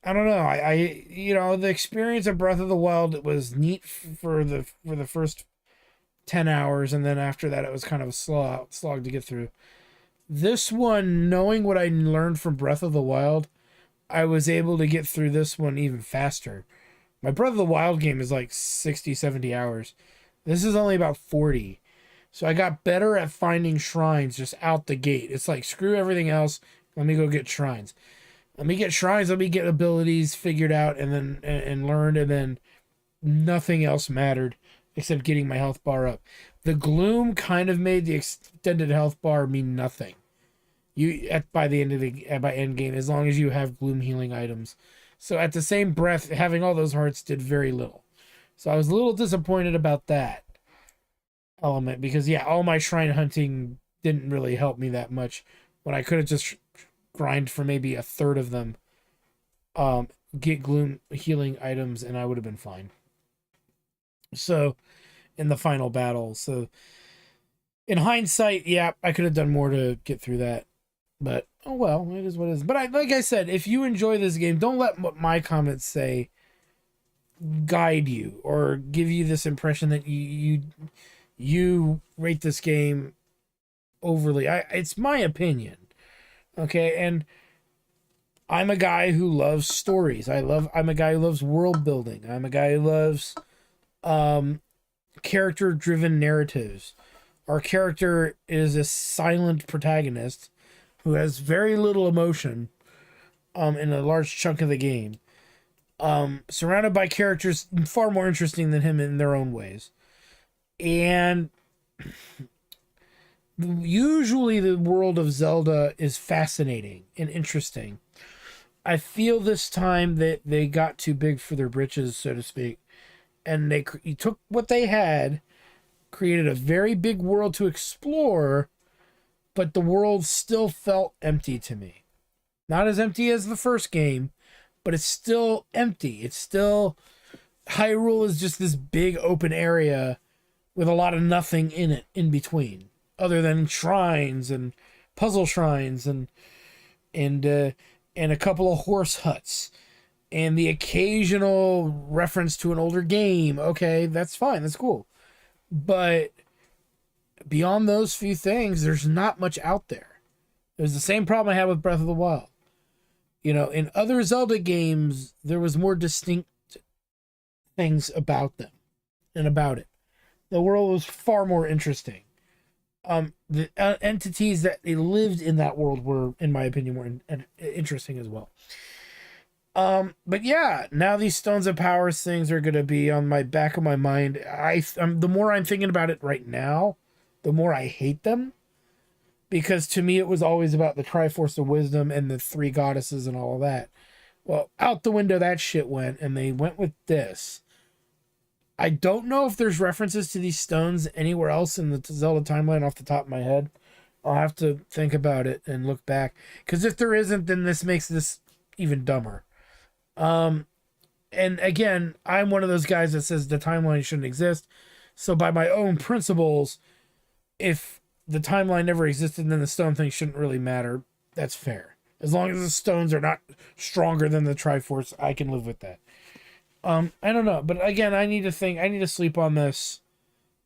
I don't know. I you know, the experience of Breath of the Wild, it was neat for the first 10 hours, and then after that it was kind of a slog to get through. This one, knowing what I learned from Breath of the Wild, I was able to get through this one even faster. My Breath of the Wild game is like 60, 70 hours. This is only about 40. So I got better at finding shrines just out the gate. It's like, screw everything else. Let me go get shrines. Let me get shrines. Let me get abilities figured out and then and learned. And then nothing else mattered except getting my health bar up. The gloom kind of made the extended health bar mean nothing. By end game, as long as you have gloom healing items. So at the same breath, having all those hearts did very little. So I was a little disappointed about that element because, yeah, all my shrine hunting didn't really help me that much when I could have just grind for maybe a third of them, get gloom healing items, and I would have been fine. So in the final battle, so in hindsight, yeah, I could have done more to get through that. But, oh well, it is what it is. But like I said, if you enjoy this game, don't let what my comments say guide you or give you this impression that you rate this game overly. It's my opinion, okay? And I'm a guy who loves stories. I'm a guy who loves world building. I'm a guy who loves character-driven narratives. Our character is a silent protagonist who has very little emotion in a large chunk of the game. Surrounded by characters far more interesting than him in their own ways. And usually the world of Zelda is fascinating and interesting. I feel this time that they got too big for their britches, so to speak. And they took what they had, created a very big world to explore, but the world still felt empty to me. Not as empty as the first game, but it's still empty. It's still... Hyrule is just this big open area with a lot of nothing in it in between, other than shrines and puzzle shrines and a couple of horse huts and the occasional reference to an older game. Okay, that's fine. That's cool. But beyond those few things, there's not much out there. It was the same problem I had with Breath of the Wild. You know, in other Zelda games, there was more distinct things about them and about it. The world was far more interesting. The entities that they lived in that world were, in my opinion, more interesting as well. But yeah, now these Stones of Powers things are going to be on my back of my mind. The more I'm thinking about it right now, the more I hate them. Because to me, it was always about the Triforce of Wisdom and the three goddesses and all of that. Well, out the window that shit went, and they went with this. I don't know if there's references to these stones anywhere else in the Zelda timeline off the top of my head. I'll have to think about it and look back. Because if there isn't, then this makes this even dumber. And again, I'm one of those guys that says the timeline shouldn't exist. So by my own principles, if the timeline never existed, then the stone thing shouldn't really matter. That's fair. As long as the stones are not stronger than the Triforce, I can live with that. I don't know, but again, I need to sleep on this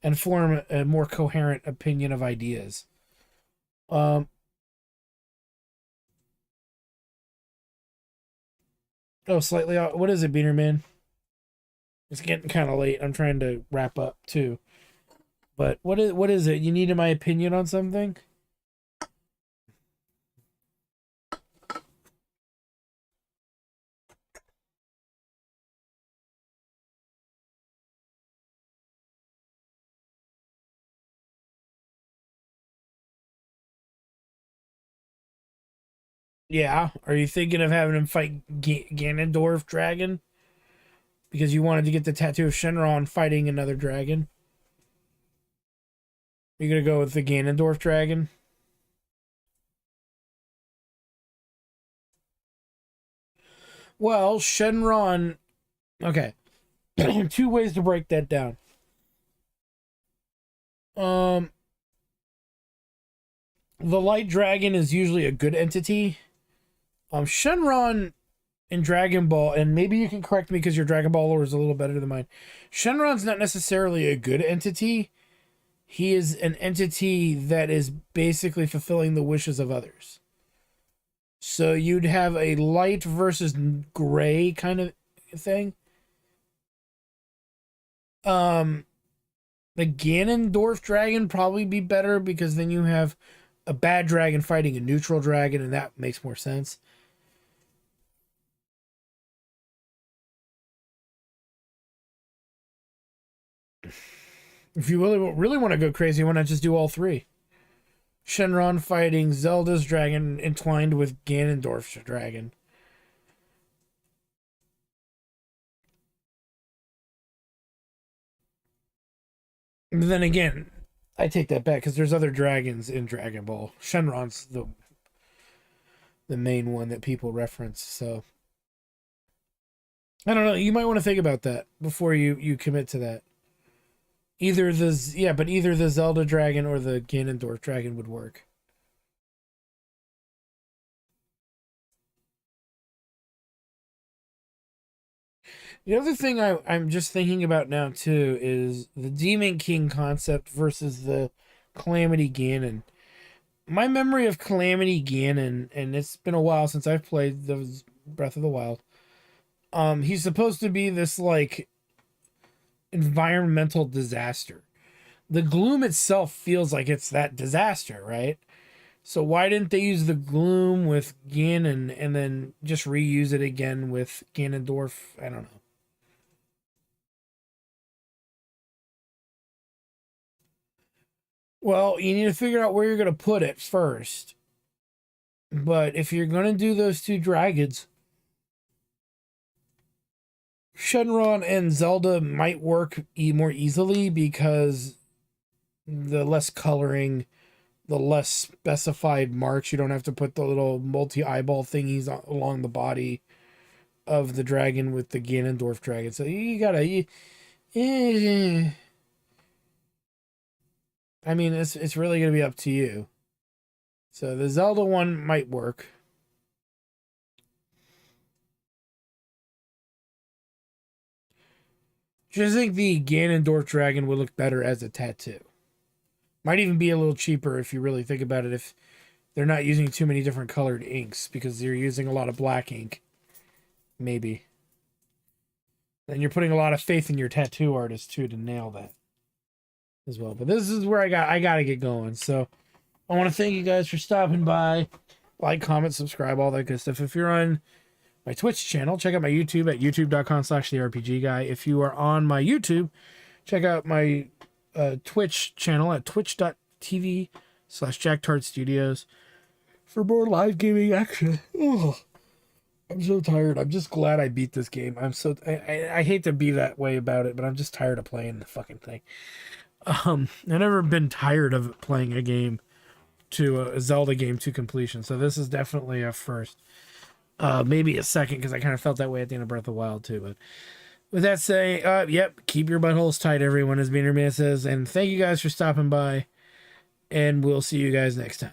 and form a more coherent opinion of ideas. Oh, slightly off. What is it, Beaner Man? It's getting kind of late. I'm trying to wrap up too. But what is it? You needed my opinion on something? Yeah. Are you thinking of having him fight Ganondorf dragon? Because you wanted to get the tattoo of Shenron fighting another dragon? You're gonna go with the Ganondorf dragon? Well, Shenron... Okay. Two ways to break that down. The light dragon is usually a good entity. Shenron in Dragon Ball, and maybe you can correct me because your Dragon Ball lore is a little better than mine. Shenron's not necessarily a good entity. He is an entity that is basically fulfilling the wishes of others. So you'd have a light versus gray kind of thing. The Ganondorf dragon probably be better because then you have a bad dragon fighting a neutral dragon, and that makes more sense. If you really want to go crazy, why not just do all three? Shenron fighting Zelda's dragon entwined with Ganondorf's dragon. But then again, I take that back because there's other dragons in Dragon Ball. Shenron's the main one that people reference. So I don't know. You might want to think about that before you commit to that. Either the Zelda dragon or the Ganondorf dragon would work. The other thing I'm just thinking about now too is the Demon King concept versus the Calamity Ganon. My memory of Calamity Ganon, and it's been a while since I've played the Breath of the Wild. He's supposed to be this like environmental disaster. The gloom itself feels like it's that disaster, right? So why didn't they use the gloom with Ganon and then just reuse it again with Ganondorf? I don't know. Well, you need to figure out where you're going to put it first. But if you're going to do those two dragons, Shenron and Zelda might work more easily because the less coloring, the less specified marks. You don't have to put the little multi-eyeball thingies along the body of the dragon with the Ganondorf dragon. So you gotta... I mean, it's really going to be up to you. So the Zelda one might work. Just think the Ganondorf dragon would look better as a tattoo. Might even be a little cheaper if you really think about it, if they're not using too many different colored inks, because they're using a lot of black ink. Maybe. And you're putting a lot of faith in your tattoo artist too to nail that as well. But this is where I gotta get going. So I want to thank you guys for stopping by. Like, comment, subscribe, all that good stuff. If you're on my Twitch channel, check out my YouTube at youtube.com/therpgguy. If you are on my YouTube, check out my Twitch channel at twitch.tv/JackTartStudios for more live gaming action. Oh, I'm so tired. I'm just glad I beat this game. I hate to be that way about it, but I'm just tired of playing the fucking thing. I've never been tired of playing a game to a Zelda game to completion. So this is definitely a first. Maybe a second, because I kind of felt that way at the end of Breath of the Wild too. But with that saying, yep, keep your buttholes tight, everyone, as Beaner Man says. And thank you guys for stopping by. and we'll see you guys next time.